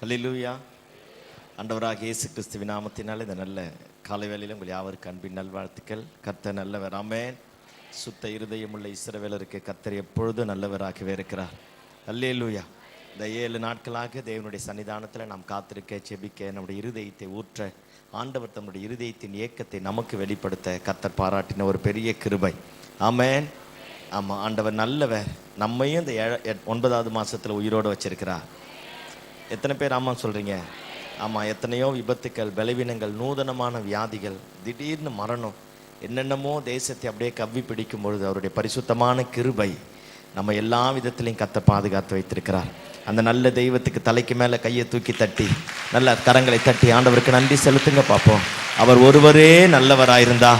ஹல்லேலூயா. ஆண்டவராக இயேசு கிறிஸ்துவின் நாமத்தினால இந்த நல்ல காலை வேளையிலும் உங்கள் யாவருக்கு அன்பின் நல்வாழ்த்துக்கள். கர்த்தர் நல்லவர். ஆமென். சுத்த இருதயம் உள்ள இஸ்ரவேலருக்கு கர்த்தர் எப்பொழுதும் நல்லவராகவே இருக்கிறார். ஹல்லேலூயா. இந்த 7 நாட்களாக தேவனுடைய சன்னிதானத்தில் நாம் காத்திருக்க, செபிக்க, நம்முடைய இருதயத்தை ஊற்ற, ஆண்டவர் தம்முடைய இருதயத்தின் ஏக்கத்தை நமக்கு வெளிப்படுத்த கர்த்தர் பாராட்டின ஒரு பெரிய கிருபை. ஆமென். ஆமாம், ஆண்டவர் நல்லவர். நம்மையும் இந்த 9வது மாதத்தில் உயிரோடு வச்சிருக்கிறார். எத்தனை பேர் ஆமாம் சொல்கிறீங்க? ஆமாம், எத்தனையோ விபத்துக்கள், பலவீனங்கள், நூதனமான வியாதிகள், திடீர்னு மரணம், என்னென்னமோ தேசத்தை அப்படியே கவ்வி பிடிக்கும் பொழுது அவருடைய பரிசுத்தமான கிருபை நம்ம எல்லா விதத்திலையும் கர்த்தர் பாதுகாத்து வைத்திருக்கிறார். அந்த நல்ல தெய்வத்துக்கு தலைக்கு மேலே கையை தூக்கி தட்டி, நல்ல கரங்களை தட்டி ஆண்டவருக்கு நன்றி செலுத்துங்க பார்ப்போம். அவர் ஒருவரே நல்லவராயிருந்தா,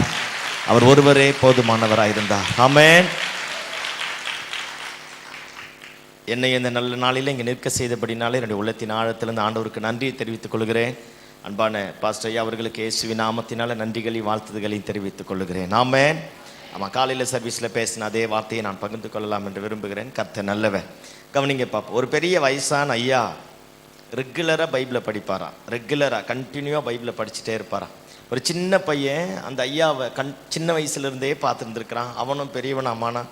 அவர் ஒருவரே போதுமானவராயிருந்தா. ஆமென். என்னை இந்த நல்ல நாளில் இங்கே நிற்க செய்தபடினாலே என்னுடைய உள்ளத்தின் ஆழத்திலிருந்து ஆண்டவருக்கு நன்றியை தெரிவித்துக் கொள்கிறேன். அன்பான பாஸ்டர் ஐயா அவர்களுக்கு இயேசுவின் நாமத்தினால நன்றிகளையும் வாழ்த்துதல்களையும் தெரிவித்துக் கொள்கிறேன். ஆமென். ஆமாம், காலையில் சர்வீஸில் பேசின அதே வார்த்தையை நான் பகிர்ந்து கொள்ளலாம் என்று விரும்புகிறேன். கர்த்தர் நல்லவன். கவனிங்க பார்ப்போம். ஒரு பெரிய வயசான ஐயா ரெகுலராக பைபிளை படிப்பாராம். ரெகுலராக கண்டினியூவாக பைபிளை படிச்சுட்டே இருப்பாராம். ஒரு சின்ன பையன் அந்த ஐயாவை சின்ன வயசுலேருந்தே பார்த்துருந்துருக்கிறான். அவனும் பெரியவன் அம்மானா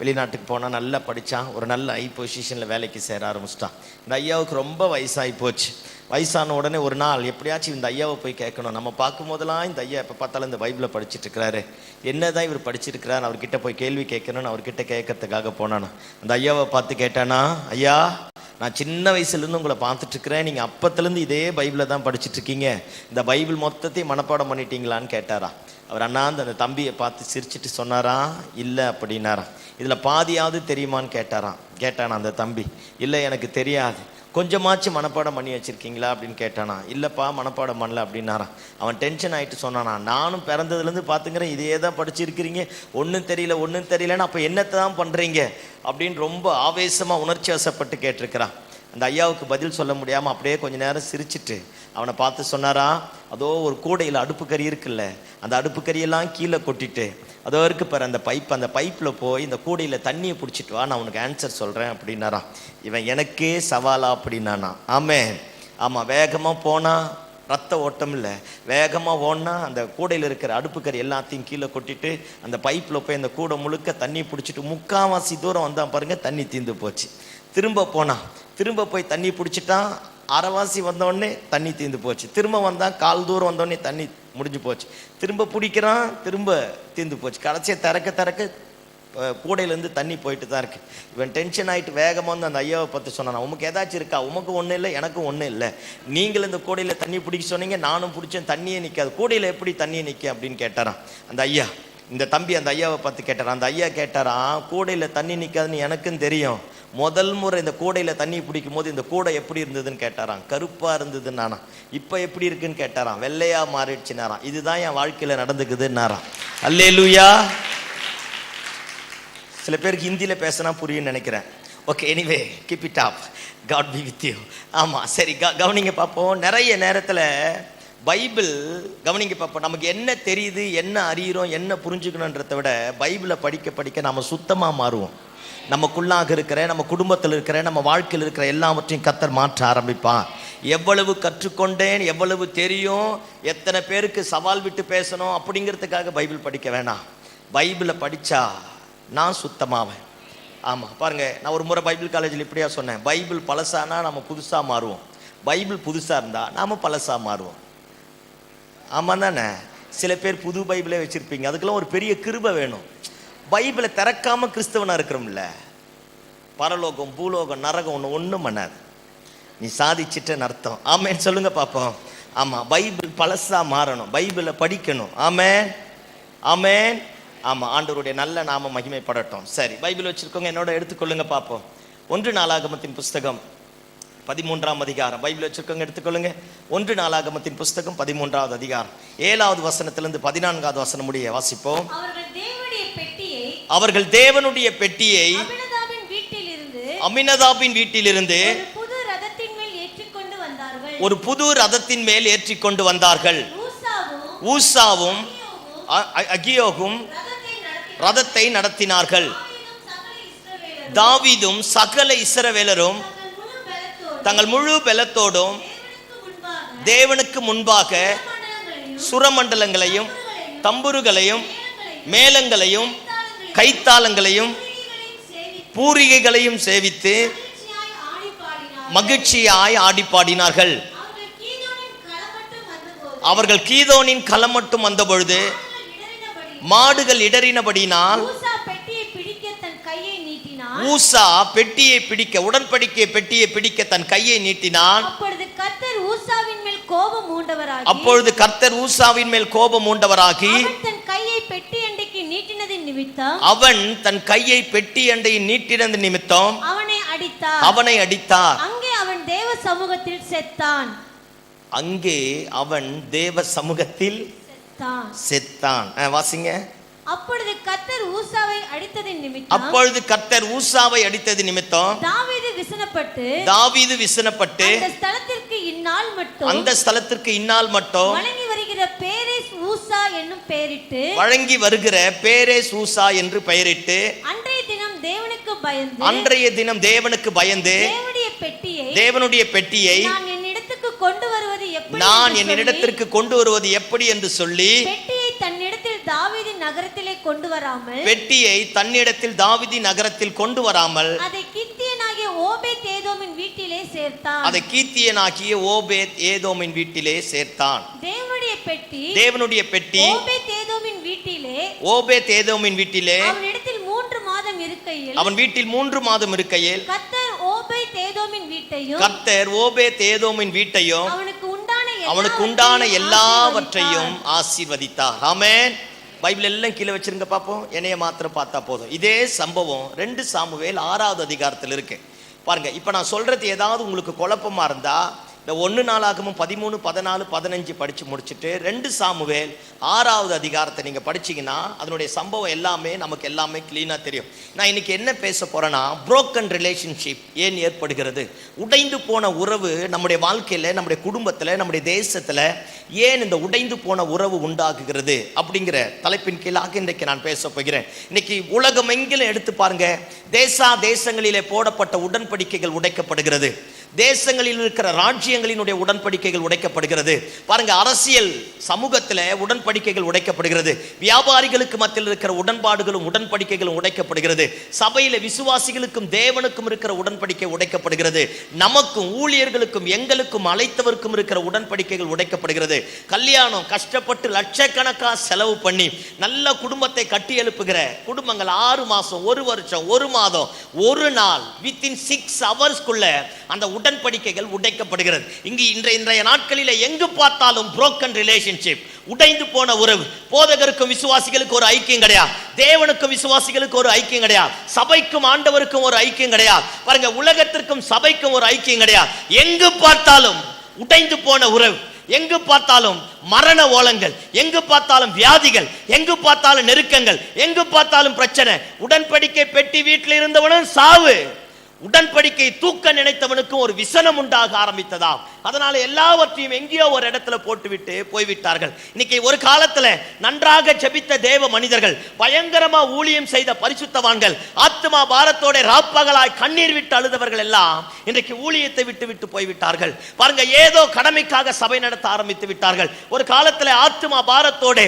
வெளிநாட்டுக்கு போனால் நல்லா படித்தான். ஒரு நல்ல ஹை பொசிஷனில் வேலைக்கு சேர ஆரம்பிச்சிட்டான். இந்த ஐயாவுக்கு ரொம்ப வயசாகி போச்சு. வயசான உடனே ஒரு நாள் எப்படியாச்சும் இந்த ஐயாவை போய் கேட்கணும். நம்ம பார்க்கும் போதெல்லாம் இந்த ஐயா எப்போ பார்த்தாலும் இந்த பைபிளை படிச்சுட்டு இருக்கிறாரு, என்ன தான் இவர் படிச்சிருக்கிறார், அவர்கிட்ட போய் கேள்வி கேட்கணும்னு அவர்கிட்ட கேட்கறதுக்காக போனானா. அந்த ஐயாவை பார்த்து கேட்டானா, ஐயா நான் சின்ன வயசுலேருந்து உங்களை பார்த்துட்ருக்கிறேன், நீங்கள் அப்பத்துலேருந்து இதே பைபிளை தான் படிச்சுட்ருக்கீங்க, இந்த பைபிள் மொத்தத்தையும் மனப்பாடம் பண்ணிட்டீங்களான்னு கேட்டாரா. அவர் அண்ணாந்து அந்த தம்பியை பார்த்து சிரிச்சிட்டு சொன்னாரா, இல்லை அப்படின்னாராம். இதில் பாதியாவது தெரியுமான்னு கேட்டானா அந்த தம்பி. இல்லை எனக்கு தெரியாது. கொஞ்சமாச்சும் மனப்பாடம் பண்ணி வச்சுருக்கீங்களா அப்படின்னு கேட்டானா. இல்லைப்பா மனப்பாடம் பண்ணல அப்படின்னாரான். அவன் டென்ஷன் ஆகிட்டு சொன்னானா, நானும் பிறந்ததுலேருந்து பார்த்துக்கிறேன் இதே தான் படிச்சிருக்கிறீங்க, ஒன்றும் தெரியலன்னு அப்போ என்னத்தை தான் பண்ணுறீங்க அப்படின்னு ரொம்ப ஆவேசமாக உணர்ச்சி வசப்பட்டு கேட்டிருக்கிறான். அந்த ஐயாவுக்கு பதில் சொல்ல முடியாமல் அப்படியே கொஞ்சம் நேரம் சிரிச்சிட்டு அவனை பார்த்து சொன்னாரா, அதோ ஒரு கூடையில் அடுப்பு கறி இருக்குல்ல, அந்த அடுப்பு கறியெல்லாம் கீழே கொட்டிட்டு அதோ இருக்கு பாரு அந்த பைப்பில் போய் இந்த கூடையில் தண்ணியை பிடிச்சிட்டு வா, நான் உனக்கு ஆன்சர் சொல்கிறேன் அப்படின்னாரான். இவன் எனக்கே சவாலா அப்படின்னானா. ஆமாம், வேகமாக போனால் ரத்த ஓட்டம் இல்லை, வேகமாக ஓடினா அந்த கூடையில் இருக்கிற அடுப்பு கறி எல்லாத்தையும் கீழே கொட்டிட்டு அந்த பைப்பில் போய் அந்த கூடை முழுக்க தண்ணி பிடிச்சிட்டு 3/4 தூரம் வந்தான் பாருங்க, தண்ணி தீர்ந்து போச்சு. திரும்ப போய் தண்ணி பிடிச்சிட்டான், அரைவாசி வந்தோடனே தண்ணி தீர்ந்து போச்சு. திரும்ப வந்தான், 1/4 தூரம் வந்தோடனே தண்ணி முடிஞ்சு போச்சு. திரும்ப பிடிக்கிறான், திரும்ப தீர்ந்து போச்சு. கடைசியை திறக்க கூடையிலேருந்து தண்ணி போயிட்டு தான் இருக்கு. இவன் டென்ஷன் ஆகிட்டு வேகமாக வந்து அந்த ஐயாவை பார்த்து சொன்னான், உமக்கு ஏதாச்சும் இருக்கா? உமக்கு ஒன்றும் இல்லை, எனக்கும் ஒன்றும் இல்லை. நீங்கள் இந்த கூடையில் தண்ணி பிடிக்க சொன்னீங்க, நானும் பிடிச்சேன், தண்ணியே நிற்காது, கூடையில் எப்படி தண்ணியை நிற்க அப்படின்னு கேட்டாரான் அந்த ஐயா. இந்த தம்பி அந்த ஐயாவை பார்த்து கேட்டாரான். அந்த ஐயா கேட்டாரான், கூடையில் தண்ணி நிற்காதுன்னு எனக்கும் தெரியும், முதல் முறை இந்த கூடையில் தண்ணி பிடிக்கும் போது இந்த கூடை எப்படி இருந்ததுன்னு கேட்டாராம். கருப்பாக இருந்ததுன்னாராம். இப்போ எப்படி இருக்குன்னு கேட்டாராம். வெள்ளையாக மாறிடுச்சுனாராம். இதுதான் என் வாழ்க்கையில் நடந்துக்குதுன்னாராம். அல்லேலூயா. சில பேருக்கு ஹிந்தியில் பேசினா புரியும்னு நினைக்கிறேன். Okay, anyway keep it up, God be with you. ஆமாம், சரி, கவனிங்க பார்ப்போம். நிறைய நேரத்தில் பைபிள் கவனிங்க பார்ப்போம். நமக்கு என்ன தெரியுது, என்ன அறிகிறோம், என்ன புரிஞ்சுக்கணுன்றதை விட பைபிளை படிக்க நம்ம சுத்தமாக மாறுவோம். நமக்குள்ளாக இருக்கிற, நம்ம குடும்பத்தில் இருக்கிற, நம்ம வாழ்க்கையில் இருக்கிற எல்லாவற்றையும் கர்த்தர் மாற்ற ஆரம்பிப்பான். எவ்வளவு கற்றுக்கொண்டேன், எவ்வளவு தெரியும், எத்தனை பேருக்கு சவால் விட்டு பேசணும் அப்படிங்கிறதுக்காக பைபிள் படிக்க வேணாம். பைபிளை படித்தா நான் சுத்தமாவேன். ஆமாம், பாருங்கள், நான் ஒரு முறை பைபிள் காலேஜில் இப்படியா சொன்னேன், பைபிள் பழசானா நம்ம புதுசாக மாறுவோம், பைபிள் புதுசாக இருந்தால் நாம் பழசாக மாறுவோம். ஆமாம் தானே? சில பேர் புது பைபிளே வச்சுருப்பீங்க, அதுக்கெல்லாம் ஒரு பெரிய கிருபை வேணும். பைபிளை திறக்காமல் கிறிஸ்தவனாக இருக்கிறோம்ல, பரலோகம் பூலோகம் நரகம் ஒன்றும் பண்ணாது, நீ சாதிச்சிட்டேன்னு அர்த்தம். ஆமேன் சொல்லுங்க பார்ப்போம். ஆமாம், பைபிள் பழசாக மாறணும், பைபிளை படிக்கணும். ஆமேன் ஆமேன். ஆமாம், ஆண்டவருடைய நல்ல நாம மகிமைப்படட்டும். சரி, பைபிள் வச்சுருக்கோங்க, என்னோட எடுத்துக்கொள்ளுங்க பார்ப்போம். 1 நாளாகமத்தின் புஸ்தகம் 13ஆம் அதிகாரம். பைபிள் வச்சுருக்கோங்க, எடுத்துக்கொள்ளுங்க. 1 நாளாகமத்தின் புஸ்தகம் 13ஆவது அதிகாரம் 7வது வசனத்திலிருந்து 14வது வசனம் முடிய வாசிப்போம். அவர்கள் தேவனுடைய பெட்டியை அமினதாபின் வீட்டிலிருந்து ஒரு புது ரதத்தின் மேல் ஏற்றிக்கொண்டு வந்தார்கள். ஊசாவும் அகியோகும் ரதத்தை நடத்தினார்கள். தாவீதும் சகல இஸ்ரவேலரும் தங்கள் முழு பலத்தோடும் தேவனுக்கு முன்பாக சுரமண்டலங்களையும் தம்புருகளையும் மேளங்களையும் கைத்தாளங்களையும் பூரிகைகளையும் சேவித்து மகிழ்ச்சியாய் ஆடி பாடினார்கள். அவர்கள் கீதோனின் களம் மட்டும் வந்த பொழுது மாடுகள் இடறினபடினால் ஊசா பெட்டியை பிடிக்க, உடன்படிக்கை பெட்டியை பிடிக்க தன் கையை நீட்டினான். அப்பொழுது கர்த்தர் ஊசாவின் மேல் கோபம் மூண்டவராகி அவன் தன் கையை பெட்டி அண்டைக்கு நீட்டினது நிமித்தம் அவனை அடித்தார். அங்கே அவன் தேவ சமூகத்தில் செத்தான். வாசிங்க. அப்பொழுது கர்த்தர் ஊசாவை அடித்தது நிமித்தம் தாவீது விசனப்பட்டு அந்த ஸ்தலத்திற்கு இந்நாள் மட்டும் வழங்கி வருகிற பேரேஸ் ஊசா என்று பெயரிட்டு அன்றைய தினம் தேவனுக்கு பயந்து தேவனுடைய பெட்டியை நான் என்னிடத்திற்கு கொண்டு வருவது எப்படி என்று சொல்லி பெட்டியை தன்னிடத்தில் தாவீதின் நகரத்தில் கொண்டு வராமல் அதை கீத்தியனாகிய ஓபேத் ஏதோமின் வீட்டிலே சேர்த்தான். தேவனுடைய பெட்டி ஓபேத் ஏதோமின் வீட்டிலே அவன் வீட்டில் 3 மாதம் இருக்கையில் கர்த்தர் ஓபேத் ஏதோமின் வீட்டையும் அவனுக்கு உண்டான எல்லாவற்றையும் ஆசீர்வதித்தார். ஆமென். பைபிள் எல்லாம் கீழே வச்சிருங்க பாப்போம். என்னைய மாத்திரம் பார்த்தா போதும். இதே சம்பவம் 2 சாமுவேல் 6வது அதிகாரத்தில் இருக்கு. பாருங்க. இப்ப நான் சொல்றது ஏதாவது உங்களுக்கு குழப்பமா இருந்தா இந்த 1 நாளாகமும் 13, 14, 15 படிச்சு முடிச்சுட்டு 2 சாமுவேல் 6வது அதிகாரத்தை நீங்க படிச்சீங்கன்னா அதனுடைய சம்பவம் எல்லாமே நமக்கு எல்லாமே கிளீனா தெரியும். நான் இன்னைக்கு என்ன பேச போறேன்னா, புரோக்கன் ரிலேஷன்ஷிப் ஏன் ஏற்படுகிறது, உடைந்து போன உறவு நம்முடைய வாழ்க்கையில, நம்முடைய குடும்பத்துல, நம்முடைய தேசத்துல ஏன் இந்த உடைந்து போன உறவு உண்டாகுகிறது அப்படிங்கிற தலைப்பின் கீழாக இன்றைக்கு நான் பேச போகிறேன். இன்னைக்கு உலகம் எங்கிலும் எடுத்து பாருங்க, தேசங்களிலே போடப்பட்ட உடன்படிக்கைகள் உடைக்கப்படுகிறது. தேசங்களில் இருக்கிற ராஜ்யங்களினுடைய உடன்படிக்கைகள் உடைக்கப்படுகிறது. பாருங்க, அரசியல் சமூகத்தில் உடன்படிக்கைகள் உடைக்கப்படுகிறது. வியாபாரிகளுக்கு மத்தியில் இருக்கிற உடன்பாடுகளும் உடன்படிக்கைகளும் உடைக்கப்படுகிறது. சபையில விசுவாசிகளுக்கும் தேவனுக்கும் இருக்கிற உடன்படிக்கை உடைக்கப்படுகிறது. நமக்கும் ஊழியர்களுக்கும் எங்களுக்கும் அழைத்தவருக்கும் இருக்கிற உடன்படிக்கைகள் உடைக்கப்படுகிறது. கல்யாணம் கஷ்டப்பட்டு லட்சக்கணக்கா செலவு பண்ணி நல்ல குடும்பத்தை கட்டி எழுப்புகிற குடும்பங்கள் 6 மாசம், 1 வருஷம், 1 மாதம், 1 நாள், வித்தின் 6 ஹவர்ஸ்க்குள்ள அந்த உடன்படிக்கைகள் உடைக்கப்படுகிறது. இங்கு இன்றைய நாட்களில் எங்கு பார்த்தாலும் புரோக்கன் ரிலேஷன்ஷிப், உடைந்து போன உறவு. போதகருக்கும் விசுவாசிகளுக்கு ஒரு ஐக்கியம் கிடையாது. தேவனுக்கும் விசுவாசிகளுக்கு ஒரு ஐக்கியம் கிடையாது. சபைக்கும் ஆண்டவருக்கும் ஒரு ஐக்கியம் கிடையாது. பாருங்க, உலகத்திற்கும் சபைக்கும் ஒரு ஐக்கியம் கிடையாது. எங்கு பார்த்தாலும் உடைந்து போன உறவு, எங்கு பார்த்தாலும் மரண ஓலங்கள், எங்கு பார்த்தாலும் வியாதிகள், எங்கு பார்த்தாலும் நெருக்கங்கள், எங்கு பார்த்தாலும் பிரச்சனை. உடன்படிக்கை பெட்டி வீட்டில் இருந்தவனும் சாவு, உடன்படிக்கை தூக்க நினைத்தவனுக்கும் ஒரு விசனம் உண்டாக ஆரம்பித்ததாம். அதனால எல்லாவற்றையும் எங்கேயோ ஒரு இடத்துல போட்டுவிட்டு போய்விட்டார்கள். இன்னைக்கு ஒரு காலத்துல நன்றாக ஜெபித்த தேவ மனிதர்கள், பயங்கரமா ஊழியம் செய்த பரிசுத்தவான்கள், ஆத்மா பாரத்தோட ராப்பகலாய் கண்ணீர் விட்டு அழுதவர்கள் எல்லாம் இன்றைக்கு ஊழியத்தை விட்டு போய்விட்டார்கள். பாருங்க, ஏதோ கடமைக்காக சபை நடத்த ஆரம்பித்து விட்டார்கள். ஒரு காலத்துல ஆத்மா பாரத்தோட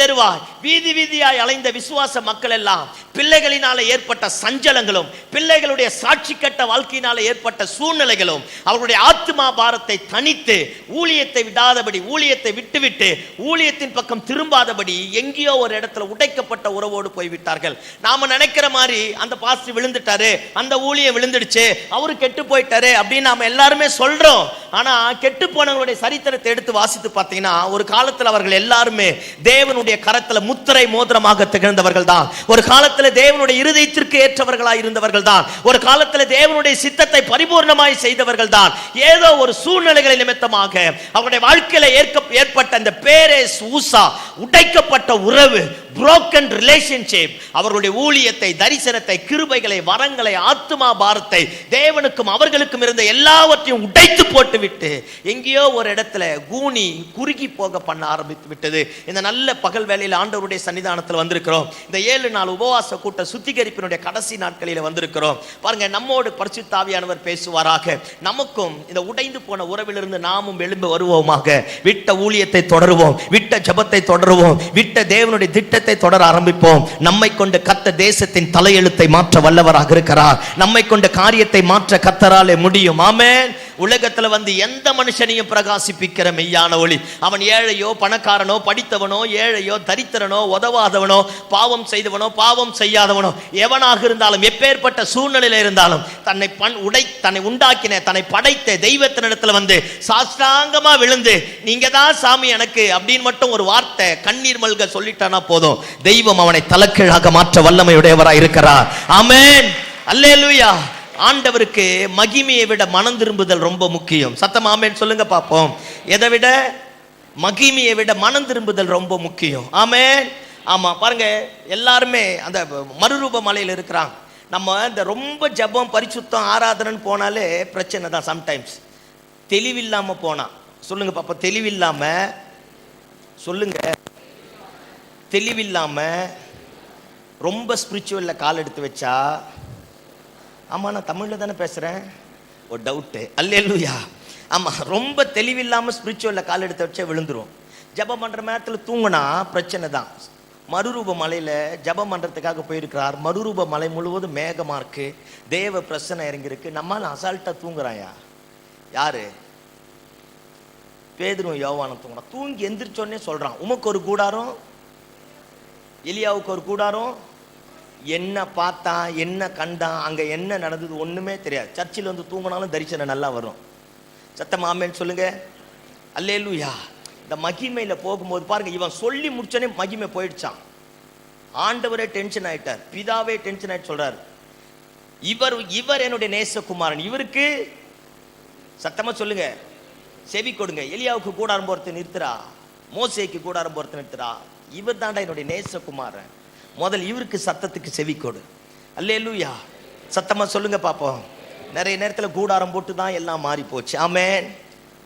தெருவாய் வீதி வீதியாய் அலைந்த விசுவாச மக்கள் எல்லாம் பிள்ளைகளினால ஏற்பட்ட சஞ்சலங்களும், பிள்ளைகளுடைய சாட்சி கட்ட வாழ்க்கையினால ஏற்பட்ட சூழ்நிலைகளும் அவர்களுடைய ஆத்மா பாரத்தை தனித்து ஊழியத்தை விடாதபடி, ஊழியத்தை விட்டுவிட்டு ஊழியத்தின் பக்கம் திரும்பாதபடி எங்கேயோ ஒரு இடத்துல உடைக்கப்பட்ட உறவோடு போய்விட்டார்கள். நாம நினைக்கிற மாதிரி அந்த பாஸ்டர் விழுந்துட்டாரு, அந்த ஊழியம் விழுந்துடுச்சு, அவரு கெட்டு போயிட்டாரு அப்படின்னு நாம எல்லாருமே சொல்றோம். ஆனா கெட்டு போனவங்களுடைய சரித்திரத்தை எடுத்து வாசித்து பார்த்தீங்கன்னா, ஒரு காலத்தில் அவர்கள் எல்லாருமே தேவனுடைய கரத்துல முத்திரை மோதிரமாக திகழ்ந்தவர்கள் தான். ஒரு காலத்தில் தேவனுடைய இருதயத்திற்கு ஏற்றவர்களாய் இருந்தவர்கள் தான். ஒரு காலத்தில் தேவனுடைய சித்தத்தை பரிபூர்ணமாய் செய்தவர்கள் தான். ஏதோ ஒரு சூழ்நிலைகளை நிமித்தமாக அவருடைய வாழ்க்கையில ஏற்பட்ட அந்த பேரேஸ் ஊசா, உடைக்கப்பட்ட உறவு, broken relationship, அவர்களுடைய ஊழியத்தை, தரிசனத்தை, கிருபைகளை, வரங்களை, ஆத்துமா பாரத்தை, தேவனுக்கும் அவர்களுக்கும் இருந்த எல்லாவற்றையும் உடைத்து போட்டு விட்டு எங்கேயோ ஒரு இடத்துல கூனி குறுகி போக பண்ண ஆரம்பித்து விட்டது. இந்த நல்ல பகல் வேளையில் ஆண்டவருடைய சன்னிதானத்தில் வந்திருக்கிறோம். இந்த 7 நாள் உபவாச கூட்ட சுத்திகரிப்பினுடைய கடைசி நாட்களில் வந்திருக்கிறோம். பாருங்க, நம்மோடு பரிசுத்த ஆவியானவர் பேசுவாராக. நமக்கும் இந்த உடைந்து போன உறவிலிருந்து நாமும் எழும்ப வருவோமாக. விட்ட ஊழியத்தை தொடருவோம், விட்ட ஜெபத்தை தொடருவோம், விட்ட தேவனுடைய திட்டத்தை தொடர ஆரம்பிப்போம். நம்மை கொண்டு கர்த்தர் தேசத்தின் தலையெழுத்தை மாற்ற வல்லவராக இருக்கிறார். நம்மை கொண்டு காரியத்தை மாற்ற கர்த்தராலே முடியும். ஆமென். உலகத்துல வந்து எந்த மனுஷனையும் பிரகாசிப்பிக்கிற மெய்யான ஒளி. அவன் ஏழையோ பணக்காரனோ படித்தவனோ ஏழையோ தரித்திரனோ உதவாதவனோ பாவம் செய்தவனோ பாவம் செய்யாதவனோ எவனாக இருந்தாலும் எப்பேற்பட்ட சூழ்நிலையில இருந்தாலும் தன்னை உண்டாக்கின தன்னை படைத்த தெய்வத்தினிடத்துல வந்து சாஷ்டாங்கமா விழுந்து நீங்க தான் சாமி எனக்கு அப்படின்னு மட்டும் ஒரு வார்த்தை கண்ணீர் மல்க சொல்லிட்டானா போதும், தெய்வம் அவனை தலைக்கீழாக மாற்ற வல்லமையுடையவராய் இருக்கிறார். ஆமென். அல்லேலூயா. ஆண்டவருக்கு மகிமையை விட மனம் திரும்புதல் ரொம்ப முக்கியம். சத்தம் ஆமென் சொல்லுங்க பாப்போம். எதை விட? மகிமையை விட மனம் திரும்புதல் ரொம்ப முக்கியம். ஆமென். ஆமா, பாருங்க, எல்லாருமே அந்த மறுரூப மலையில் இருக்கிறாங்க. நம்ம இந்த ரொம்ப ஜபம் பரிசுத்தம் ஆராதனைன்னு போனாலே பிரச்சனை தான். சம்டைம்ஸ் தெளிவில்லாம போனா சொல்லுங்க பாப்பா, தெளிவில்லாம சொல்லுங்க, தெளிவில்லாம ரொம்ப ஸ்பிரிச்சுவல்ல கால் எடுத்து வச்சா, ஆமா நான் தமிழ்ல தானே பேசுறேன், ஒரு டவுட்டு. அல்லேலூயா. ஆமா, ரொம்ப தெளிவில்லாம ஸ்பிரிச்சுவல்ல கால் எடுத்து வச்சா விழுந்துரும். ஜபம் பண்ற நேரத்தில் தூங்கினா பிரச்சனை தான். மறுரூப மலையில ஜபம் பண்றதுக்காக போயிருக்கிறார். மறுரூப மலை முழுவதும் மேகமா இருக்கு, தேவ பிரசனை இறங்கிருக்கு. நம்மால அசால்ட்டா தூங்குறாயா? யாரு? பேதுரும் யோவானும் தூங்குறான். தூங்கி எந்திரிச்சோன்னே சொல்றான், உமக்கு ஒரு கூடாரம், எலியாவுக்கு ஒரு கூடாரம். என்ன பார்த்தான், என்ன கண்டான், அங்க என்ன நடந்தது ஒண்ணுமே தெரியாது. சர்ச்சில் வந்து தூங்கினாலும் தரிசனம் நல்லா வரும். சத்தம் ஆமென் சொல்லுங்க. அல்லேலூயா. இந்த மகிமையில போகும்போது பாருங்க, இவன் சொல்லி முடிச்சோன்னே மகிமை போயிடுச்சான். ஆண்டவரே டென்ஷன் ஆயிட்டார், பிதாவே டென்ஷன் ஆயிட்டு சொல்றாரு, இவர் என்னுடைய நேசகுமாரன், இவருக்கு சத்தமா சொல்லுங்க செவி கொடுங்க. எலியாவுக்கு கூடாரம் போறது நிறுத்துறா, மோசேக்கு கூடாரம் போறது நிறுத்துறா, இவர் தாண்டா என்னுடைய நேசகுமாரன், முதல் இவருக்கு சத்தத்துக்கு செவி கொடு. அல்லேலூயா. சத்தமா சொல்லுங்க பாப்போம். நிறைய நேரத்தில் கூடாரம் போட்டு தான் எல்லாம் மாறி போச்சு. ஆமென்.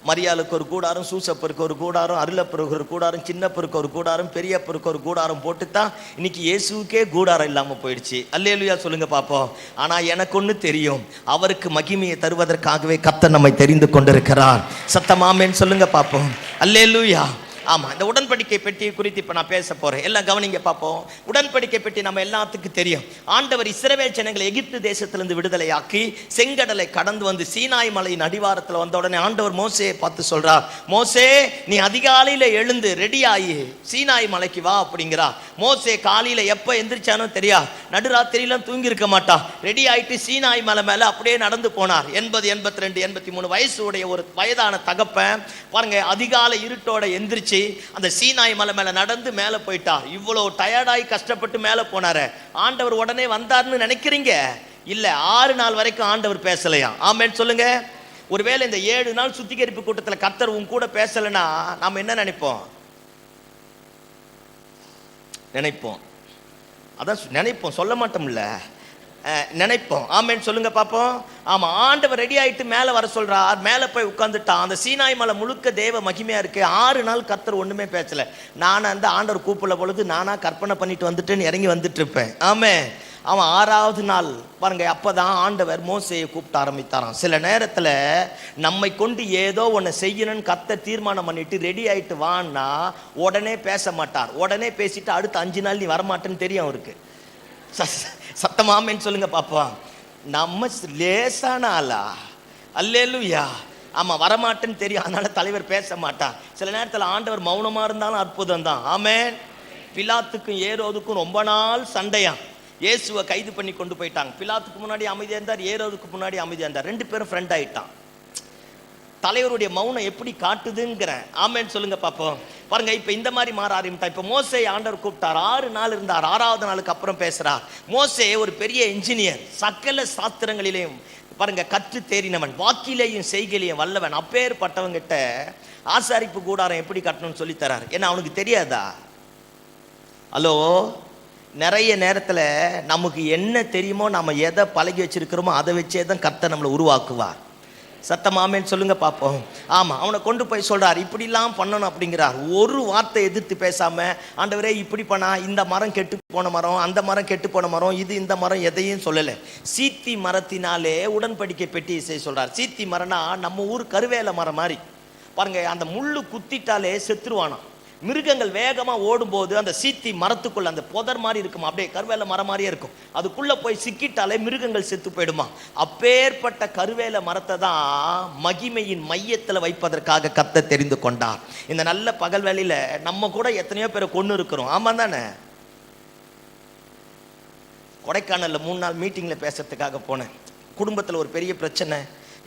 மரியாளுக்கு ஒரு கூடாரம், சூசப்பருக்கு ஒரு கூடாரம், அருளப்பருக்கு ஒரு கூடாரம், சின்னப்பருக்கு ஒரு கூடாரம், பெரியப்பருக்கு ஒரு கூடாரம் போட்டு தான் இன்னைக்கு இயேசுக்கே கூடாரம் இல்லாம போயிடுச்சு. அல்லேலூயா சொல்லுங்க பாப்போம். ஆனா எனக்கு ஒண்ணு தெரியும், அவருக்கு மகிமையை தருவதற்காகவே கர்த்தர் நம்மை தெரிந்து கொண்டிருக்கிறார். சத்தம் ஆமென் சொல்லுங்க பாப்போம். அல்லேலூயா. ஆமா, இந்த உடன்படிக்கை பெட்டியை குறித்து இப்ப நான் பேச போறேன். எல்லாம் கவனிங்க பாப்போம். உடன்படிக்கை பெட்டி நம்ம எல்லாத்துக்கும் தெரியும். ஆண்டவர் இஸ்ரவேல் ஜனங்களை எகிப்து தேசத்திலிருந்து விடுதலையாக்கி செங்கடலை கடந்து வந்து சீனாய் மலையின் அடிவாரத்தில் வந்த உடனே ஆண்டவர் மோசேயை பார்த்து சொல்றார், மோசே நீ அதிகாலையில எழுந்து ரெடி ஆகி சீனாய் மலைக்கு வா அப்படிங்கிறா. மோசே காலையில எப்ப எந்திரிச்சானோ தெரியா, நடுராத்திரியிலும் தூங்கி இருக்க மாட்டா, ரெடி ஆயிட்டு சீனாய் மலை மேல அப்படியே நடந்து போனார். 80, 82, 83 வயசு உடைய ஒரு வயதான தகப்பன் பாருங்க, அதிகாலை இருட்டோட எந்திரிச்சு அந்த சீனாய் மலை மேல நடந்து மேல போயிட்டார். இவ்வளவு டயர்டாய் கஷ்டப்பட்டு மேல போனாரு. ஆண்டவர் உடனே வந்தார்னு நினைக்கிறீங்க? இல்ல, 6 நாள் வரைக்கும் ஆண்டவர் பேசலையா? ஆமென் சொல்லுங்க. ஒருவேளை இந்த 7 நாள் சுத்திகரிப்பு கூட்டத்தில் கர்த்தர் உன் கூட பேசலைன்னா நாம என்ன நினைப்போம்? அதான் நினைப்போம், சொல்ல மாட்டோம்ல, நினைப்போம். ஆமென் சொல்லுங்க பாப்போம். ஆமா, ஆண்டவர் ரெடி ஆயிட்டு மேல வர சொல்றார். மேல போய் உட்கார்ந்துட்டான். அந்த சீனாய் மலை முழுக்க தேவ மகிமையா இருக்கு. 6 நாள் கர்த்தர் ஒண்ணுமே பேசல. நானா அந்த ஆண்டவர் கூப்பிட பொழுது நானா கற்பனை பண்ணிட்டு வந்துட்டேன்னு இறங்கி வந்துட்டு இருப்பேன். ஆமென். அவன் 6வது நாள் பாருங்க, அப்பதான் ஆண்டவர் மோசேயை கூப்பிட்டு ஆரம்பித்தாராம். சில நேரத்துல நம்மை கொண்டு ஏதோ ஒன்னு செய்யணும்னு கர்த்தர் தீர்மானம் பண்ணிட்டு ரெடி ஆயிட்டு வான்னா உடனே பேச மாட்டார். உடனே பேசிட்டு அடுத்த 5 நாள் நீ வரமாட்டேன்னு தெரியும் அவருக்கு. சத்தமாமேன்னு சொல்லுங்க பாப்பா. நம்ம லேசான ஆளா? அல்லேலூயா. ஆமா, வரமாட்டேன்னு தெரியும், அதனால தலைவர் பேச மாட்டார். சில நேரத்தில் ஆண்டவர் மௌனமா இருந்தாலும் அற்புதம் தான். ஆமென். பிலாத்துக்கும் ஏரோதுக்கும் ரொம்ப நாள் சண்டையா. இயேசுவை கைது பண்ணி கொண்டு போயிட்டாங்க. பிலாத்துக்கு முன்னாடி அமைதியா இருந்தார், ஏரோதுக்கு முன்னாடி அமைதியா இருந்தார். 2 பேரும் ஃப்ரெண்ட் ஆயிட்டான். தலைவருடைய மௌனம் எப்படி காட்டுதுங்கிறேன். ஆமென் சொல்லுங்க பாப்போம். பாருங்க, இப்ப இந்த மாதிரி மாற ஆரம்பித்தா. இப்ப மோசே ஆண்டவர் கூப்பிட்டார், 6 நாள் இருந்தார். 6வது நாளுக்கு அப்புறம் பேசுறார். மோசே ஒரு பெரிய இன்ஜினியர், சகல சாஸ்திரங்களிலேயும் பாருங்க கற்று தேறினவன், வாக்கிலேயும் செய்கையிலையும் வல்லவன். அப்பேற்பட்டவங்கிட்ட ஆசாரிப்பு கூடாரம் எப்படி கட்டணும்னு சொல்லி தரார். ஏன்னா அவனுக்கு தெரியாதா? ஹலோ, நிறைய நேரத்தில் நமக்கு என்ன தெரியுமோ, நம்ம எதை பழகி வச்சிருக்கிறோமோ அதை வச்சே தான் கர்த்தர் நம்மளை உருவாக்குவார். சத்தமாமேன்னு சொல்லுங்க பார்ப்போம். ஆமாம், அவனை கொண்டு போய் சொல்கிறார், இப்படிலாம் பண்ணணும் அப்படிங்கிறார். ஒரு வார்த்தை எதிர்த்து பேசாமல், ஆண்டவரே இப்படி பண்ணா, இந்த மரம் கெட்டு போன மரம், அந்த மரம் கெட்டு போன மரம், இது இந்த மரம் எதையும் சொல்லலை. சீத்தி மரத்தினாலே உடன்படிக்கை பெட்டியை செய்ய சொல்கிறார். சீத்தி மரம்னா நம்ம ஊர் கருவேல மரம் மாதிரி பாருங்க. அந்த முள்ளு குத்திட்டாலே செத்துருவானா. மிருகங்கள் வேகமாக ஓடும்போது அந்த சீத்தி மரத்துக்குள்ள அந்த புதர் மாதிரி இருக்குமா, அப்படியே கருவேல மரம் மாதிரியே இருக்கும், அதுக்குள்ளே போய் சிக்கிட்டாலே மிருகங்கள் செத்து போயிடுமா. அப்பேற்பட்ட கருவேல மரத்தை தான் மகிமையின் மையத்தில் வைப்பதற்காக கர்த்தர் தெரிந்து கொண்டார். இந்த நல்ல பகல் வேளையில் நம்ம கூட எத்தனையோ பேரை கொண்டு இருக்கிறோம். ஆமாம் தானே? கொடைக்கானலில் 3 நாள் மீட்டிங்கில் பேசுறதுக்காக போனேன். குடும்பத்தில் ஒரு பெரிய பிரச்சனை,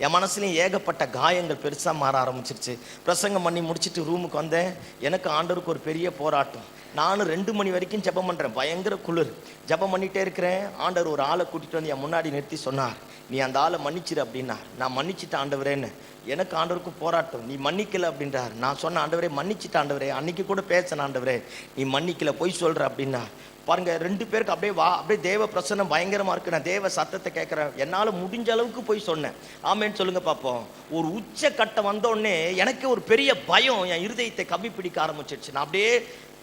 என் மனசுலையும் ஏகப்பட்ட காயங்கள் பெருசாக மாற ஆரம்பிச்சிருச்சு. பிரசங்கம் பண்ணி முடிச்சுட்டு ரூமுக்கு வந்தேன். எனக்கு ஆண்டவருக்கு ஒரு பெரிய போராட்டம். நானும் 2 மணி வரைக்கும் ஜெபம் பண்ணுறேன். பயங்கர குளிர். ஜெபம் பண்ணிகிட்டே இருக்கிறேன். ஆண்டவர் ஒரு ஆளை கூட்டிகிட்டு வந்து என் முன்னாடி நிறுத்தி சொன்னார், நீ அந்த ஆளை மன்னிச்சிரு அப்படின்னார். நான் மன்னிச்சிட்டேன் ஆண்டவரேன்னு. எனக்கு ஆண்டவருக்கு போராட்டம், நீ மன்னிக்கலை அப்படின்றார். நான் சொன்ன, ஆண்டவரே மன்னிச்சிட்ட ஆண்டவரே, அன்னைக்கு கூட பேசின ஆண்டவரே, நீ மன்னிக்கலை, பொய் சொல்கிற அப்படின்னா. பாருங்க, 2 பேருக்கு அப்படியே தேவ பிரசன்னம் பயங்கரமா இருக்கு. நான் தேவ சத்தத்தை கேட்கிறேன். என்னால் முடிஞ்ச அளவுக்கு போய் சொன்னேன். ஆமேன்னு சொல்லுங்க பார்ப்போம். ஒரு உச்ச கட்டம் வந்தோடனே எனக்கு ஒரு பெரிய பயம் என் இருதயத்தை கம்மி பிடிக்க ஆரம்பிச்சிருச்சு. நான் அப்படியே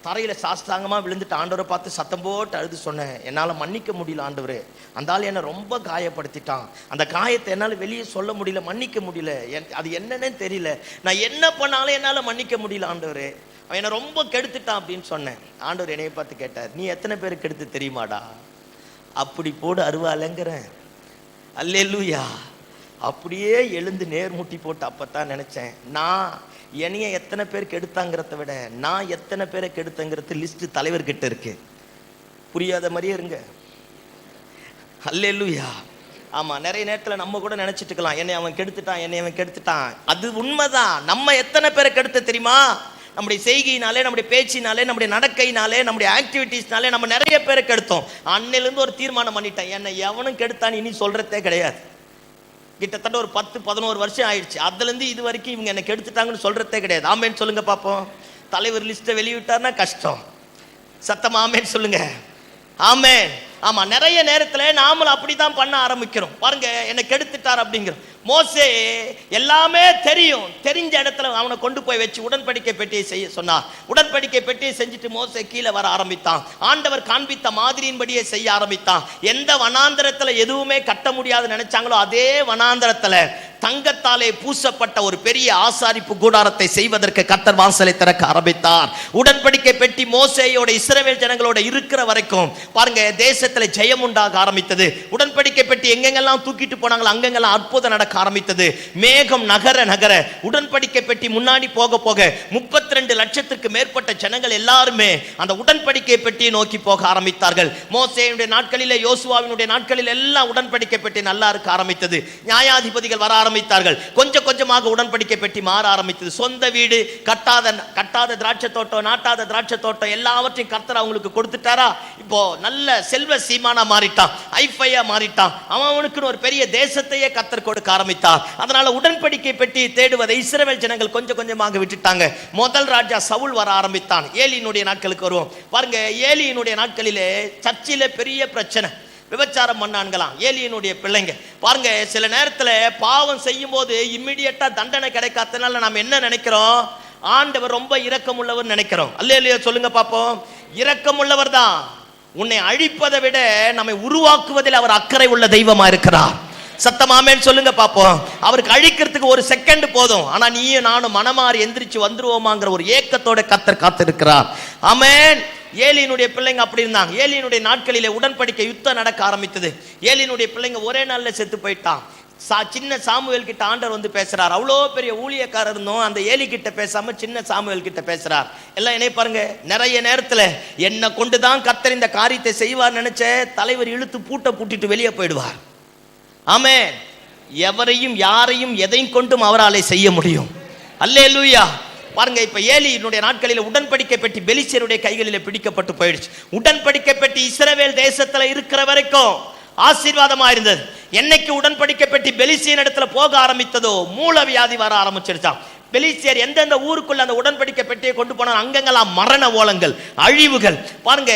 தரையில சாஸ்தாங்கமாக விழுந்துட்டு ஆண்டவரை பார்த்து சத்தம் போட்டு அழுது சொன்னேன், என்னால் மன்னிக்க முடியல ஆண்டவரே, அந்த ஆள் என்னை ரொம்ப காயப்படுத்திட்டான், அந்த காயத்தை என்னால் வெளியே சொல்ல முடியல, மன்னிக்க முடியல, அது என்னன்னு தெரியல, நான் என்ன பண்ணாலும் என்னால் மன்னிக்க முடியல ஆண்டவரே, அவன் என்னை ரொம்ப கெடுத்துட்டான் அப்படின்னு சொன்னேன். ஆண்டவர் என்னைய பார்த்து கேட்டார், நீ எத்தனை பேருக்கு கெடுத்து தெரியுமாடா? அப்படி போடு அருவாலைங்கிறேன். அல்லேலூயா. அப்படியே எழுந்து நேர்முட்டி போட்டு அப்பத்தான் நினைச்சேன், நான் என்னைய எத்தனை பேருக்கு எடுத்தாங்கிறத விட நான் எத்தனை பேரை கெடுத்தங்கிறது லிஸ்ட் தலைவர்கிட்ட இருக்கு. புரியாத மாதிரியே இருங்க. அல்லேலூயா. ஆமா, நிறைய நேரத்தில் நம்ம கூட நினைச்சிட்டு இருக்கலாம், என்னை அவன் கெடுத்துட்டான். அது உண்மைதான். நம்ம எத்தனை பேரை கெடுத்த தெரியுமா? நம்முடைய செய்கையினாலே, நம்முடைய பேச்சினாலே, நம்முடைய நடக்கையினாலே, நம்முடைய ஆக்டிவிட்டீஸ்னாலே நம்ம நிறைய பேரை கெடுத்தோம். அன்னையிலேருந்து ஒரு தீர்மானம் பண்ணிட்டேன், என்னை எவனும் கெடுத்தான்னு இனி சொல்றதே கிடையாது. கிட்டத்தட்ட ஒரு 10-11 வருஷம் ஆயிடுச்சு. அதுலேருந்து இது வரைக்கும் இவங்க என்னை கெடுத்துட்டாங்கன்னு சொல்றதே கிடையாது. ஆமேன்னு சொல்லுங்க பார்ப்போம். தலைவர் லிஸ்ட்டை வெளியிட்டார்னா கஷ்டம். சத்தம் ஆமேன்னு சொல்லுங்க. ஆமேன். ஆமா, நிறைய நேரத்தில் நாமளும் அப்படிதான் பண்ண ஆரம்பிக்கிறோம். பாருங்க, என்னை கெடுத்துட்டார் அப்படிங்கிறோம். மோசே எல்லாமே தெரிஞ்ச இடத்துல அவனை கொண்டு போய் வச்சு உடன்படிக்கை பெட்டியை செய்ய சொன்னார். உடன்படிக்கை பெட்டியை செஞ்சுட்டு மோசே கீழே வர ஆரம்பித்தான். ஆண்டவர் காண்பித்த மாதிரியின்படியே செய்ய ஆரம்பித்தான். எந்த வனாந்தரத்துல எதுவுமே கட்ட முடியாது நினைச்சாங்களோ அதே வனாந்தரத்துல தங்கத்தாலே பூசப்பட்ட ஒரு பெரிய ஆசாரிப்பு கூடாரத்தை செய்வதற்கு கர்த்தர் வாசலை திறக்க ஆரம்பித்தார். உடன்படிக்கை பெட்டி மோசேயோட இஸ்ரவேல் ஜனங்களோட இருக்கிற வரைக்கும் பாருங்க, தேசத்துல ஜெயம் உண்டாக ஆரம்பித்தது. உடன்படிக்கை பெட்டி எங்கெங்கெல்லாம் தூக்கிட்டு போனாங்களோ அங்கெங்கெல்லாம் அற்புதம் நடக்க ஆரம்பித்தது. மேகம் நகர உடன்படிக்கை பெட்டி முன்னாடி போக 32 லட்சத்துக்கு மேற்பட்ட ஜனங்கள் எல்லாருமே அந்த உடன்படிக்கை பெட்டியை நோக்கி போக ஆரம்பித்தார்கள். மோசேயுடைய நாட்களிலே, யோசுவாவினுடைய நாட்களில் எல்லாம் உடன்படிக்கை பெட்டி நல்லா இருக்க ஆரம்பித்தது. நியாயாதிபதிகள் வர ஆரம்பித்தார்கள். கொஞ்சம் கொஞ்சமாக உடன்படிக்கை பெட்டி மாற ஆரம்பித்தது. சொந்த வீடு, கட்டாத திராட்சை தோட்டம், நாட்டாத திராட்சை தோட்டம் எல்லாவற்றையும் கர்த்தர் அவங்களுக்கு கொடுத்துட்டாரா? இப்போ நல்ல செல்வ சீமானா மாறிட்டான், ஐஃபையா மாறிட்டான். அவனுக்கு ஒரு பெரிய தேசத்தையே கர்த்தர் கொடுக்க ஆரம்பித்தார். அதனால உடன்படிக்கை பெட்டி தேடுவதை இஸ்ரவேல் ஜனங்கள் கொஞ்சம் கொஞ்சமாக விட்டுட்டாங்க. முதல் ராஜா சவுல் வர ஆரம்பித்தான். ஏலியினுடைய நாட்களுக்கு வருவோம். பாருங்க, ஏலியினுடைய நாட்களிலே சர்ச்சிலே பெரிய பிரச்சனை. விபச்சாரம் பண்ணான்களாம் ஏலியினுடைய பிள்ளைங்க. பாருங்க, சில நேரத்தில் பாவம் செய்யும் போது இம்மிடியட்டா தண்டனை கிடைக்காதனால நாம் என்ன நினைக்கிறோம்? ஆண்டவர் ரொம்ப இரக்கமுள்ளவர் நினைக்கிறோம். அல்லேலூயா சொல்லுங்க பாப்போம். இரக்கமுள்ளவர் தான். உன்னை அழிப்பதை விட நம்மை உருவாக்குவதில் அவர் அக்கறை உள்ள தெய்வமா இருக்கிறார். சத்தமாமேன்னு சொல்லுங்க பாப்போம். அவருக்கு அழிக்கிறதுக்கு ஒரு செகண்ட் போதும். ஆனா நீயும் நானும் மனமாறி எந்திரிச்சு வந்துருவோமாங்கிற ஒரு ஏக்கத்தோட கர்த்தர் காத்திருக்கிறார். ஆமென். ஏலியினுடைய பிள்ளைங்க அப்படி இருந்தாங்க. ஏலியினுடைய நாட்களிலே உடன்படிக்கை யுத்தம் நடக்க ஆரம்பித்தது. ஏலியினுடைய பிள்ளைங்க ஒரே நாள்ல செத்து போயிட்டான். சின்ன சாமுவேல் கிட்ட ஆண்டவர் வந்து பேசுறார். அவ்வளோ பெரிய ஊழியக்காரர் இருந்தோம், அந்த ஏலி கிட்ட பேசாம சின்ன சாமுவேல் கிட்ட பேசுறார். எல்லாம் என்ன பாருங்க, நிறைய நேரத்துல என்னை கொண்டுதான் கர்த்தர் இந்த காரியத்தை செய்வார் நினைச்ச தலைவர் இழுத்து பூட்டிட்டு வெளியே போயிடுவார். ஆமென். எவரையும் யாரையும் எதையும் கொண்டும் அவராலே செய்ய முடியும். அல்லேலூயா. பாருங்க, இப்ப ஏலியினுடைய நாட்களில் உடன்படிக்கை பெட்டி பெலிஸ்தருடைய கைகளில் பிடிக்கப்பட்டு போயிடுச்சு. உடன்படிக்கை பெட்டி இஸ்ரவேல் தேசத்துல இருக்கிற வரைக்கும் ஆசீர்வாதமா இருந்தது. என்னைக்கு உடன்படிக்கை பெட்டி பெலிஸ்தீன் இடத்துல போக ஆரம்பித்ததோ மூல வியாதி வர ஆரம்பிச்சிருச்சான். பெலிஸ்தியர் எந்தெந்த ஊருக்குள்ள அந்த உடன்படிக்கை பெட்டியை கொண்டு போனாங்க, அங்கெல்லாம் மரண ஓலங்கள், அழிவுகள். பாருங்க,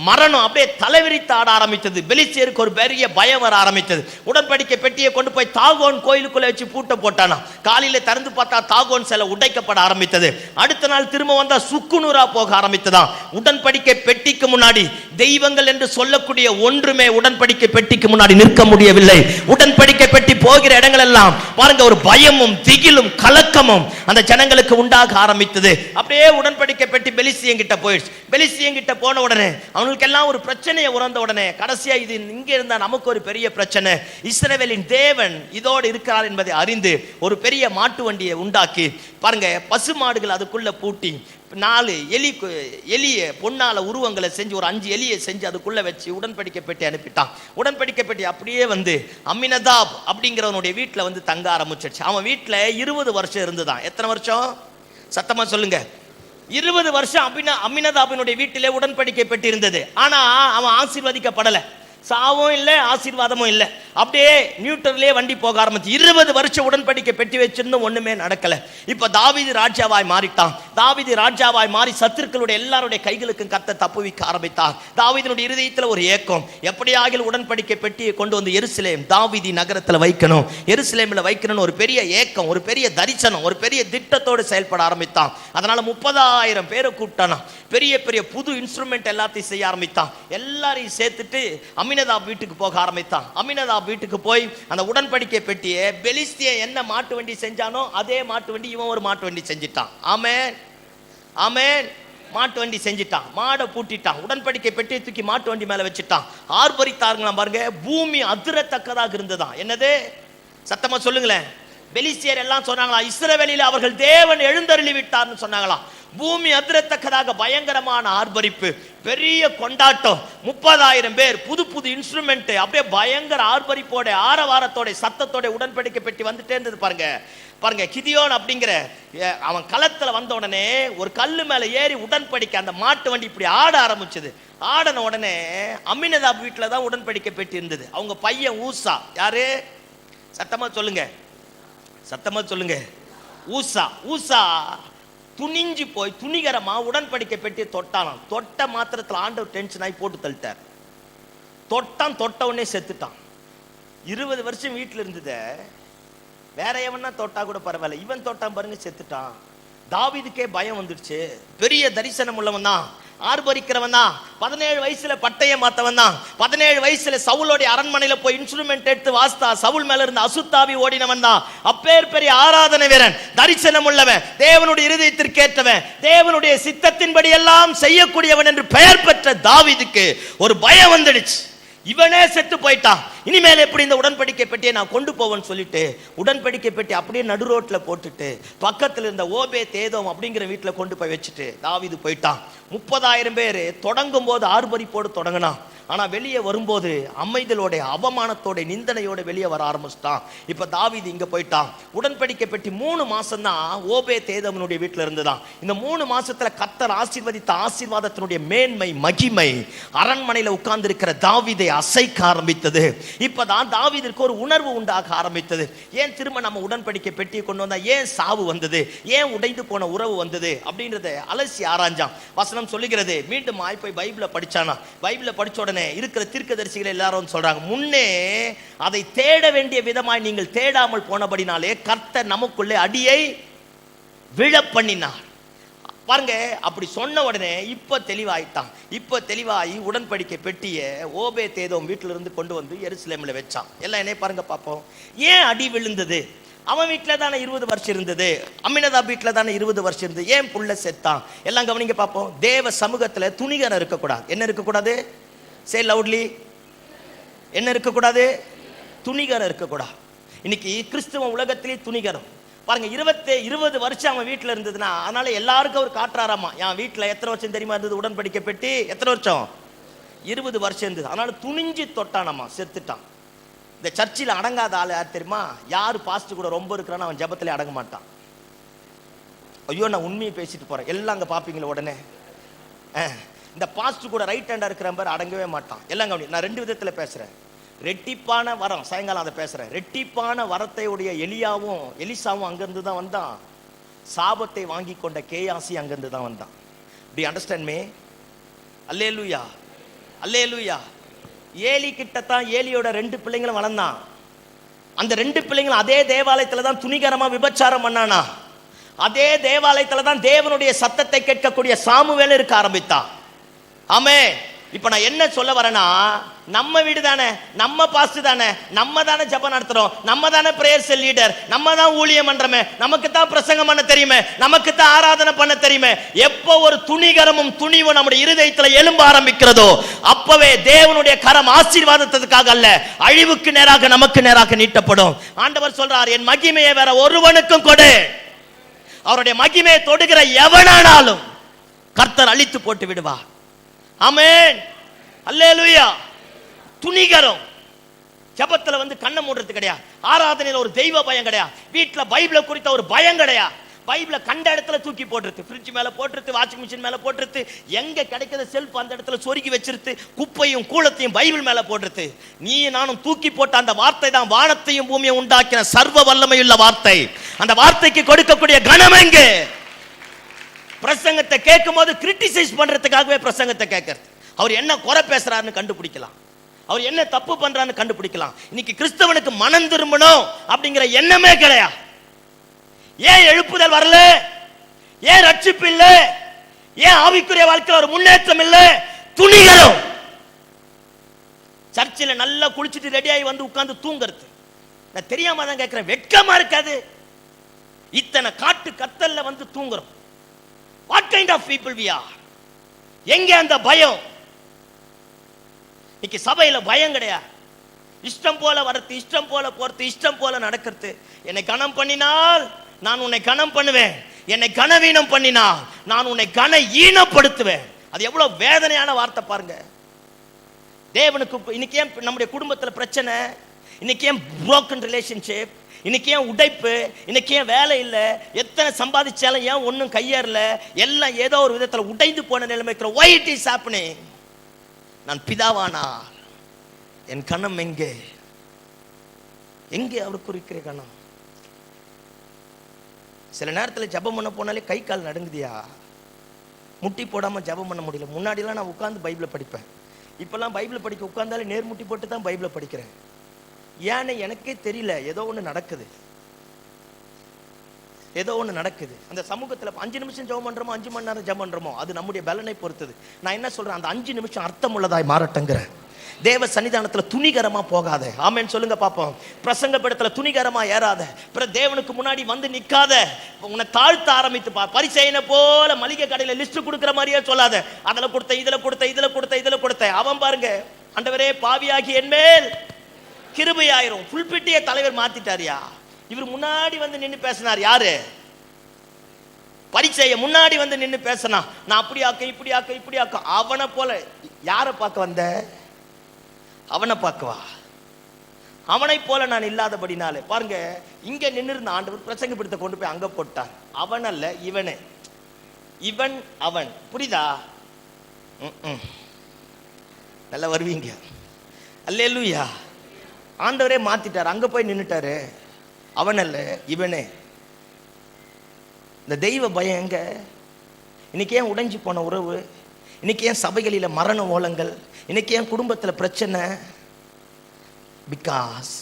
மரணம் அப்படியே தலைவிரித்து ஆட ஆரம்பித்தது. பெலிஸ்தியருக்கு ஒரு பெரிய பயம் வர ஆரம்பித்தது. உடன்படிக்கை பெட்டியை கொண்டு போய் தாகோன் கோயிலுக்குள்ள வச்சு பூட்ட போட்டானா. காலையில திறந்து பார்த்தா தாகோன் சிலை உடைக்கப்பட ஆரம்பித்தது. அடுத்த நாள் திரும்ப வந்தா சுக்குநூறா போக ஆரம்பித்ததா. உடன்படிக்கை பெட்டிக்கு முன்னாடி தெய்வங்கள் என்று சொல்லக்கூடிய ஒன்றுமே உடன்படிக்கை பெட்டிக்கு முன்னாடி நிற்க முடியவில்லை. உடன்படிக்கை பெட்டி போகிற இடங்கள் எல்லாம் பாருங்க ஒரு பயமும் திகிலும் கலக்கமும் அந்த ஜனங்களுக்கு உண்டாக ஆரம்பித்தது. அப்படியே உடன்படிக்கை பெட்டி பெலிஸ்தியன் கிட்ட போயிடுச்சு. பெலிஸ்தியன் கிட்ட போன உடனே அவங்களுக்கு எல்லாம் ஒரு பிரச்சனையை உணர்ந்த உடனே கடைசியா இது இங்க இருந்தா நமக்கு ஒரு பெரிய பிரச்சனை, இஸ்ரவேலின் தேவன் இதோடு இருக்கிறார் என்பதை அறிந்து ஒரு பெரிய மாட்டு வண்டியை உண்டாக்கி பாருங்க பசு மாடுகள் அதுக்குள்ள பூட்டி 4 எலிய பொன்னால உருவங்களை செஞ்சு ஒரு 5 எலியை செஞ்சு அதுக்குள்ள வச்சு உடன்படிக்கை பெட்டி அனுப்பிட்டான். உடன்படிக்கை பெட்டி அப்படியே வந்து அம்மினதாப் அப்படிங்கிறவனுடைய வீட்டில் வந்து தங்க ஆரம்பிச்சிருச்சு. அவன் வீட்டில் 20 வருஷம் இருந்துதான். எத்தனை வருஷம்? சத்தமா சொல்லுங்க. 20 வருஷம் அம்மினதாபினுடைய வீட்டிலே உடன்படிக்கை பெட்டி இருந்தது. ஆனா அவன் ஆசீர்வதிக்கப்படலை. சாவும் இல்லை, ஆசீர்வாதமும் இல்லை. அப்படியே நியூட்டர்லயே வண்டி போக ஆரம்பிச்சு 20 வருஷம் உடன்படிக்கை பெட்டி வச்சிருந்தும் ஒண்ணுமே நடக்கல. இப்ப தாவீது ராஜாவாய் மாறிட்டான். தாவீது ராஜாவாய் மாறி சத்துருக்களுடைய எல்லாருடைய கைகளுக்கும் கர்த்தர் தப்புவிக்க ஆரம்பித்தார். தாவீதினுடைய இருதயத்துல ஒரு ஏக்கம், எப்படியாகிலும் உடன்படிக்கை பெட்டியை கொண்டு வந்து எருசலேம் தாவீதி நகரத்துல வைக்கணும், எருசலேம்ல வைக்கணும்னு ஒரு பெரிய ஏக்கம், ஒரு பெரிய தரிசனம், ஒரு பெரிய திட்டத்தோடு செயல்பட ஆரம்பித்தான். அதனால 30,000 பேரை கூப்பிட்டானா. பெரிய பெரிய புது இன்ஸ்ட்ருமெண்ட் எல்லாத்தையும் செய்ய ஆரம்பித்தான். எல்லாரையும் சேர்த்துட்டு அம்மினதாப் வீட்டுக்கு போக ஆரம்பித்தான். அம்மினதாப் வீட்டுக்கு போய் அந்த உடன்படிக்கை பெட்டியை பெலிஸ்தியன் என்ன மாட்டு வண்டி செஞ்சானோ அதே மாட்டு வண்டி இவன் ஒரு மாட்டு வண்டி செஞ்சிட்டான். ஆமென், ஆமென். மாட்டு வண்டி செஞ்சிட்டான், மாடை பூட்டிட்டான், உடன்படிக்கை பெட்டியை தூக்கி மாட்டு வண்டி மேல வச்சுட்டான். ஆர்ப்பரித்தார்களாம் பாருங்க, பூமி அதிரத்தக்கதாக இருந்ததா. என்னது? சத்தமா சொல்லுங்களேன். பெலிஸ்தியர் எல்லாம் சொன்னாங்களா, இஸ்ரவேலில் அவர்கள் தேவன் எழுந்தருளி விட்டார்னு சொன்னாங்களா. பூமி அதிரத்தக்கதாக பயங்கரமான ஆர்ப்பரிப்பு, பெரிய கொண்டாட்டம். 30,000 பேர், புது புது இன்ஸ்ட்ருமெண்ட், அப்படியே பயங்கர ஆர்ப்பரிப்போட ஆரவாரத்தோட சத்தத்தோட உடன்படிக்கை பெட்டி வந்துட்டே இருந்தது. பாருங்க பாருங்க, கிதியோன் அப்படிங்கிற அவன் களத்துல வந்த உடனே ஒரு கல்லு மேல ஏறி உடன்படிக்கை அந்த மாட்டு வண்டி இப்படி ஆட ஆரம்பிச்சது. ஆடன உடனே அம்மினதாப் வீட்டுல தான் உடன்படிக்கை பெட்டி இருந்தது. அவங்க பையன் ஊசா, யாரு? சத்தமா சொல்லுங்க, சத்தமா சொல்லுங்க. ஊசா துணிஞ்சு போய் துணிகரமா உடன்படிக்கை பெட்டி தொட்டானாம். தொட்ட மாத்திரத்தில் ஆண்டவர் டென்ஷன் ஆகி போட்டு தள்ளிட்டார். தொட்ட உடனே செத்துட்டான். 20 வருஷம் வீட்டில் இருந்தத வேற எவனா தொட்டா கூட பரவாயில்ல, இவன் தொட்டான் பாருங்க, செத்துட்டான். தாவீதுக்கே பயம் வந்துடுச்சு. பெரிய தரிசனம் உள்ளவன் தான், ஆர்ப்பரிக்கிறவன் தான், 17 வயசுல பட்டைய மாத்தவன் தான், 17 வயசுல சவுலோடைய அரண்மனையில போய் இன்ஸ்ட்ருமெண்ட் எடுத்து வாஸ்தா சவுல் மேல இருந்து அசுத்தாவி ஓடினவன் தான். அப்பேர் பெரிய ஆராதனை வீரன், தரிசனம் உள்ளவன், தேவனுடைய இருதயத்திற்கு ஏற்றவன், தேவனுடைய சித்தத்தின்படி எல்லாம் செய்யக்கூடியவன் என்று பெயர் பெற்ற தாவீதுக்கு ஒரு பயம் வந்துடுச்சு. இவனே செத்து போயிட்டான், இனிமேல் எப்படி இந்த உடன்படிக்கை பெட்டியை நான் கொண்டு போவேன்னு சொல்லிட்டு உடன்படிக்கை பெட்டி அப்படியே நடு ரோட்ல போட்டுட்டு பக்கத்துல இருந்த ஓபேத்-ஏதோம் அப்படிங்கிற வீட்டுல கொண்டு போய் வச்சுட்டு தாவீது போயிட்டான். 30,000 பேர் தொடங்கும் போது ஆர்ப்பரிப்போடு தொடங்கினான். ஆனா வெளியே வரும்போது அமைதலோட, அவமானத்தோட, நிந்தனையோட வெளியே வர ஆரம்பிச்சிட்டான். இப்ப தாவீது இங்க போயிட்டான். உடன்படிக்கை பெட்டி 3 மாசம் தான் ஓபேத்-ஏதோமுடைய வீட்டுல இருந்துதான். இந்த 3 மாசத்துல கர்த்தர் ஆசீர்வதித்த ஆசீர்வாதத்தினுடைய மேன்மை, மகிமை அரண்மனையில உட்கார்ந்து இருக்கிற தாவீதை அசைக்க ஆரம்பித்தது. இப்பதான் தாவீதிற்கு ஒரு உணர்வு உண்டாக ஆரம்பித்தது. ஏன் திரும்ப நம்ம உடன்படிக்கை பெட்டியை கொண்டு வந்தா ஏன் சாவு வந்தது, ஏன் உடைந்து போன உறவு வந்தது அப்படின்றத அலசி ஆராய்ஞ்சான். வசனம் சொல்லுகிறது, மீண்டும் போய் பைபிளை படிச்சானா. பைபிளை படிச்ச உடனே இருக்கிற தீர்க்கதரிசிகள் எல்லாரும் சொல்றாங்க, முன்னே அதை தேட வேண்டிய விதமாய் நீங்கள் தேடாமல் போனபடினாலே கர்த்தர் நமக்குள்ளே அடியை விழ பண்ணினார். பாருங்க, அப்படி சொன்ன உடனே இப்ப தெளிவாயிட்டான். இப்ப தெளிவாகி உடன்படிக்கை பெட்டியை ஓபேத்-ஏதோம் வீட்டில இருந்து கொண்டு வந்து எருசலேம்ல வச்சான். எல்லாம் என்ன பாருங்க பார்ப்போம். ஏன் அடி விழுந்தது? அவன் வீட்டுல தானே 20 வருஷம் இருந்தது, அம்மினதாப் வீட்டுல தானே 20 வருஷம் இருந்தது, ஏன் புள்ள செத்தான்? எல்லாம் கவனிங்க பார்ப்போம். தேவ சமூகத்துல துணிகரம் இருக்கக்கூடாது. என்ன இருக்கக்கூடாது? சே லவுட்லி. என்ன இருக்கக்கூடாது? துணிகரம் இருக்கக்கூடாது. இன்னைக்கு கிறிஸ்துவ உலகத்திலே துணிகரம் பாருங்க. 20 வருஷம் அவன் வீட்டுல இருந்ததுன்னா அதனால எல்லாருக்கும் அவர் காட்டுறாராமா, என் வீட்டுல எத்தனை வருஷம் தெரியுமா இருந்தது உடன்படிக்கை பெட்டி? எத்தனை வருஷம்? 20 வருஷம் இருந்தது. அதனால துணிஞ்சு தொட்டானாமா, செத்துட்டான். இந்த சர்ச்சில் அடங்காத ஆள் யார் தெரியுமா? யாரு பாஸ்ட் கூட ரொம்ப இருக்கிறான்னு அவன் ஜபத்திலே அடங்க மாட்டான். ஐயோ நான் உண்மையை பேசிட்டு போறேன், எல்லாம் அங்க பாப்பீங்களா உடனே. இந்த பாஸ்ட் கூட ரைட் ஹேண்டா இருக்கிற மாதிரி அடங்கவே மாட்டான். எல்லாம் கவனி, நான் 2 விதத்துல பேசுறேன். ரெட்டிப்பான வரம், சாயங்காலம் அதை பேசுறேன். ரெட்டிப்பான வரத்தை உடைய எலிசாவும் அங்கிருந்து தான் வந்தான். சாபத்தை வாங்கி கொண்ட கேயாசி அங்கிருந்து தான் வந்தான். Do you understand me? அல்லேலூயா, அல்லேலூயா. ஏலி கிட்டத்தான் ஏலியோட 2 பிள்ளைங்களும் வளர்ந்தான். அந்த 2 பிள்ளைங்களும் அதே தேவாலயத்துல தான் துணிகரமா விபச்சாரம் பண்ணானா. அதே தேவாலயத்துல தான் தேவனுடைய சத்தத்தை கேட்கக்கூடிய சாமுவேல் இருக்க ஆரம்பித்தான். ஆமென். இப்ப நான் என்ன சொல்ல வரேன்னா, நம்ம வீடு தானே, நம்ம பாஸ்டர் தானே, நம்ம தானே ஜெபம் நடத்துறோம், நம்ம தானே பிரேயர் செல் லீடர், நம்ம தான் ஊழியம் பண்றோமே, நமக்கு தான் பிரசங்கம் பண்ண தெரியுமே, நமக்கு தான் ஆராதனை பண்ண தெரியுமே. எப்போ ஒரு துணிகரமும் துணிவும் நம்முடைய இருதயத்துல எழும்ப ஆரம்பிக்கிறதோ அப்பவே தேவனுடைய கரம் ஆசீர்வாதத்துக்காக அல்ல, அழிவுக்கு நேராக நமக்கு நேராக நீட்டப்படும். ஆண்டவர் சொல்றார், என் மகிமையை வேற ஒருவனுக்கும் கொடு. அவருடைய மகிமையை தொடுகிற எவனானாலும் கர்த்தர் அழித்து போட்டு விடுவார். ஆமென், அல்லேலூயா. துணிகரம். ஜெபத்துல வந்து கண்ணை மூடுறது கிடையாது, ஆராதனையில ஒரு தெய்வ பயம் கிடையாது, வீட்டுல பைபிளை குறித்த ஒரு பயம் கிடையாது. பைபிளை கண்ட இடத்துல தூக்கி போட்டுருது, ஃப்ரிட்ஜ் மேல போட்டுருது, வாஷிங் மிஷின் மேல போட்டுருது, எங்க கிடைக்கிற செல்ஃப் அந்த இடத்துல சொருகி வச்சிருது, குப்பையும் கூலத்தையும் பைபிள் மேல போட்டுருது. நீ நானும் தூக்கி போட்ட அந்த வார்த்தை தான் வானத்தையும் பூமியை உண்டாக்கின சர்வ வல்லமையுள்ள வார்த்தை. அந்த வார்த்தைக்கு கொடுக்கக்கூடிய கனம் எங்கே? பிரசங்கத்தை கேட்கும் போது கிரிட்டிசைஸ் பண்றதுக்காகவே பிரசங்கத்தை கேட்கறது. அவர் என்ன குறை பேசுறாருன்னு கண்டுபிடிக்கலாம், அவர் என்ன தப்பு பண்றான்னு கண்டுபிடிக்கலாம். இன்னைக்கு கிறிஸ்தவனுக்கு மனம் திரும்பணும் அப்படிங்கிற எண்ணமே கிடையாது. ஏன் எழுப்புதல் வரல? ஏன் ரட்சிப்பு இல்ல? ஏன் ஆவிக்குரிய வாழ்க்கையில் ஒரு முன்னேற்றம் இல்ல? துணிகரம். சர்ச்சில் நல்லா குளிச்சுட்டு ரெடியாகி வந்து உட்கார்ந்து தூங்குறது. நான் தெரியாம தான் கேட்கிறேன், வெட்கமா இருக்காது? இத்தனை காட்டு கத்தல்ல வந்து தூங்குறோம். What kind of people we are? எங்க அந்த பயம்? இன்னைக்கு சபையில பயம் கிடையாது. இஷ்டம் போல வரது, இஷ்டம் போல போறது, இஷ்டம் போல நடக்கிறது. என்னை கனம் பண்ணினால் நான் உன்னை கனம் பண்ணுவேன், என்னை கனவீனம் பண்ணினால் நான் உன்னை கன ஈனப்படுத்துவேன். அது எவ்வளவு வேதனையான வார்த்தை பாருங்க. தேவனுக்கு இன்னைக்கு ஏன் நம்முடைய குடும்பத்தில் பிரச்சனை? இன்னைக்கு ஏன் broken relationship? இன்னைக்கு ஏன் உடைப்பு? இன்னைக்கு ஏன் வேலை இல்லை? எத்தனை சம்பாதிச்சாலும் ஏன் ஒன்றும் கையேறல? எல்லாம் ஏதோ ஒரு விதத்தில் உடைந்து போன நிலைமைக்கிற. why it is happening? நான் பிதாவானா, என் கணம் எங்கே? எங்கே அவர் குறிக்கிற கணம்? சில நேரத்தில் ஜெபம் பண்ண போனாலே கை கால் நடுங்குதியா, முட்டி போடாம ஜெபம் பண்ண முடியல. முன்னாடிலாம் நான் உட்கார்ந்து பைபிளை படிப்பேன், இப்பெல்லாம் பைபிளை படிக்க உட்கார்ந்தாலே நேர் முட்டி போட்டு தான் பைபிளை படிக்கிறேன். ஏன்னு எனக்கே தெரியல, ஏதோ ஒன்று நடக்குது, ஏதோ ஒன்று நடக்குது. அந்த சமூகத்தில் 5 நிமிஷம் ஜெபம் பண்றோமோ 5 மணி நேரம் ஜெபம் பண்றோமோ அது நம்முடைய பலனை பொறுத்தது. நான் என்ன சொல்றேன், அந்த 5 நிமிஷம் அர்த்தம் உள்ளதாய் மாறட்டுங்கிறேன். தேவ சன்னிதானத்துல துணிகரமா போகாத. ஆமென் சொல்லுங்க பாப்போம். பிரசங்க படத்துல துணிகரமா ஏறாத. தேவனுக்கு முன்னாடி வந்து நிக்காத. உன்னை தாழ்த்த ஆரம்பித்து பா. பரிசேயனை போல மளிகை கடையில லிஸ்ட் கொடுக்கிற மாதிரியே சொல்லாத, அதுல கொடுத்த, இதுல கொடுத்த, இதுல கொடுத்த, இதுல கொடுத்த. அவன் பாருங்க, ஆண்டவரே பாவியாகி என்மேல் கிருபையாயிரும். புல்பிட்டிய தலைவர் மாத்திட்டாரியா. இவர் முன்னாடி வந்து நின்று பேசினார். யாரு? பரிசேய முன்னாடி வந்து நின்று பேசினா, நான் அப்படி ஆக்க, இப்படி ஆக்க, இப்படி ஆக்க. அவனை போல யாரை பார்க்க வந்த? அவனை பார்க்கவா? அவனை போல நான் இல்லாதபடினாலே பாருங்க, இங்க நின்று இருந்த ஆண்டவர் பிரசங்க பிடித்த கொண்டு போய் அங்க போட்டார். அவன் அல்ல, இவனே. இவன் அவன். புரியுதா? நல்லா வருவீங்க. அல்லேலூயா. ஆண்டவரே மாத்திட்டார், அங்க போய் நின்னுட்டாரு. அவன் அல்ல, இவனே. இந்த தெய்வ பயம் எங்க? இன்னைக்கு ஏன் உடைஞ்சு போன உறவு? இன்னைக்கு ஏன் சபைகளில மரண ஓலங்கள்? இன்னைக்கு ஏன் குடும்பத்தில் பிரச்சனை? பிகாஸ்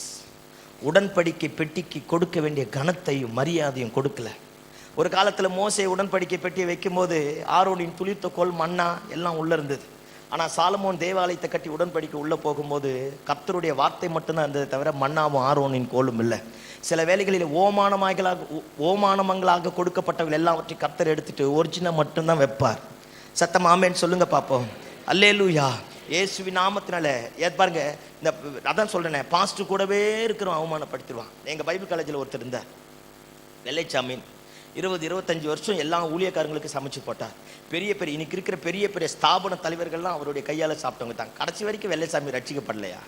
உடன்படிக்கை பெட்டிக்கு கொடுக்க வேண்டிய கனத்தையும் மரியாதையும் கொடுக்கல. ஒரு காலத்தில் மோசே உடன்படிக்கை பெட்டியை வைக்கும் போது ஆரோனின் துளிர்த்த கோல் மண்ணா எல்லாம் உள்ள இருந்தது. ஆனால் சாலமோன் தேவாலயத்தை கட்டி உடன்படிக்கை உள்ளே போகும்போது கர்த்தருடைய வார்த்தை மட்டும்தான் இருந்தது தவிர மண்ணாவும் ஆரோனின் கோலும் இல்லை. சில வேளைகளில் ஓமானமங்களாக கொடுக்கப்பட்டவர்கள் எல்லாவற்றையும் கர்த்தர் எடுத்துட்டு ஒரிஜினல் மட்டும்தான் வைப்பார். சத்தம் ஆமேன்னு சொல்லுங்க பார்ப்போம். அல்லேலூயா. இயேசுவின் நாமத்தினால பாருங்க, இந்த அதான் சொல்றேனே, பாஸ்டர் கூடவே இருக்கிறோம் அவமானப்படுத்திடுவான். எங்கள் பைபிள் காலேஜில் ஒருத்தர் இருந்தார், வெள்ளைச்சாமீன். 20-25 வருஷம் எல்லா ஊழியக்காரங்களுக்கு சமைச்சு போட்டார். பெரிய பெரிய இன்னைக்கு இருக்கிற பெரிய பெரிய ஸ்தாபன தலைவர்கள்லாம் அவருடைய கையால் சாப்பிட்டவங்க தான். கடைசி வரைக்கும் வெள்ளைசாமி ரட்சிக்கப்படலையா?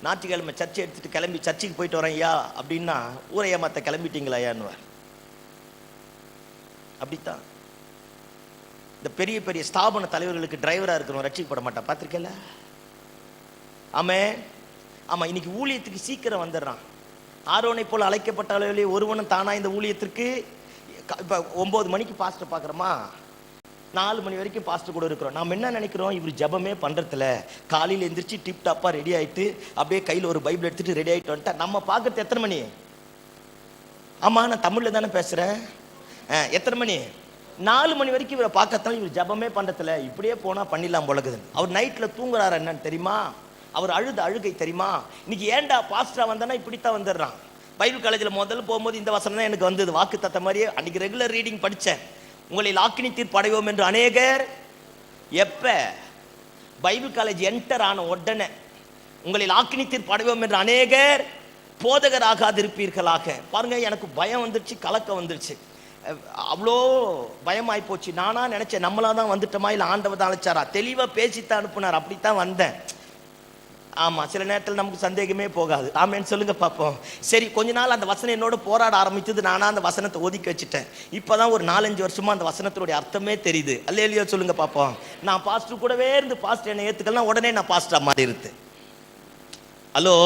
ஞாயிற்றுக்கிழமை சர்ச்சை எடுத்துட்டு கிளம்பி சர்ச்சுக்கு போயிட்டு வரேன் ஐயா அப்படின்னா, ஊரை ஏமாத்த கிளம்பிட்டீங்களா ஐயான்னுவார். அப்படித்தான் இந்த பெரிய பெரிய ஸ்தாபன தலைவர்களுக்கு டிரைவராக இருக்கிறவங்க ரட்சிக்கப்பட மாட்டான். பார்த்துருக்கல? ஆமாம். இன்னைக்கு ஊழியத்துக்கு சீக்கிரம் வந்துடுறான். ஆரோனை போல் அழைக்கப்பட்டாலே ஒருவனும் தானா இந்த ஊழியத்திற்கு இப்போ 9 மணிக்கு பாஸ்டர் பார்க்குறோமா, 4 மணி வரைக்கும் பாஸ்டர் கூட இருக்கிறோம். நாம் என்ன நினைக்கிறோம், இவர் ஜபமே பண்ணுறதில்ல, காலையில் எந்திரிச்சு டிப் டாப்பாக ரெடி ஆகிட்டு அப்படியே கையில் ஒரு பைபிள் எடுத்துகிட்டு ரெடி ஆகிட்டு வந்துட்டா நம்ம பார்க்குறது எத்தனை மணி? ஆமாம், நான் தமிழில் தானே பேசுகிறேன். எத்தனை மணி? 4 மணி வரைக்கும் இவரை பார்க்கத்தான் இவர் ஜபமே பண்ணுறதில்ல, இப்படியே போனால் பண்ணிடலாம் போலக்குதுன்னு. அவர் நைட்டில் தூங்குறாரு என்னன்னு தெரியுமா? அவர் அழுகை தெரியுமா? இன்னைக்கு ஏன்டா பாஸ்டரா வந்தானா இப்படித்தான் வந்துடுறான். பைபிள் காலேஜில் முதல்ல போகும்போது இந்த வசனம் தான் எனக்கு வந்தது, வாக்கு தத்த மாதிரியே. அன்னைக்கு ரெகுலர் ரீடிங் படித்தேன். உங்களை ஆக்கினி தீர்ப்பு அடைவோம் என்று அநேகர், எப்ப பைபிள் காலேஜ் என்டர் ஆன உடனே உங்களை ஆக்கினி தீர்ப்பு அடைவோம் என்று அநேகர் போதகராகாதிருப்பீர்களாக. பாருங்க, எனக்கு பயம் வந்துருச்சு, கலக்கம் வந்துருச்சு, அவ்வளோ பயமாகி போச்சு. நானா நினைச்சேன் நம்மளா தான் வந்துட்டோமா இல்லை ஆண்டவர் தான் அழைச்சாரா? தெளிவாக பேசித்தான் அனுப்புனார், அப்படித்தான் வந்தேன். ஆமாம், சில நேரத்தில் நமக்கு சந்தேகமே போகாது. ஆமேன்னு சொல்லுங்க பார்ப்போம். சரி, கொஞ்ச நாள் அந்த வசனம் என்னோட போராட ஆரம்பித்தது. நானா அந்த வசனத்தை ஒதுக்கி வச்சுட்டேன். இப்போதான் ஒரு 4-5 வருஷமா அந்த வசனத்தினுடைய அர்த்தமே தெரியுது. அல்லேலூயா சொல்லுங்க பார்ப்போம். நான் பாஸ்டர் கூடவே இருந்து பாஸ்டர் என்னை ஏற்றுக்கலாம், உடனே நான் பாஸ்டரா மாறி இருந்தேன். ஹலோ,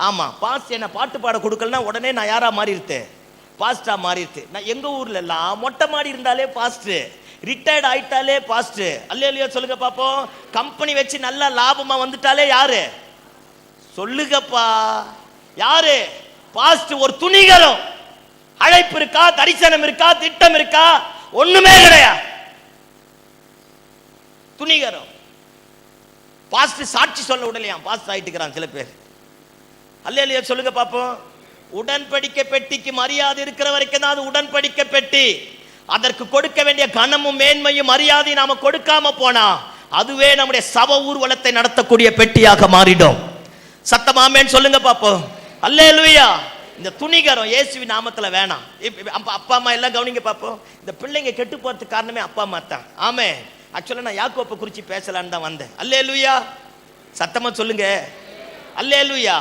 ஆமாம், பாஸ்டர் என்னை பாட்டு பாட கொடுக்கலன்னா உடனே நான் யாரா மாறி இருந்தேன்? பாஸ்டரா மாறி இருந்தேன். நான் எங்கள் ஊர்ல எல்லாம் மொட்டை மாடி இருந்தாலே பாஸ்டர், ரிட்டையர்ட் ஆயிட்டாலே பாஸ்டர். அல்லேலூயா சொல்லுங்க பாப்போம். கம்பெனி வச்சு நல்லா லாபமா வந்துட்டாலே யாரு? சொல்லுங்கப்பா, யாரு? பாஸ்டர். ஒரு துணிகரம், அழைப்பு இருக்கா, தரிசனம் இருக்கா, திட்டம் இருக்கா? ஒண்ணுமே கிடையாது. துணிகரம். பாஸ்டர் சாட்சி சொல்ல உடலையா பாஸ்டர் ஆயிட்டு இருக்கிறான் சில பேர். அல்லேலூயா சொல்லுங்க பாப்போம். உடன்படிக்கை பெட்டிக்கு மரியாதை இருக்கிற வரைக்கும் தான் அது உடன்படிக்கை பெட்டி. அதற்கு கொடுக்க வேண்டிய கனமும் மேன்மையும் மரியாதை நாம கொடுக்காம போனா அதுவே நம்முடைய சப ஊர்வலத்தை நடத்தக்கூடிய பெட்டியாக மாறிடும். சத்தமாமேன்னு சொல்லுங்க பாப்போம். அல்லேலூயா. இந்த துணிகரம் இயேசுவின் நாமத்துல வேணாம். அப்பா அம்மா எல்லாம் கவனிங்க பாப்போம். இந்த பிள்ளைங்க கெட்டு போறதுக்கு காரணமே அப்பா அம்மா தான். ஆமே, ஆக்சுவலா நான் யாக்கோப்பை குறிச்சு பேசலான்னு தான் வந்தேன். அல்லேலூயா, சத்தமா சொல்லுங்க. அல்லேலூயா.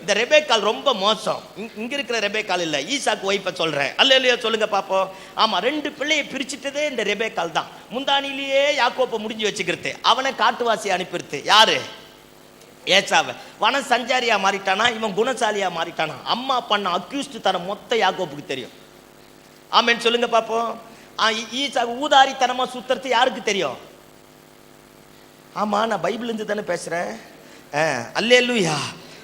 இந்த ரெபேக்கால் ரொம்ப மோசம். இங்க இருக்கிற ரெபேக்கால் இல்ல, ஈசாக்கு ஒய்ஃபை சொல்றேன். அல்லேலூயா சொல்லுங்க பாப்போம். ஆமா, 2 பிள்ளையை பிரிச்சுட்டதே இந்த ரெபேக்கால் தான். முந்தானிலேயே யாக்கோப்பை முடிஞ்சு வச்சுக்கிறது, அவனை காட்டுவாசி அனுப்பிடுது. யாரு? ஏசாவை. வன சஞ்சாரியா மாறிட்டானா, இவன் குணசாலியா மாறிட்டானா. அம்மா பண்ண அக்யூஸ்ட் தனம் மொத்த யாக்கோப்புக்கு தெரியும். ஆமேன்னு சொல்லுங்க பாப்போம். ஈசா ஊதாரித்தனமா சுத்துறது யாருக்கு தெரியும்? ஆமா, நான் பைபிள் இருந்து தானே பேசுறேன். அல்லேலூயா.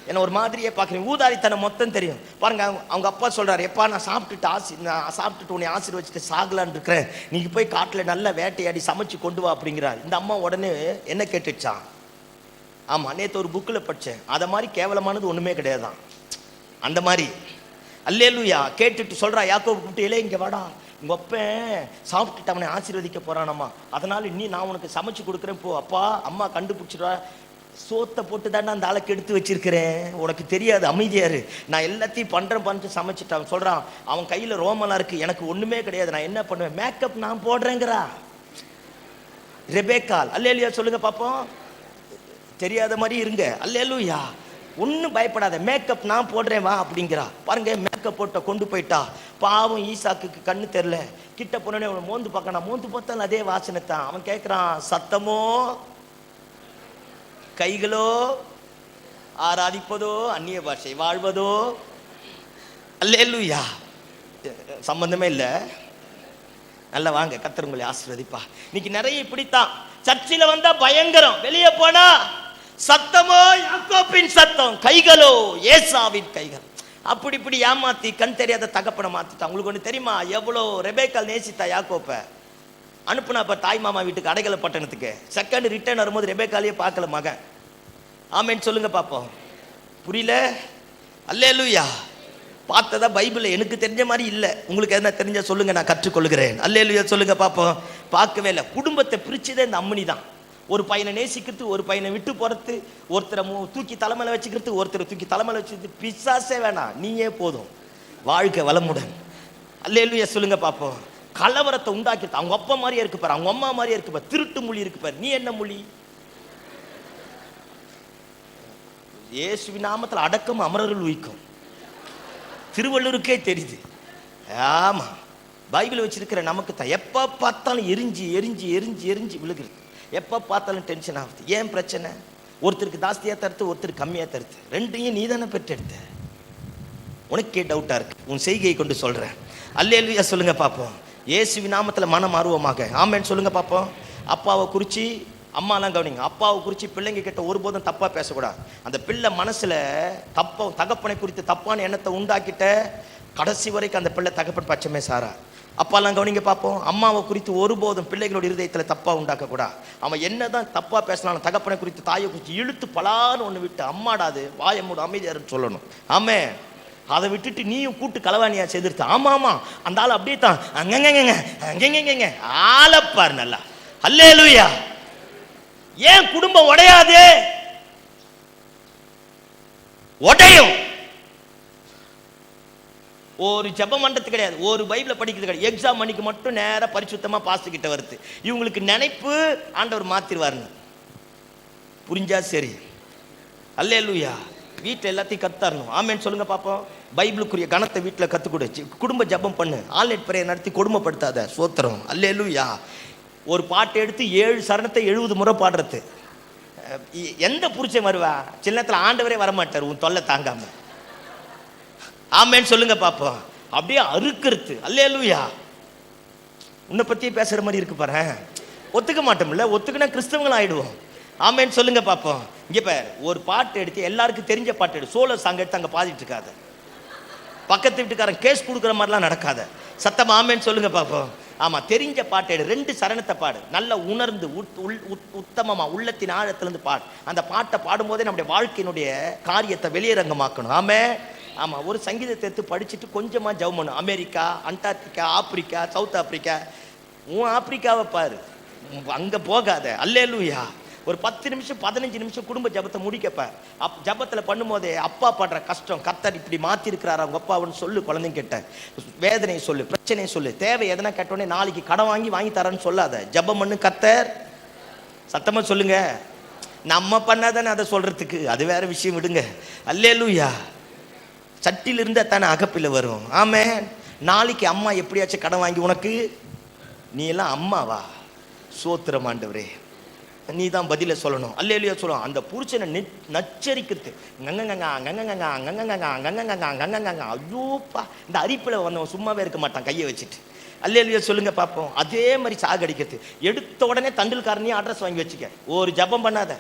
என்ன ஒரு மாதிரியே பார்க்குறேன். ஊதாரித்தனம் மொத்தம் தெரியும். பாருங்க, அவங்க அப்பா சொல்றாரு, எப்பா நான் சாப்பிட்டுட்டு உன்னை ஆசீர்வச்சிட்டு சாகலான்னு இருக்கிறேன், நீங்க போய் காட்டில் நல்லா வேட்டையாடி சமைச்சு கொண்டு வா அப்படிங்கிறார். இந்த அம்மா உடனே என்ன கேட்டுச்சான்? ஆமா, நேற்று ஒரு புக்கில் படித்தேன், அதை மாதிரி கேவலமானது ஒண்ணுமே கிடையாதான். அந்த மாதிரி அல்லேலூயா கேட்டுட்டு சொல்றா, யாக்கோபு கூப்பிட்டு, இங்கே வாடா, உங்க அப்பன் சாப்பிட்டுட்டு அவனை ஆசீர்வதிக்க போறானம்மா, அதனால நீ நான் உனக்கு சமைச்சு கொடுக்குறேன் போ. அப்பா அம்மா கண்டுபிடிச்சிடுவா, சோத்தை போட்டு தானே அந்த ஆளுக்கு எடுத்து வச்சிருக்கிறேன், உனக்கு தெரியாது, அமைதியாரு, நான் எல்லாத்தையும் பண்ணிட்டு சமைச்சிட்டான். சொல்றான், அவன் கையில ரோமெல்லாம் இருக்கு, எனக்கு ஒண்ணுமே கிடையாது, நான் என்ன பண்ணுவேன்? மேக்கப் நான் போடுறேங்கிறா ரெபேக்கால். அல்லேலூயா சொல்லுங்க பாப்போம். தெரியாத மாதிரி இருங்க. அல்லேலூயா. ஒன்னும் பயப்படாத, மேக்கப் நான் போடுறேன் வா அப்படிங்கிறா. பாருங்க, மேக்கப் போட்ட கொண்டு போயிட்டா. பாவம் ஈசாக்கு கண்ணு தெரியல. கிட்ட போனோடனே அவனை மோந்து பார்க்கணும். மோந்து பார்த்தாலும் அதே வாசனை தான். அவன் கேட்கிறான், சத்தமோ கைகளோ ஆராதிப்பதோ அந்நிய பாஷை வாழ்வதோ? அல்லேலூயா. சம்பந்தமே இல்லை. நல்லா வாங்க, கர்த்தர் உங்களை ஆசீர்வதிப்பா. இன்னைக்கு நிறைய இப்படித்தான். சர்ச்சில் வந்தா பயங்கரம், வெளியே போனா சத்தமோ யாக்கோப்பின் சத்தம், கைகளோ ஏசாவின் கைகள். அப்படி இப்படி ஏமாத்தி கண் தெரியாத தகப்பனை மாத்திட்டா. உங்களுக்கு ஒன்று தெரியுமா? எவ்வளோ ரெபேக்கால் நேசித்தா யாக்கோப்பை. அனுப்புனா இப்போ தாய் மாமா வீட்டுக்கு அடைக்கல பட்டணத்துக்கு. செகண்ட் ரிட்டர்ன் வரும்போது ரெபேக்காலையே பார்க்கல மகன். ஆமேன்னு சொல்லுங்க பாப்போம். புரியல? அல்லேலூயா. பார்த்ததா பைபிள் எனக்கு தெரிஞ்ச மாதிரி இல்லை. உங்களுக்கு என்ன தெரிஞ்சா சொல்லுங்க, நான் கற்றுக்கொள்கிறேன். அல்லேலூயா சொல்லுங்க பாப்போம். பார்க்கவே இல்லை. குடும்பத்தை பிரிச்சதே இந்த அம்மனி தான். ஒரு பையனை நேசிக்கிறது, ஒரு பையனை விட்டு போறது, ஒருத்தரை தூக்கி தலைமையில வச்சுக்கிறது, ஒருத்தரை தூக்கி தலைமையில வச்சுக்கிறது. பிசாசே வேணாம், நீயே போதும், வாழ்க்கை வளமுடன். அல்லேலூயா சொல்லுங்க பாப்போம். கலவரத்தை உண்டாக்கிட்டு, அவங்க அப்பா மாதிரியே இருக்கு பாரு, அவங்க அம்மா மாதிரியே இருக்கு பாரு, திருட்டு மொழி இருக்கு பாரு. நீ என்ன மொழி? இயேசுவின் நாமத்தில் அடக்கம் அமரர்கள் உயிக்கும். திருவள்ளுவருக்கே தெரியுது. ஆமா, பைபிள் வச்சிருக்கிற நமக்கு தான் எப்போ பார்த்தாலும் எரிஞ்சு எரிஞ்சு எரிஞ்சு எரிஞ்சு விழுகிறது. எப்போ பார்த்தாலும் டென்ஷன் ஆகுது. ஏன் பிரச்சனை? ஒருத்தருக்கு ஜாஸ்தியாக தருத்து, ஒருத்தருக்கு கம்மியாக தருத்து. ரெண்டையும் நீ தானே பெற்றெடுத்த. உனக்கே டவுட்டாக இருக்கு. உன் செய்கையை கொண்டு சொல்கிறேன். அல்லேலூயா சொல்லுங்க பார்ப்போம். இயேசுவின் நாமத்தில் மனம் மாறுவோமாக. ஆமென் சொல்லுங்க பார்ப்போம். அப்பாவை குறித்து அம்மாலாம் கவனிங்க. அப்பாவை குறித்து பிள்ளைங்க கிட்ட ஒருபோதும் தப்பாக பேசக்கூடாது. அந்த பிள்ளை மனசில் தகப்பனை குறித்து தப்பான எண்ணத்தை உண்டாக்கிட்ட கடைசி வரைக்கும் அந்த பிள்ளை தகப்பன் பட்சமே சாரா. அப்பாலாம் கவனிங்க பார்ப்போம். அம்மாவை குறித்து ஒருபோதும் பிள்ளைகளோட இருதயத்தில் தப்பாக உண்டாக்கக்கூடாது. அவன் என்னதான் தப்பாக பேசினாலும் தகப்பனை குறித்து தாயை குறித்து இழுத்து பலான்னு ஒன்று விட்டு அம்மாடாது வாயை மூடு அமைதியாருன்னு சொல்லணும். ஆமே, அதை விட்டுட்டு நீயும் கூட்டு களவாணியா செதுர்த்து ஆமா ஆமா அந்த ஆள் அப்படியே தான் அங்கங்க ஆளப்பாரு நல்லா. அல்லேலூயா. ஏன் குடும்பம் உடையாது? உடையும். ஒரு ஜெப மண்டத்து கிடையாது, ஒரு பைபிளை படிக்கிறது கிடையாது. எக்ஸாம் மணிக்கு மட்டும் நேரம் பரிசுத்தமா பாஸ்டர் கிட்ட வருது. இவங்களுக்கு நினைப்பு ஆண்டவர் மாத்திருவாருன்னு புரிஞ்சா சரி. அல்லேலூயா. வீட்டில் எல்லாத்தையும் கத்தாரணும். ஆமேன்னு சொல்லுங்க பார்ப்போம். பைபிளுக்குரிய கணத்தை வீட்டில் கற்றுக்கொடு. குடும்ப ஜபம் பண்ணு. ஆன்லைன் பிரேயர் நடத்தி கொடுமைப்படுத்தாத. சோத்திரம். அல்லேலூயா. ஒரு பாட்டை எடுத்து 7 சரணத்தை 70 முறை பாடுறது. எந்த புருஷன் வருவா? சில நேரத்தில் ஆண்டவரே வரமாட்டார் உன் தொல்லை தாங்காம. ஆமேன்னு சொல்லுங்க பார்ப்போம். அப்படியே அறுக்கிறது. அல்லேலூயா. உன்னை பற்றியே பேசுகிற மாதிரி இருக்கு பாரு. ஒத்துக்க மாட்டோம்ல, ஒத்துக்குனா கிறிஸ்தவங்கள் ஆயிடுவோம். ஆமேன்னு சொல்லுங்க பார்ப்போம். இங்கே பார், ஒரு பாட்டு எடுத்து எல்லாருக்கும் தெரிஞ்ச பாட்டு எடு. சோலோ சாங் எடுத்து அங்கே பாடிட்டு இருக்காது. பக்கத்து வீட்டுக்காரன் கேஸ் கொடுக்குற மாதிரிலாம் நடக்காத. சத்தம் ஆமேன்னு சொல்லுங்க பார்ப்போம். ஆமாம், தெரிஞ்ச பாட்டு எடு. 2 சரணத்தை பாடு. நல்லா உணர்ந்து உத்தமமா உள்ளத்தின் ஆழத்திலிருந்து பாடு. அந்த பாட்டை பாடும்போதே நம்முடைய வாழ்க்கையினுடைய காரியத்தை வெளியரங்கமாக்கணும். ஆமே. ஆமாம், ஒரு சங்கீதத்தை எடுத்து படிச்சுட்டு கொஞ்சமாக ஜெபம் பண்ணணும். America, Antarctica, Africa, south Africa, உன் ஆப்பிரிக்காவை பாரு, அங்கே போகாத. அல்லேலூயா. ஒரு 10 நிமிஷம் 15 நிமிஷம் குடும்ப ஜபத்தை முடிக்கப்ப ஜபத்தில் பண்ணும்போதே அப்பா படுற கஷ்டம் கர்த்தர் இப்படி மாற்றிருக்கிறார் அவங்க அப்பாவுன்னு சொல்லு. குழந்தைங்க கிட்ட வேதனையை சொல்லு, பிரச்சனையை சொல்லு. தேவை எதனா கேட்டோடனே நாளைக்கு கடன் வாங்கி தரேன்னு சொல்லாத. ஜபம் பண்ணு. கர்த்தர் சத்தமாக சொல்லுங்க. நம்ம பண்ணாதானே அதை சொல்றதுக்கு, அது வேற விஷயம், விடுங்க. அல்லேலூயா. சட்டிலிருந்து தானே அகப்பில் வரும். ஆமே. நாளைக்கு அம்மா எப்படியாச்சும் கடன் வாங்கி உனக்கு, நீ எல்லாம் அம்மாவா? சோத்திரம் ஆண்டவரே, நீ தான் பதில சொல்லணும். அல்லேலூயா சொல்லணும். அந்த புருஷனை நச்சரிக்கிறது. ஐயோப்பா, இந்த அரிப்பில் வந்தவன் சும்மாவே இருக்க மாட்டான் கையை வச்சுட்டு. அல்லேலூயா சொல்லுங்க பார்ப்போம். அதே மாதிரி சாகடிக்கிறது. எடுத்த உடனே தண்டல்காரனையும் அட்ரஸ் வாங்கி வச்சுக்க. ஒரு ஜபம் பண்ணாத.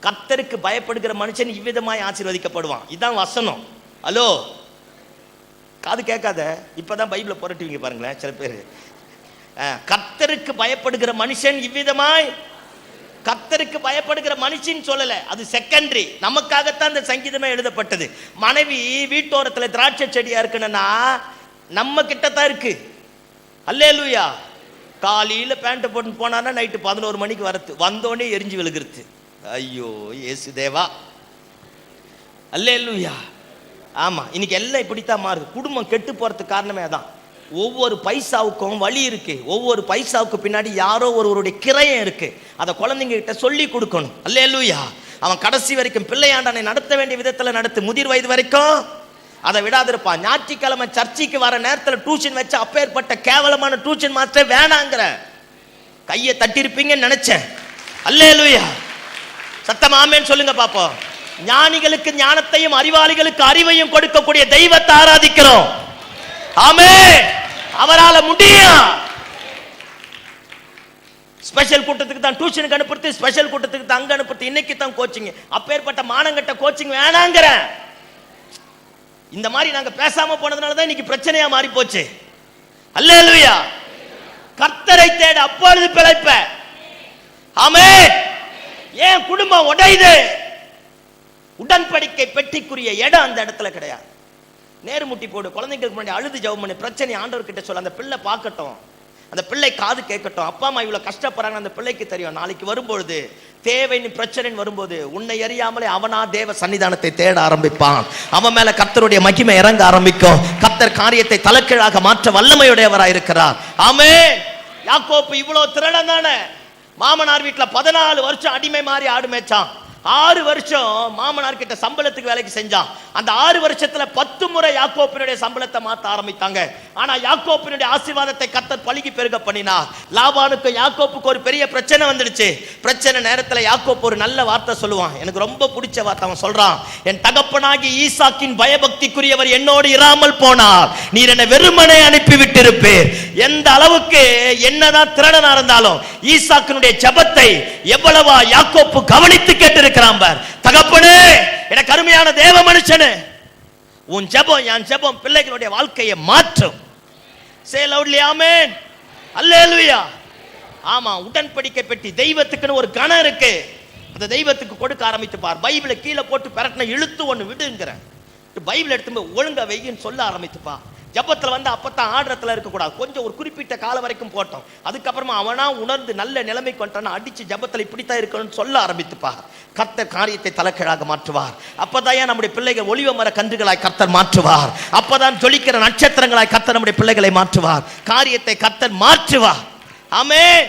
கர்த்தருக்கு பயப்படுகிற மனுஷன் இவ்விதமாய் ஆசீர்வதிக்கப்படுவான். இதான் வசனம். ஹலோ, காது கேட்காத. இப்பதான் பைபிளை புரட்டுவீங்க பாருங்களேன் சில பேர். கர்த்தருக்கு பயப்படுகிற மனுஷன் இவ்விதமாய். கர்த்தருக்கு பயப்படுகிற மனுஷன் சொல்லல, அது செகண்டரி. நமக்காகத்தான் இந்த சங்கீதமே எழுதப்பட்டது. மனைவி வீட்டோரத்துல திராட்சை செடியா இருக்குன்னா நம்ம கிட்டத்தான் இருக்கு. அல்லேலூயா. காலையில பேண்ட் போட்டு போனான்னா நைட்டு 11 மணிக்கு வரது, வந்தோடனே எரிஞ்சு விழுகிறது. ஐயோ இயேசு தேவா. அல்லேலூயா. ஆமா, இன்னைக்கு எல்லாம் இப்படித்தான் மாறுது. குடும்பம் கெட்டு போறதுக்கு காரணமே அதான். ஒவ்வொரு பைசாவுக்கும் வழி இருக்கு. ஒவ்வொரு பைசாவுக்கு பின்னாடி யாரோ ஒருவருடைய கிரயம் இருக்கு. அதை குழந்தைங்க கிட்ட சொல்லி கொடுக்கணும். அல்லேலூயா. அவன் கடைசி வரைக்கும் பிள்ளையாண்டனை நடத்த வேண்டிய விதத்துல நடத்து. முதிர் வயது வரைக்கும் அதை விடாதிருப்பான். ஞாயிற்றுக்கிழமை சர்ச்சைக்கு வர நேரத்தில் டியூஷன் வச்சு அப்பேற்பட்ட கேவலமான டியூஷன் மாஸ்டர் வேணாங்கிற கையை தட்டிருப்பீங்கன்னு நினைச்சேன். அல்லேலூயா. சத்தம் ஆமேன்னு சொல்லுங்க பாப்போம். ஞானிகளுக்கு ஞானத்தையும் அறிவாளிகளுக்கு அறிவையும் கொடுக்கக்கூடிய தெய்வத்தை ஆராதிக்கிறோம். ஆமே. அவரால முடியும். ஸ்பெஷல் கூட்டத்துக்கு தான் டியூஷனுக்கு அனுப்புறது, ஸ்பெஷல் கூட்டத்துக்கு தான் அங்க அனுப்புறது. இன்னைக்கு தான் கோச்சிங். அப்பேற்பட்ட மானங்கட்ட கோச்சிங் வேணாங்கிற. இந்த மாதிரி நாங்க பேசாம போனதுனால தான் இன்னைக்கு பிரச்சனையா மாறி போச்சு. அல்லேலூயா. கர்த்தரை தேட அப்பொழுது பிழைப்ப. ஆமே. ஏன் குடும்பம் உடையுது? உடன்படிக்கை பெட்டிக்குரிய இடம் அந்த இடத்துல கிடையாது. நேரு முட்டி போடு. குழந்தைங்களுக்கு முன்னாடி அழுது ஜெபம் பண்ணி பிரச்சனை ஆண்டவர் கிட்ட சொல்ல. அந்த பிள்ளை பார்க்கட்டும், அந்த பிள்ளை காது கேட்கட்டும். அப்பா அம்மா இவ்வளவு கஷ்டப்படுறாங்க, அந்த பிள்ளைக்கு தெரியும். நாளைக்கு வரும்பொழுது தேவைன்னு பிரச்சனை வரும்போது உன்னை அறியாமலே அவனா தேவ சன்னிதானத்தை தேட ஆரம்பிப்பான். அவன் மேல கர்த்தருடைய மகிமை இறங்க ஆரம்பிக்கும். கர்த்தர் காரியத்தை தலைக்கீழாக மாற்ற வல்லமையுடையவராக இருக்கிறார். ஆமே. யாக்கோப்பு இவ்வளவு திரளம் தானே. மாமனார் வீட்டுல 14 வருஷம் அடிமை மாதிரி ஆடு மேய்ச்சான். 6 வருஷம் மாமனார் கிட்ட சம்பளத்துக்கு வேலைக்கு செஞ்சான். அந்த 6 வருஷத்துல 10 முறை யாக்கோப்பினுடைய சம்பளத்தை மாத்த ஆரம்பித்தாங்க. ஆனா யாக்கோப்பினுடைய ஆசீர்வாதத்தை கர்த்தர் பலுகி பெருக பண்ணினார். லாபானுக்கு யாக்கோப்புக்கு ஒரு பெரிய பிரச்சனை வந்துடுச்சு. பிரச்சனை நேரத்தில் யாக்கோப்பு ஒரு நல்ல வார்த்தை சொல்லுவான். எனக்கு ரொம்ப பிடிச்ச வார்த்தை. அவன் சொல்றான், என் தகப்பனாகி ஈசாக்கின் பயபக்திக்குரியவர் என்னோடு இராமல் போனார், நீர் என்னை வெறுமனே அனுப்பி விட்டிருப்பீர். எந்த அளவுக்கு என்னதான் திறனா இருந்தாலும் ஈசாக்கினுடைய ஜெபத்தை எவ்வளவா யாக்கோப்பு கவனித்து கேட்டிருக்கிறான் பார். தகப்பனே, எனக்கு அருமையான தேவ மனுஷனே, உன் ஜெபம் என் ஜெபம் பிள்ளைகளுடைய வாழ்க்கையை மாற்றும். சே லவுட்லி ஆமென், அல்லேலூயா. ஆமா, உடன்படிக்கை பெட்டி தெய்வத்துக்குன்னு ஒரு கணம் இருக்கு. அந்த தெய்வத்துக்கு கொடுக்க ஆரம்பித்து பார். பைபிளை கீழே போட்டு பெரட்டின இழுத்து ஒன்று விடுங்கிறேன். பைபிள் எடுத்து ஒழுங்கா வெய்யின்னு சொல்ல ஆரம்பித்துப்பா. ஜபத்தில் வந்து அப்பத்தான் ஆடுறதுல இருக்கக்கூடாது. கொஞ்சம் ஒரு குறிப்பிட்ட காலம் வரைக்கும் போட்டோம். அதுக்கப்புறமா அவனா உணர்ந்து நல்ல நிலைமைக்கு வந்துட்டான், அடிச்சு ஜபத்தில் இப்படித்தான் இருக்கணும்னு சொல்ல ஆரம்பித்துப்பா. கர்த்தர் காரியத்தை தலைக்கீழாக மாற்றுவார். அப்பதான் நம்முடைய பிள்ளைகள் ஒளிவ மர கன்றுகளாய் கர்த்தர் மாற்றுவார். அப்பதான் ஜொலிக்கிற நட்சத்திரங்களாய் கர்த்தர் நம்முடைய பிள்ளைகளை மாற்றுவார். காரியத்தை கர்த்தர் மாற்றுவார். ஆமென்.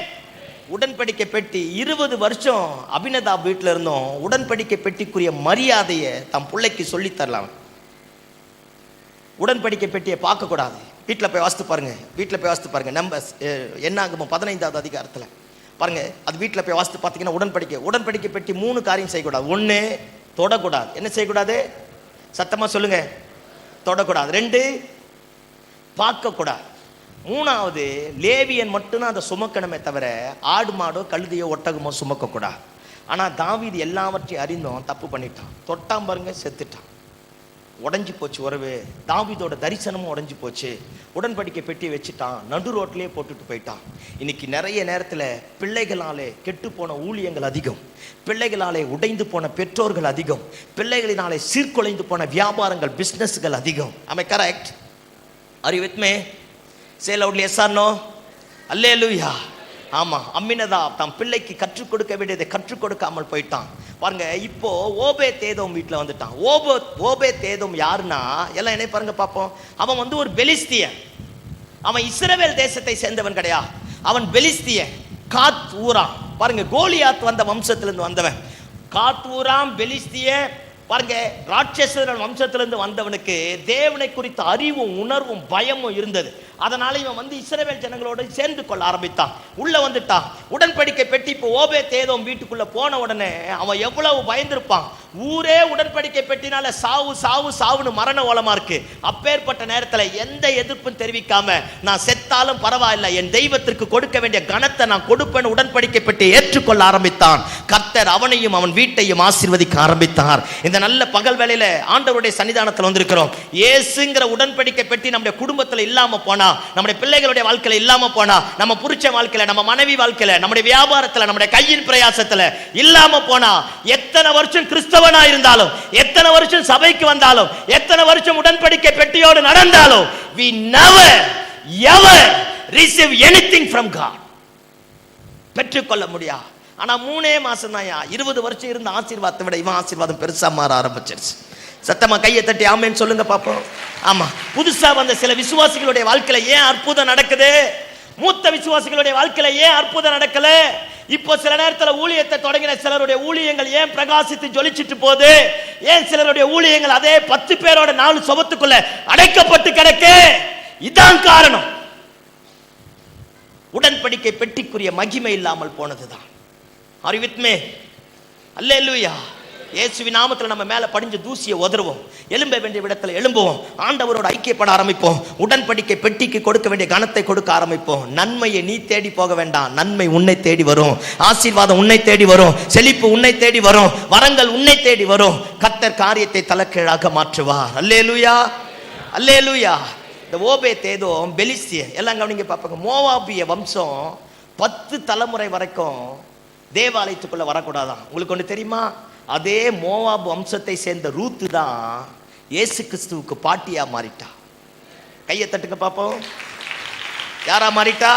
உடன்படிக்கை பெட்டி 20 வருஷம் அபினதாப் வீட்டில் இருந்தோம். உடன்படிக்கை பெட்டிக்குரிய மரியாதையை தம் பிள்ளைக்கு சொல்லித் தரலாம். உடன்படிக்கை பெட்டியை பார்க்கக்கூடாது. வீட்டில் போய் வாசித்து பாருங்க. வீட்டில் போய் வாசித்து பாருங்க. நம்பர்ஸ் என்னாகுமோ 15வது அதிகாரத்தில் பாருங்க. அது வீட்டில் போய் வாசித்து பார்த்தீங்கன்னா உடன்படிக்கை பெட்டி 3 காரியம் செய்யக்கூடாது. 1, தொடக்கூடாது. என்ன செய்யக்கூடாது? சத்தமாக சொல்லுங்க. தொடக்கூடாது. 2, பார்க்கக்கூடாது. 3வது, லேவியன் மட்டும்தான் அதை சுமக்கணுமே தவிர ஆடு மாடோ கழுதையோ ஒட்டகமோ சுமக்கக்கூடாது. ஆனால் தாவீது எல்லாவற்றையும் அறிந்தோம், தப்பு பண்ணிட்டான். தொட்டாம் பாருங்க, செத்துட்டான். உடஞ்சி போச்சு உறவு. தாவீதோட தரிசனமும் உடஞ்சி போச்சு. உடன்படிக்கை பெட்டியை வச்சுட்டான், நடு ரோட்லேயே போட்டுட்டு போயிட்டான். இன்னைக்கு நிறைய நேரத்தில் பிள்ளைகளாலே கெட்டு போன ஊழியங்கள் அதிகம், பிள்ளைகளாலே உடைந்து போன பெற்றோர்கள் அதிகம், பிள்ளைகளினாலே சீர்குலைந்து போன வியாபாரங்கள் பிஸ்னஸ்கள் அதிகம். Am I correct? Are you with me? Say loudly yes or no? Hallelujah. ஆமா, அம்மினதாப் தம் பிள்ளைக்கு கற்றுக் கொடுக்க வேண்டியதை கற்றுக் கொடுக்காமல் போயிட்டான் பாருங்க. இப்போ ஓபேத்-ஏதோம் வீட்டில் வந்துட்டான். ஓபேத்-ஏதோம் யாருன்னா, எல்லாம் என்ன பாருங்க பார்ப்போம். அவன் வந்து ஒரு பெலிஸ்தியன். அவன் இஸ்ரவேல் தேசத்தை சேர்ந்தவன் கிடையாது. அவன் பெலிஸ்தியன். காத் ஊராம் பாருங்க. கோலியாத் வந்த வம்சத்திலிருந்து வந்தவன். காத் ஊராம் பெலிஸ்தியன் பாருங்க. ராட்சசன் வம்சத்திலிருந்து வந்தவனுக்கு தேவனை குறித்த அறிவும் உணர்வும் பயமும் இருந்தது. அதனால இவன் வந்து இஸ்ரவேல் ஜனங்களோடு சேர்ந்து கொள்ள ஆரம்பித்தான். உள்ள வந்துட்டான். உடன்படிக்கை பெட்டி இப்போ ஓபேத்-ஏதோம் வீட்டுக்குள்ள போன உடனே அவன் எவ்வளவு பயந்திருப்பான். ஊரே உடன்படிக்கை பெட்டினால சாவு சாவு சாவுன்னு மரண ஓலமா இருக்கு. அப்பேற்பட்ட நேரத்தில் எந்த எதிர்ப்பும் தெரிவிக்காம, நான் செத்தாலும் பரவாயில்லை, என் தெய்வத்திற்கு கொடுக்க வேண்டிய கனத்தை நான் கொடுப்பேன் உடன்படிக்கை பெட்டி ஏற்றுக்கொள்ள ஆரம்பித்தான். கர்த்தர் அவனையும் அவன் வீட்டையும் ஆசீர்வதிக்க ஆரம்பித்தார். இந்த நல்ல பகல் வேளையில ஆண்டவருடைய சன்னிதானத்தில் வந்திருக்கிறோம். இயேசுங்கிற உடன்படிக்கை பெட்டி நம்முடைய குடும்பத்தில் இல்லாம போனா, நம்முடைய பிள்ளைகளுடைய வாழ்க்கையில இல்லாம போனா, நம்ம புருஷ வாழ்க்கையில, நம்ம மனைவி வாழ்க்கையில, நம்முடைய வியாபாரத்துல, நம்முடைய கையின் பிரயாசத்துல இல்லாம போனா, எத்தனை வருஷம் கிறிஸ்தவனா இருந்தாலும், எத்தனை வருஷம் சபைக்கு வந்தாலும், எத்தனை வருஷம் உடன்படிக்கை பெட்டியோடு நடந்தாலும், we never ever receive anything from God. பெற்றுக்கொள்ள முடியாது. ஆனா 3 மாசம் தான் 20 வருஷம் இருந்த ஆசீர்வாதத்தை விட இவன் ஆசீர்வாதம் பெருசா மாற ஆரம்பிச்சிருச்சு. சத்தமா கையை தட்டி ஆமென் சொல்லுங்க பாப்போம். ஆமா, புதுசா வந்த சில விசுவாசிகளுடைய வாழ்க்கையில ஏன் அற்புதம் நடக்குது? மூத்த விசுவாசிகளுடைய வாழ்க்கையில ஏன் அற்புதம் நடக்கல? இப்போ சில நேரத்தில் ஊழியத்தை தொடங்கின சிலருடைய ஊழியங்கள் ஏன் பிரகாசித்து ஜொலிச்சிட்டு போகுது? ஏன் சிலருடைய ஊழியங்கள் அதே 10 பேரோட 4 சுவத்துக்குள்ள அடைக்கப்பட்டு கிடக்கு? இதான் காரணம். உடன்படிக்கை பெட்டிக்குரிய மகிமை இல்லாமல் போனதுதான். Are you with me? Hallelujah. இயேசுவின் நாமத்தில் நம்ம மேல படிஞ்ச தூசியை உதறுவோம். எழும்ப வேண்டிய இடத்துல எழும்புவோம். ஆண்டவரோட ஐக்கியப்பட ஆரம்பிப்போம். உடன்படிக்கை பெட்டிக்கு கொடுக்க வேண்டிய கனத்தை கொடுக்க ஆரம்பிப்போம். நன்மையை நீ தேடி போக வேண்டாம், நன்மை உன்னை தேடி வரும். ஆசீர்வாதம் உன்னை தேடி வரும். செழிப்பு உன்னை தேடி வரும். வரங்கள் உன்னை தேடி வரும். கர்த்தர் காரியத்தை தலைகீழாக மாற்றுவார். அல்லேலூயா, அல்லேலூயா. இந்த ஓபேத்-ஏதோம் பெலிஸ்தியன் எல்லாம் கவனிங்க பாப்பாங்க. மோவாபிய வம்சம் 10 தலைமுறை வரைக்கும் தேவாலயத்துக்குள்ள வரக்கூடாதான். உங்களுக்கு ஒன்று தெரியுமா? அதே மோவாப் வம்சத்தை சேர்ந்த ரூத்து தான் இயேசு கிறிஸ்துவுக்கு பாட்டியா மாறிட்டா. கையை தட்டுங்க பாப்போம். யாரா மாறிட்டா?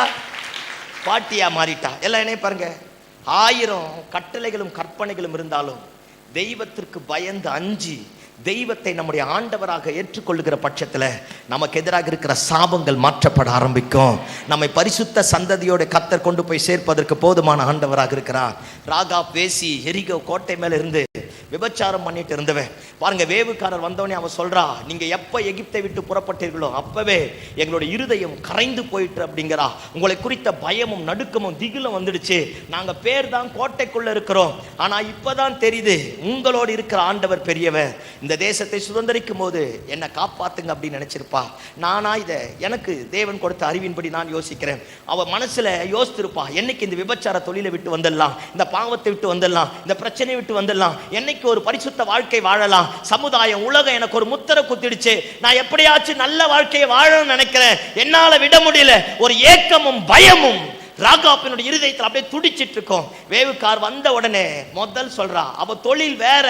பாட்டியா மாறிட்டா. எல்லாம் என்ன பாருங்க. 1000 கட்டளைகளும் கற்பனைகளும் இருந்தாலும் தெய்வத்திற்கு பயந்து அஞ்சி தெய்வத்தை நம்முடைய ஆண்டவராக ஏற்றுக்கொள்ளுகிற பட்சத்தில் நமக்கு எதிராக இருக்கிற சாபங்கள் மாற்றப்பட ஆரம்பிக்கும். நம்மை பரிசுத்த சந்ததியோட கர்த்தர் கொண்டு போய் சேர்ப்பதற்கு போதுமான ஆண்டவராக இருக்கிறார். ராகாப் வேசி எரிகோ கோட்டை மேல இருந்து விபச்சாரம் பண்ணிட்டு இருந்தவன் பாருங்க, வேவுக்காரர் வந்தவனே அவன் சொல்றா, நீங்க எப்ப எகிப்தை விட்டு புறப்பட்டீர்களோ அப்பவே எங்களுடைய இருதயம் கரைந்து போயிட்டு அப்படிங்கிறா. உங்களை குறித்த பயமும் நடுக்கமும் திகிலும் வந்துடுச்சு. நாங்க பேர் தான் கோட்டைக்குள்ள இருக்கிறோம், ஆனா இப்பதான் தெரியுது உங்களோடு இருக்கிற ஆண்டவர் பெரியவர். இந்த தேசத்தை சுதந்திரிக்கும் போது என்னை காப்பாத்துங்க அப்படின்னு நினைச்சிருப்பா. நானா இதை எனக்கு தேவன் கொடுத்த அறிவின்படி நான் யோசிக்கிறேன். அவ மனசுல யோசித்திருப்பா, என்னைக்கு இந்த விபச்சார தொழிலை விட்டு வந்துடலாம், இந்த பாவத்தை விட்டு வந்துடலாம், இந்த பிரச்சனையை விட்டு வந்துடலாம், என்னைக்கு ஒரு பரிசுத்த வாழ்க்கை வாழலாம். சமுதாயம் உலகம் எனக்கு ஒரு முத்திரை குத்திடுச்சு, நான் எப்படியாச்சும் நல்ல வாழ்க்கையை வாழணும்னு நினைக்கிறேன், என்னால விட முடியல. ஒரு ஏக்கமும் பயமும் ராகாப்பினுடைய இருதயத்தில் அப்படியே துடிச்சிட்டு இருக்கும். வேவுக்கார் வந்த உடனே முதல் சொல்றா, அவ தொழில் வேற,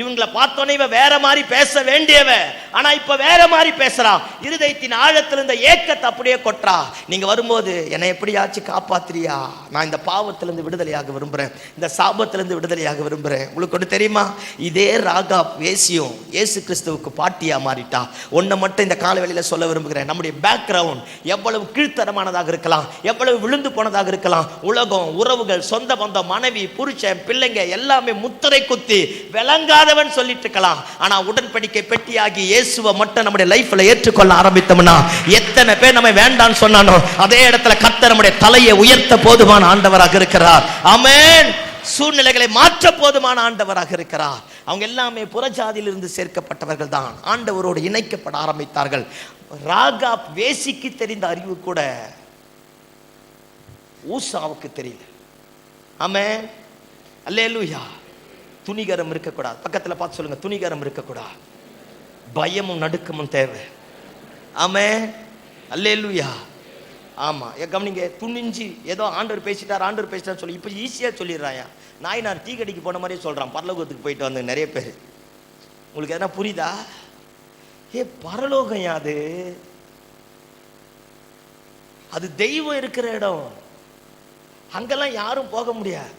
இவங்களை பார்த்தோன்னே இவ வேற மாதிரி பேச வேண்டியவ, ஆனா இப்ப வேற மாதிரி பேசுறா. இருதயத்தின் ஆழத்தில் இருந்த ஏக்கத்தை அப்படியே கொட்டுறா. நீங்க வரும்போது என்னை எப்படியாச்சும் காப்பாத்துறியா, நான் இந்த பாவத்திலிருந்து விடுதலையாக விரும்புறேன், இந்த சாபத்திலிருந்து விடுதலையாக விரும்புறேன். உங்களுக்கு ஒன்று தெரியுமா, இதே ராகா வேசியும் இயேசு கிறிஸ்துவுக்கு பாட்டியா மாறிட்டா. ஒன்றை மட்டும் இந்த காலவெளியில சொல்ல விரும்புகிறேன், நம்முடைய பேக்ரவுண்ட் எவ்வளவு கீழ்த்தரமானதாக இருக்கலாம், எவ்வளவு விழுந்து போனதாக இருக்கலாம், உலகம், உறவுகள், சொந்த பந்தம், மனைவி, புருஷன், பிள்ளைங்க எல்லாமே முத்திரை குத்தி விளங்கா சொல்லிட்டு இருக்கலாம். ஆனா உடன்படிக்கை பெட்டியாகி இயேசுவை மட்டும் நம்முடைய லைஃப்ல ஏற்றுக்கொள்ள ஆரம்பித்தோம்னா, எத்தனை பேர் நம்ம வேண்டான்னு சொன்னானோ அதே இடத்துல கர்த்தர் நம்முடைய தலையை உயர்த்த போதுமான ஆண்டவராக இருக்கிறார். ஆமென். சூழ்நிலைகளை மாற்ற போதுமான ஆண்டவராக இருக்கிறார். அவங்க எல்லாமே புறஜாதியிலிருந்து சேர்க்கப்பட்டவர்கள் தான், ஆண்டவரோடு இணைக்கப்பட ஆரம்பித்தார்கள். ராகாப் வேசிக்கு தெரிந்த அறிவு கூட ஊசாவுக்கு தெரியல. ஆமென். அல்லேலூயா. துணிகரம் இருக்கக்கூடாது. பக்கத்தில் பார்த்து சொல்லுங்க, துணிகரம் இருக்கக்கூடாது. பயமும் நடுக்கமும் தேவை. ஆமென். அல்லேலூயா. ஆமா, கவனிங்க, துணிஞ்சு ஏதோ ஆண்டவர் பேசிட்டார் சொல்லி இப்போ ஈஸியா சொல்லிடுறாயா. நாயனார் டீ கடைக்கு போன மாதிரியே சொல்றான், பரலோகத்துக்கு போயிட்டு வந்து நிறைய பேர். உங்களுக்கு எதனா புரியுதா? பரலோகம் யாது, அது தெய்வம் இருக்கிற இடம், அங்கெல்லாம் யாரும் போக முடியாது.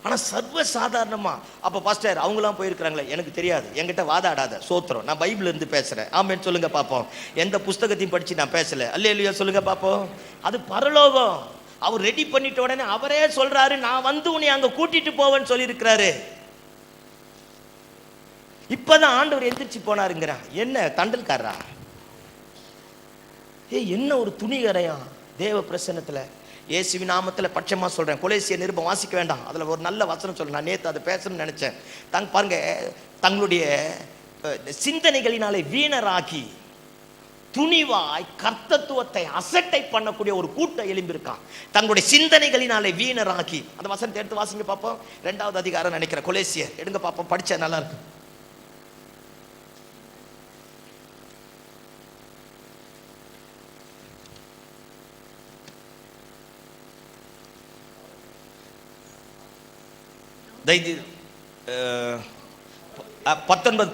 ஆனா சர்வ சாதாரணமா, அப்ப பாஸ்டர் அவங்களாம் போயிருக்கிறாங்களே, எனக்கு தெரியாது, என்கிட்ட வாதாடாத, சோத்திரம், நான் பைபிள் இருந்து பேசுறேன். ஆமென் சொல்லுங்க பாப்போம். எந்த புஸ்தகத்தையும் படிச்சு நான் பேசல. அல்லேலூயா சொல்லுங்க பாப்போம். அது பரலோகம். அவர் ரெடி பண்ணிட்ட உடனே அவரே சொல்றாரு, நான் வந்து உன்னை அங்க கூட்டிட்டு போவேன்னு சொல்லி இருக்கிறாரு. இப்பதான் ஆண்டவர் எந்திரிச்சு போனாருங்கிறான். என்ன தண்டல்காரா? என்ன ஒரு துணிகரையா தேவ பிரசன்னத்துல. இயேசுவின் நாமத்துல பட்சமா சொல்றேன், கொலேசிய நிருபம் வாசிக்க வேண்டாம், அதுல ஒரு நல்ல வசனம் சொல்றேன். நான் நேத்து அதை பேசணும்னு நினைச்சேன். பாருங்க, தங்களுடைய சிந்தனைகளினாலே வீணராகி துணிவாய் கர்த்தத்துவத்தை அசட்டை பண்ணக்கூடிய ஒரு கூட்டம் எழும்பியிருக்கான். தங்களுடைய சிந்தனைகளினாலே வீணராகி. அந்த வசனத்தை எடுத்து வாசிங்க பார்ப்போம். 2வது அதிகாரம் நினைக்கிறேன், கொலேசியர் எடுங்க பார்ப்போம், படிச்சா நல்லா இருக்கு. தைரிய 19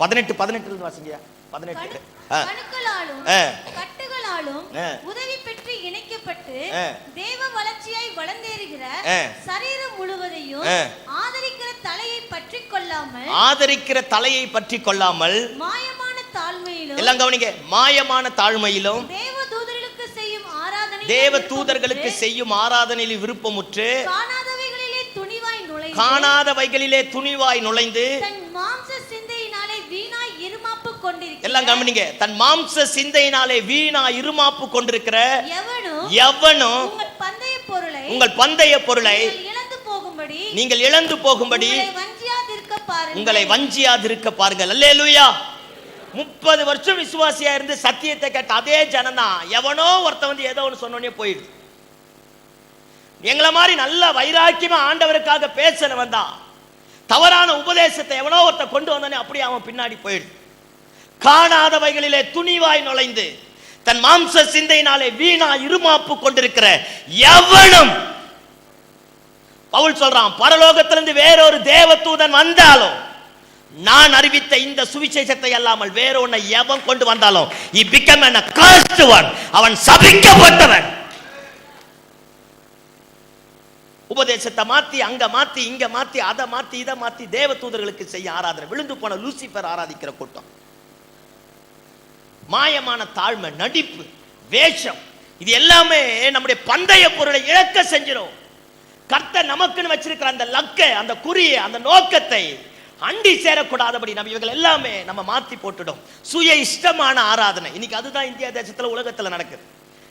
18 வாசிங்க. 18 கட்டுகளாலும் உதவி பெற்று இணைக்கப்பட்டு தேவ வளர்ச்சியாய் வளர்ந்தேறுகிற சரீரம் முழுவதையும் ஆதரிக்கிற தலையை பற்றி கொள்ளாமல் மாயமான தாழ்மையிலும், எல்லாம் கவனிங்க, மாயமான தாழ்மையிலும் தேவ தூதர்களுக்கு செய்யும் ஆராதனையில் விருப்பமுற்று காணாதவைகளிலே துணிவாய் நுழைந்து எல்லாம் கவனிங்க, தன் மாம்ச சிந்தையினாலே வீணா இருமாப்பு கொண்டிருக்கிற எவனும் உங்கள் பந்தய பொருளை நீங்கள் இழந்து போகும்படி உங்களை வஞ்சியாதிருக்க பாருங்கள். அல்லேலூயா. 30 வருஷம் விசுவாசியா இருந்து சத்தியத்தை கேட்ட அதே ஜனதான் எவனோ ஒருத்த வந்து ஏதோ ஒன்று சொன்னோன்னே போயிடுது. எங்களை மாதிரி நல்ல வைராக்கியமா ஆண்டவருக்காக பேசல வந்தா தவறான உபதேசத்தை எவனோ ஒருத்த கொண்டு வந்தானே அப்படியே அவன் பின்னாடி போயிடுது. காணாதவைகளிலே துணிவாய் நுழைந்து தன் மாம்ச சிந்தையினாலே வீணா இருமாப்பு கொண்டிருக்கிற எவனும், பவுல் சொல்றான், பரலோகத்திலிருந்து வேறொரு தேவதூதன் வந்தாலும் நான் அறிவித்த இந்த சுவிசேஷத்தை அல்லாமல் வேற ஒன்றை எவன் கொண்டு வந்தாலும் he became an accursed one, அவன் சபிக்கப்பட்டவன். உபதேசத்தை மாத்தி அங்க மாத்தி இங்க மாத்தி அதை மாத்தி இதை மாத்தி தேவ தூதர்களுக்கு செய்ய ஆராதனை. விழுந்து போன லூசிபர் ஆராதிக்கிற கூட்டம். மாயமான தாழ்மை, நடிப்பு, வேஷம், இது எல்லாமே நம்முடைய பந்தய பொருளை இழக்க செஞ்சிடும். கர்த்தர் நமக்குன்னு வச்சிருக்கிற அந்த லக்க, அந்த குறிய, அந்த நோக்கத்தை அண்டி சேரக்கூடாதபடி நம்ம இவர்கள் எல்லாமே நம்ம மாத்தி போட்டுடும். சுய இஷ்டமான ஆராதனை இன்னைக்கு அதுதான் இந்தியா தேசத்துல உலகத்துல நடக்குது.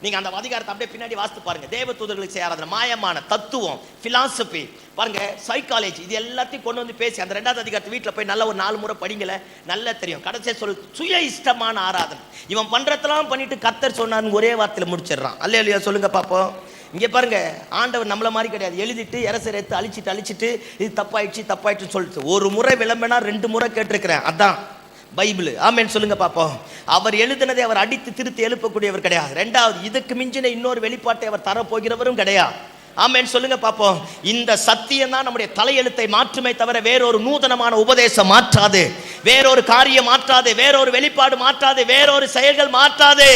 நீங்க அந்த அதிகாரத்தை அப்படியே பின்னாடி வாசித்து பாருங்க. தேவ தூதர்களுக்கு செய்ய ஆராதனை, மாயமான தத்துவம், பிலாசபி, பாருங்க சைக்காலஜி, இது எல்லாத்தையும் கொண்டு வந்து பேசி அந்த 2வது அதிகாரத்தை வீட்டில் போய் நல்ல ஒரு 4 முறை படிங்கல, நல்லா தெரியும். கடைசியா சொல் சுய இஷ்டமான ஆராதனை. இவன் பண்றதெல்லாம் பண்ணிட்டு கர்த்தர் சொன்னான்னு ஒரே வார்த்தையில முடிச்சிடறான். அல்லேலூயா சொல்லுங்க பாப்போம். இங்க பாருங்க, ஆண்டவர் நம்மள மாதிரி கிடையாது. எழுதிட்டு எரசரெத்து அழிச்சிட்டு இது தப்பாயிடுச்சு சொல்லிட்டு ஒரு முறை விளம்பினா 2 முறை கேட்டிருக்கிறேன். அதான் பைபிள். ஆமென் சொல்லுங்க பாப்போம். அவர் எழுதினதை அவர் அடித்து திருத்தி எழுப்பக்கூடியவர் கிடையாது. 2வது, இதுக்கு மிஞ்சின இன்னொரு வெளிப்பாட்டை அவர் தரப்போகிறவரும் கிடையாது. ஆமென் சொல்லுங்க பாப்போம். இந்த சத்தியம் தான் நம்முடைய தலையெழுத்தை மாற்றுமே தவிர வேறொரு நூதனமான உபதேசம் மாற்றாது, வேறொரு காரியம் மாற்றாது, வேறொரு வெளிப்பாடு மாற்றாது, வேறொரு செயல்கள் மாற்றாது.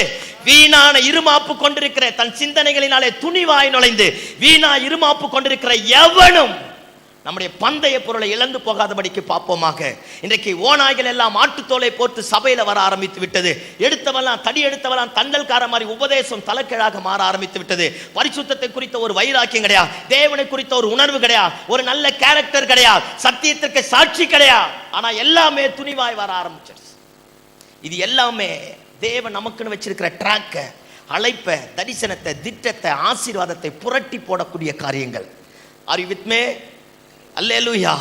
வீணான இருமாப்பு கொண்டிருக்கிற தன் சிந்தனைகளினாலே துணிவாய் நுழைந்து வீணா இருமாப்பு கொண்டிருக்கிற எவனும் நம்முடைய பந்தய பொருளை இழந்து போகாதபடிக்கு பார்ப்போமாக. இன்றைக்கு ஓநாய்கள் எல்லாம் ஆட்டுத்தோலை போட்டு சபையில வர ஆரம்பித்து விட்டது. எடுத்தவெல்லாம் தடி எடுத்தவெல்லாம் தண்டல்கார மாதிரி உபதேசம் தலைக்கீழாக மாற ஆரம்பித்து விட்டது. பரிசுத்தத்தை குறித்த ஒரு வைராக்கியம் கிடையாது, தேவனை குறித்த ஒரு உணர்வு கிடையாது, ஒரு நல்ல கேரக்டர் கிடையாது, சத்தியத்திற்கு சாட்சி கிடையாது. ஆனா எல்லாமே துணிவாய் வர ஆரம்பிச்சிருச்சு. இது எல்லாமே தேவன் நமக்குன்னு வச்சிருக்கிற ட்ராக்க, அழைப்ப, தரிசனத்தை, திட்டத்தை, ஆசீர்வாதத்தை புரட்டி போடக்கூடிய காரியங்கள். Are you with me? அல்லேலூயா.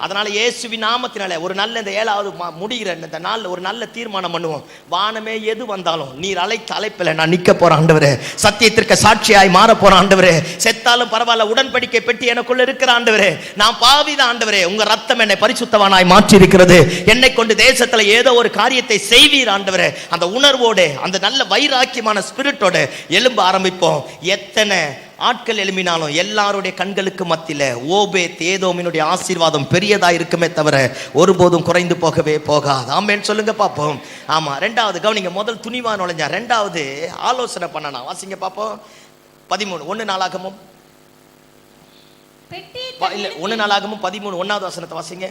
அதனால இயேசுவின் நாமத்தினால ஒரு நல்ல இந்த 7வது முடிகிற இந்த நாள்ல ஒரு நல்ல தீர்மானம் பண்ணுவோம். வானமே எது வந்தாலும் நீர் அழைப்பில் நான் நிக்க போறேன் ஆண்டவரே, சத்தியத்திற்கு சாட்சியாய் மாற போறேன் ஆண்டவரே. செத்தாலும் பரவாயில்ல, உடன்படிக்கை பெட்டி எனக்குள்ள இருக்கிற ஆண்டவரே. நான் பாவிதான் ஆண்டவரே, உங்க ரத்தம் என்னை பரிசுத்தவானாய் மாற்றி இருக்கிறது. என்னை கொண்டு தேசத்துல ஏதோ ஒரு காரியத்தை செய்வீர் ஆண்டவரே. அந்த உணர்வோடு, அந்த நல்ல வைராக்கியமான ஸ்பிரிட்டோட எழும்ப ஆரம்பிப்போம். எத்தனை ஆட்கள் எழுப்பினாலும் எல்லாருடைய கண்களுக்கு மத்தியில ஓபேத் ஏதோமினுடைய ஆசீர்வாதம் பெரியதா இருக்குமே தவிர ஒருபோதும் குறைந்து போகவே போகாது. ஆமென் சொல்லுங்க பாப்போம். ஆமா. 2வது கவனிங்க, முதல் துணிவா நுழைஞ்சா, 2வது ஆலோசனை பண்ணனா. வாசிங்க பாப்போம். 13 1 நாளாகமும் 1 நாளாகமும் 13 1வது வசனத்தை வாசிங்க.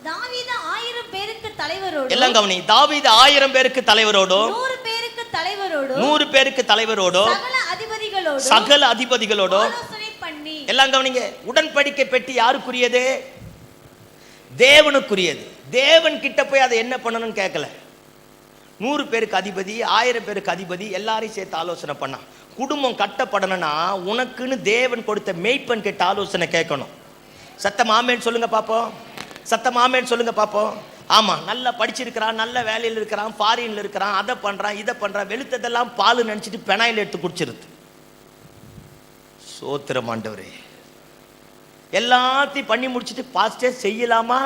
தாவீது 1000 பேருக்கு தலைவரோடு, எல்லாம் கவனி, தாவீது 1000 பேருக்கு தலைவரோடு, 100 பேருக்கு தலைவரோடு, 100 பேருக்கு தலைவரோடு, சகல அதிபதிகளோடு ஆலோசனை பண்ணி. எல்லாம் கவனிங்க. உடன்படிக்கை பெட்டி யாருக்குரியது? தேவனுக்குரியது. தேவன் கிட்ட போய் அதை என்ன பண்ணணும்னு கேட்கல. 100 பேருக்கு அதிபதி, 1000 பேருக்கு அதிபதி, எல்லாரையும் சேர்த்து ஆலோசனை பண்ணா. குடும்பம் கட்டப்படணும்னா உனக்குன்னு தேவன் கொடுத்த மேய்ப்பன் கிட்ட ஆலோசனை கேட்கணும். சத்தம் ஆமென் சொல்லுங்க பாப்போம். சத்தம் ஆமென் சொல்லுங்க பாப்போம். ஆமா, நல்லா படிச்சிருக்கிறான், நல்ல வேலையில் இருக்கிறான், ஃபாரின்ல இருக்கிறான், அதை பண்றான், இதை பண்றான், வெளுத்ததெல்லாம் பால் நினைச்சிட்டு பெனாயில் எடுத்து குடிச்சிருது. சோத்திரம் ஆண்டவரே. எல்லாத்தையும் பண்ணி முடிச்சுட்டு பாஸ்டே செய்யலாமா?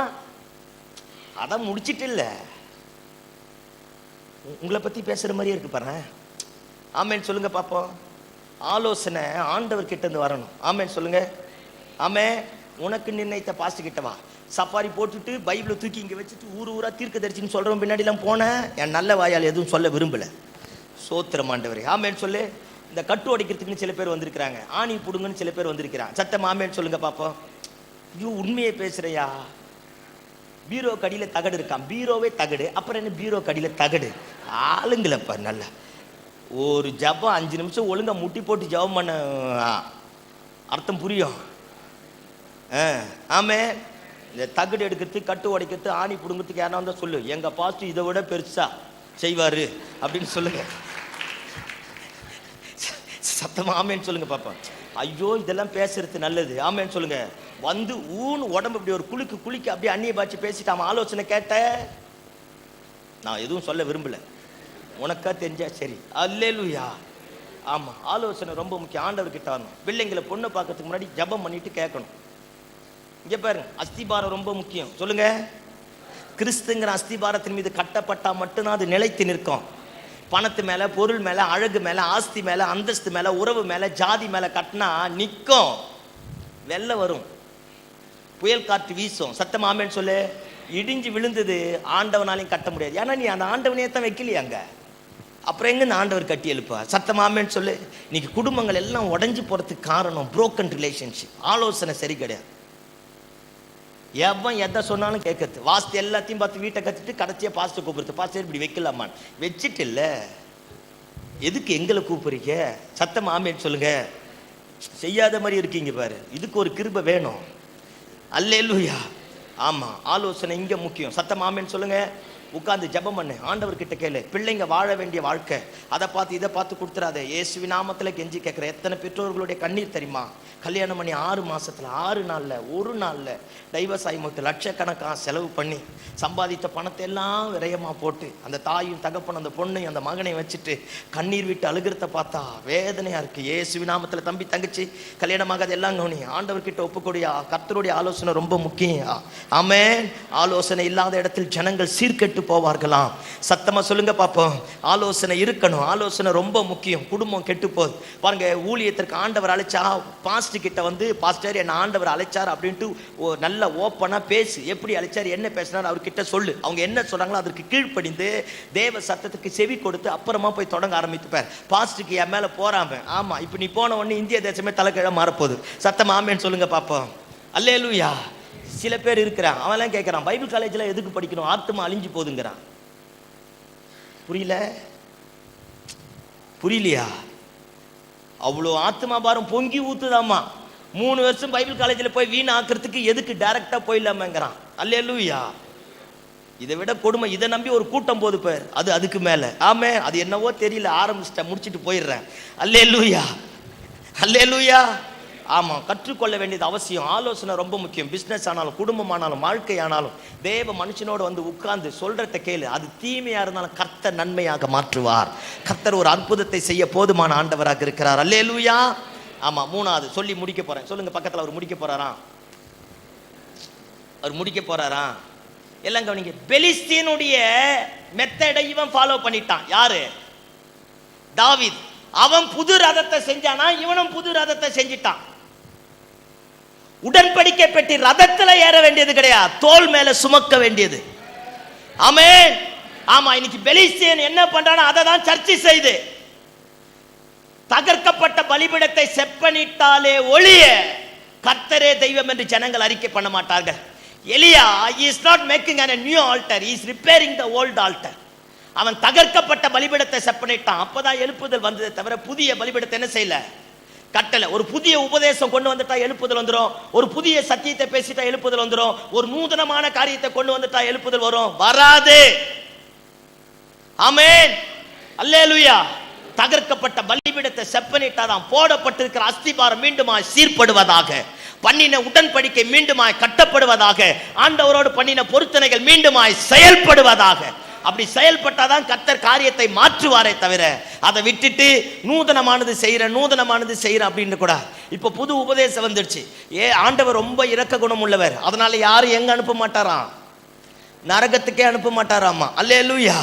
அதான் முடிச்சிட்டு இல்ல, உங்களை பத்தி பேசுற மாதிரியே இருக்கு பாரு. ஆமென் சொல்லுங்க பாப்போம். ஆலோசனை ஆண்டவர் கிட்ட இருந்து வரணும். ஆமென் சொல்லுங்க. ஆமே. உனக்கு நிர்ணயித்த பாஸ்ட் கிட்ட வா. சஃபாரி போட்டுட்டு பைபிளை தூக்கி இங்கே வச்சுட்டு ஊரா தீர்க்க தரிசின்னு சொல்கிறவன் பின்னாடிலாம் போனேன். என் நல்ல வாயால் எதுவும் சொல்ல விரும்பலை. சோத்திரம் ஆண்டவரே. ஆமேன்னு சொல்லு. இந்த கட்டு உடைக்கிறதுக்குன்னு சில பேர் வந்திருக்கிறாங்க, ஆணி புடுங்கன்னு சில பேர் வந்திருக்கிறாங்க. சத்தம் ஆமேன்னு சொல்லுங்க பாப்போம். ஐயோ உண்மையை பேசுறியா? பீரோ கடியில் தகடு இருக்கான், பீரோவே தகடு, அப்புறம் என்ன பீரோ கடியில் தகடு? ஆளுங்களப்பா நல்ல ஒரு ஜபம் 5 நிமிஷம் ஒழுங்கா முட்டி போட்டு ஜபம் பண்ண அர்த்தம் புரியும். ஆமே. இந்த தகடு எடுக்கிறதுக்கு, கட்டு உடைக்கிறதுக்கு, ஆணி பிடுங்கிறதுக்கு யாரா வந்தால் சொல்லு, எங்கள் பாஸ்ட் இதை விட பெருசா செய்வார் அப்படின்னு சொல்லுங்க. சத்தமா ஆமேன்னு சொல்லுங்க பாப்பா. ஐயோ இதெல்லாம் பேசுறது நல்லது. ஆமேன்னு சொல்லுங்க. வந்து உடம்பு இப்படி ஒரு குளிக்க அப்படியே அந்நிய பாய்ச்சி பேசிட்டு அவன் ஆலோசனை கேட்ட. நான் எதுவும் சொல்ல விரும்பல, உனக்கா தெரிஞ்சா சரி. அல்லேலூயா. ஆமா, ஆலோசனை ரொம்ப முக்கியம். ஆண்டவர் கிட்ட வரணும். பிள்ளைங்களை பொண்ணை பார்க்கறதுக்கு முன்னாடி ஜபம் பண்ணிட்டு கேட்கணும். இங்க பாருங்க, அஸ்திபாரம் ரொம்ப முக்கியம். சொல்லுங்க. கிறிஸ்துங்கிற அஸ்திபாரத்தின் மீது கட்டப்பட்டா மட்டும்தான் அது நிலைத்து நிற்கும். பணத்து மேல, பொருள் மேல, அழகு மேல, ஆஸ்தி மேல, அந்தஸ்து மேல, உறவு மேல, ஜாதி மேல கட்டினா நிற்கும். வெள்ள வரும், புயல் காற்று வீசும். சத்தம் ஆமேன்னு சொல்லு. இடிஞ்சு விழுந்தது ஆண்டவனாலையும் கட்ட முடியாது. ஏன்னா நீ அந்த ஆண்டவனையே தான் வைக்கலையா அங்க, அப்புறம் எங்க இந்த ஆண்டவர் கட்டி எழுப்பா? சத்தம் ஆமேன்னு சொல்லு. இன்னைக்கு குடும்பங்கள் எல்லாம் உடஞ்சி போறதுக்கு காரணம் புரோக்கன் ரிலேஷன்ஷிப். ஆலோசனை சரி கிடையாது. எவன் எதை சொன்னாலும் கேட்கறது. வாஸ்து எல்லாத்தையும் பார்த்து வீட்டை கற்றுட்டு கடைசியாக பாஸ்ட்டை கூப்பிடுறது. பாஸ்டர் இப்படி வைக்கலாமான்னு வச்சுட்டு இல்லை, எதுக்கு எங்களை கூப்பிடுறீங்க? சத்தம் ஆமேன்னு சொல்லுங்க. செய்யாத மாதிரி இருக்கீங்க பாரு, இதுக்கு ஒரு கிருபை வேணும். அல்லேலூயா. ஆமா, ஆலோசனை இங்க முக்கியம். சத்தம் ஆமென்னு சொல்லுங்க. உட்கார்ந்து ஜெபம் பண்ணு, ஆண்டவர்கிட்ட கேளு. பிள்ளைங்க வாழ வேண்டிய வாழ்க்கை, அதை பார்த்து இதை பார்த்து கொடுத்துறாதே. இயேசுவின் நாமத்துல கெஞ்சி கேட்கிற எத்தனை பெற்றோர்களுடைய கண்ணீர் தெரியுமா? கல்யாணம் பண்ணி 6 மாசத்துல 6 நாள்ல 1 நாள்ல டைவர்ஸ் ஆகி மொத்தம் லட்சக்கணக்காக செலவு பண்ணி சம்பாதித்த பணத்தை எல்லாம் விரயமா போட்டு அந்த தாயும் தகப்பன் அந்த பொண்ணையும் அந்த மகனையும் வச்சுட்டு கண்ணீர் விட்டு அழுகிறத பார்த்தா வேதனையா இருக்கு. இயேசுவின் நாமத்துல தம்பி தங்கச்சி கல்யாணமாக எல்லாம் கவனி. ஆண்டவர்கிட்ட ஒப்புக்கூடிய கர்த்தருடைய ஆலோசனை ரொம்ப முக்கியம். ஆமென். ஆலோசனை இல்லாத இடத்தில் ஜனங்கள் சீர்கெட்டு போவார்களாம். சத்தமா சொல்லுங்க பாப்போம். ஆலோசனை இருக்கணும். ஆலோசனை ரொம்ப முக்கியம். குடும்பம் கெட்டு போகுது பாருங்க. ஊழியத்திற்கு ஆண்டவர் அழைச்சா பாஸ்டர் கிட்ட வந்து, பாஸ்டர் என்ன ஆண்டவர் அழைச்சார் அப்படின்ட்டு நல்ல ஓப்பனா பேசு. எப்படி அழைச்சார், என்ன பேசினார் அவர்கிட்ட சொல்லு. அவங்க என்ன சொல்றாங்களோ அதற்கு கீழ்ப்படிந்து தேவ சத்தத்துக்கு செவி கொடுத்து அப்புறமா போய் தொடங்க ஆரம்பித்துப்பார். பாஸ்டருக்கு என் மேல போறாம. ஆமா, இப்ப நீ போன உடனே இந்திய தேசமே தலைக்கீழ மாறப்போகுது. சத்தம் ஆமென்னு சொல்லுங்க பாப்போம். அல்லேலூயா. சில பேர் இருக்கிறான், அவன்லாம் கேட்கறான், பைபிள் காலேஜ்ல எதுக்கு படிக்கணும், ஆத்மா அழிஞ்சு போகுதுங்கிறான். புரியலையா? அவ்வளோ ஆத்மா பாரம் பொங்கி ஊத்துதாமா. 3 வருஷம் பைபிள் காலேஜில் போய் வீண் ஆக்குறதுக்கு எதுக்கு டைரக்டா போயிடலாமேங்கிறான். அல்லேலூயா. இதை விட கொடுமை, இதை நம்பி ஒரு கூட்டம் போது பேர், அது அதுக்கு மேல. ஆமே, அது என்னவோ தெரியல, ஆரம்பிச்சிட்டேன், முடிச்சுட்டு போயிடுறேன். அல்லேலூயா, அல்லேலூயா. ஆமா, கற்றுக்கொள்ள வேண்டியது அவசியம். ஆலோசனை ரொம்ப முக்கியம். பிசினஸ் ஆனாலும் குடும்பம் ஆனாலும் வாழ்க்கை ஆனாலும் தேவ மனுஷனோடு வந்து உட்கார்ந்து சொல்றத கேளு. அது தீமையா இருந்தாலும் கர்த்தர் நன்மையாக மாற்றுவார். கர்த்தர் ஒரு அற்புதத்தை செய்ய போதுமான ஆண்டவராக இருக்கிறார். அல்லேலூயா. ஆமா, 3வது சொல்லி முடிக்க போறேன். சொல்லுங்க பக்கத்துல, அவர் முடிக்க போறாரா? அவர் முடிக்க போறாரா? எல்லாம் கவனிங்க. பெலிஸ்தீனுடைய மெத்தடை இவன் ஃபாலோ பண்ணிட்டான். யாரு? தாவீது. அவன் புது ரதத்தை செஞ்சானா, இவனும் புது ரதத்தை செஞ்சிட்டான். உடன்படிக்கை பெட்டி ரதத்துல ஏற வேண்டியது கிடையாது, தோல் மேல சுமக்க வேண்டியது. ஆமென். ஆமா, இன்னைக்கு பெலிஸ்தீன் என்ன பண்றானோ அதை தான் சர்ச்சை செய்து தகர்க்கப்பட்ட பலிபீடத்தை செப்பனிட்டாலே ஒழிய கர்த்தரே தெய்வம் என்று ஜனங்கள் அறிக்கை பண்ண மாட்டார்கள். எலியா is not making a new altar, he is repairing the old altar. அவன் தகர்க்கப்பட்ட பலிபீடத்தை செப்பனிட்டான். அப்பதான் எழுப்புதல் வந்ததே தவிர புதிய பலிபீடத்தை என்ன செய்யல, கட்டல. ஒரு புதிய உபதேசம் கொண்டு வந்துட்டா எழுப்புதல் வந்துடும். ஒரு புதிய சத்தியத்தை பேசிட்டா எழுப்புதல் வந்துடும். ஒரு நூதனமான காரியத்தை கொண்டு வந்துட்டா எழுப்புதல் வரும்? வராது. ஆமென். அல்லேலூயா. தகர்க்கப்பட்ட பலிபீடத்தை செப்பனிட்டாதான் போடப்பட்டிருக்கிற அஸ்திபாரம் மீண்டுமாய் சீர்படுவதாக, பண்ணின உடன்படிக்கை மீண்டுமாய் கட்டப்படுவதாக, ஆண்டவரோடு பண்ணின பொருத்தனைகள் மீண்டுமாய் செயல்படுவதாக. அப்படி செயல்பட்டாதான் கர்த்தர் காரியத்தை மாற்றுவாரே தவிர அதை விட்டுட்டு நூதனமானது செய்யற அப்படின்னு கூட. இப்ப புது உபதேசம் வந்துடுச்சு. ஆண்டவர் ரொம்ப இரக்க குணம் உள்ளவர், அதனால யாரும் எங்க அனுப்ப மாட்டாராம், நரகத்துக்கே அனுப்ப மாட்டாராமா. அல்லேலூயா.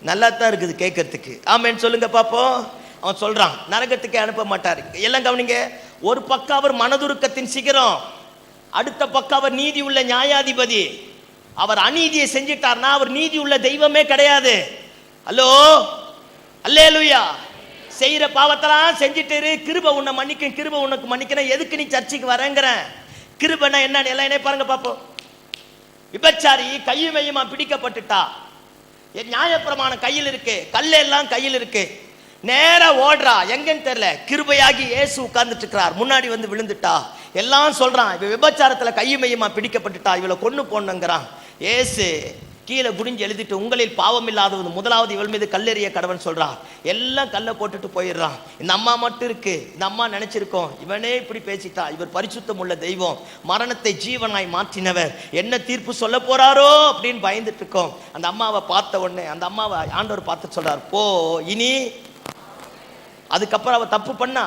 நல்லா தான் இருக்குது கேட்கறதுக்கு. ஆமென் சொல்லுங்க பாப்போம். அவன் சொல்றான் நரகத்துக்கே அனுப்ப மாட்டார். எல்லாம் கவனிங்க. ஒரு பக்கம் அவர் மனதுருக்கத்தின் சிகரம், அடுத்த பக்கம் அவர் நீதி உள்ள நியாயாதிபதி. அவர் அநீதியை செஞ்சிட்டார்னா அவர் நீதி உள்ள தெய்வமே கிடையாது. ஹலோ, அல்லேலூயா. செய்யற பாவத்தெல்லாம் செஞ்சுட்டு இரு, கிருபை உன்னை மன்னிக்கும், கிருபை உனக்கு மன்னிக்கணும். எதுக்கு நீ சர்ச்சைக்கு வரேங்கிற? கிருபைனா என்ன எல்லாம் என்ன பாருங்க பாப்போம். விபச்சாரி கையும் மையுமா பிடிக்கப்பட்டுட்டா, நியாயப்பிரமாணம் கையில் இருக்கு, கல்லெல்லாம் கையில் இருக்கு, நேரா ஓடுறா, எங்கன்னு தெரியல. கிருபையாகி இயேசு உட்கார்ந்துட்டு இருக்கிறார், முன்னாடி வந்து விழுந்துட்டா. எல்லாம் சொல்றான், இவ விபச்சாரத்துல கையும் மையுமா பிடிக்கப்பட்டுட்டா, இவளை கொன்னு போடணுங்கிறான். இயேசு கீழே குடிஞ்சு எழுதிட்டு, உங்களில் பாவம் இல்லாதது முதலாவது இவள் மீது கல்லெறிய கடவன் சொல்றான். எல்லாம் கல்லை போட்டுட்டு போயிடுறான். இந்த அம்மா மட்டும் இருக்கு. இந்த அம்மா நினைச்சிருக்கோம், இவனே இப்படி பேசிட்டா, இவர் பரிசுத்தம் உள்ள தெய்வம், மரணத்தை ஜீவனாய் மாற்றினவர், என்ன தீர்ப்பு சொல்ல போறாரோ அப்படின்னு பயந்துட்டு இருக்கோம். அந்த அம்மாவை பார்த்த உடனே அந்த அம்மாவை ஆண்டவர் பார்த்து சொல்றார், போ இனி. அதுக்கப்புறம் அவ தப்பு பண்ணா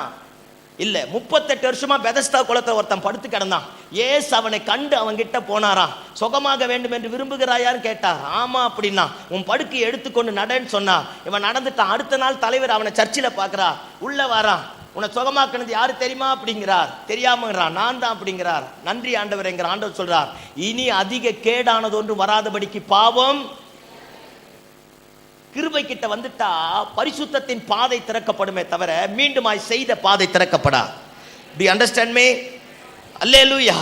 இல்ல. 38 வருஷமா பெதஸ்தா குளத்துல ஒருத்தன் படுத்து கிடந்தான். ஏசு அவனை கண்டு அவன் கிட்ட போனாராம். சுகமாக வேண்டும் என்று விரும்புகிறாயான்னு கேட்டார். ஆமா அப்படின்னா, உன் படுக்கையை எடுத்துக்கொண்டு நடன்னு சொன்னா. இவன் நடந்துட்டான். அடுத்த நாள் தலைவர் அவனை சர்ச்சில் பார்க்கிறா. உள்ள வாரான். உன்னை சுகமாக்குனது யாரு தெரியுமா அப்படிங்கிறார். தெரியாமங்கிறான். நான் தான் அப்படிங்கிறார். நன்றி ஆண்டவர் என்கிற ஆண்டவர் சொல்றார், இனி அதிக கேடானது ஒன்று வராதபடிக்கு பாவம் கிருபை கிட்ட வந்துட்டா பரிசுத்தத்தின் பாதை திறக்கப்படுமே தவிர மீண்டுமாய் செய்த பாதை திறக்கப்படா. Do you understand me? அல்லேலூயா.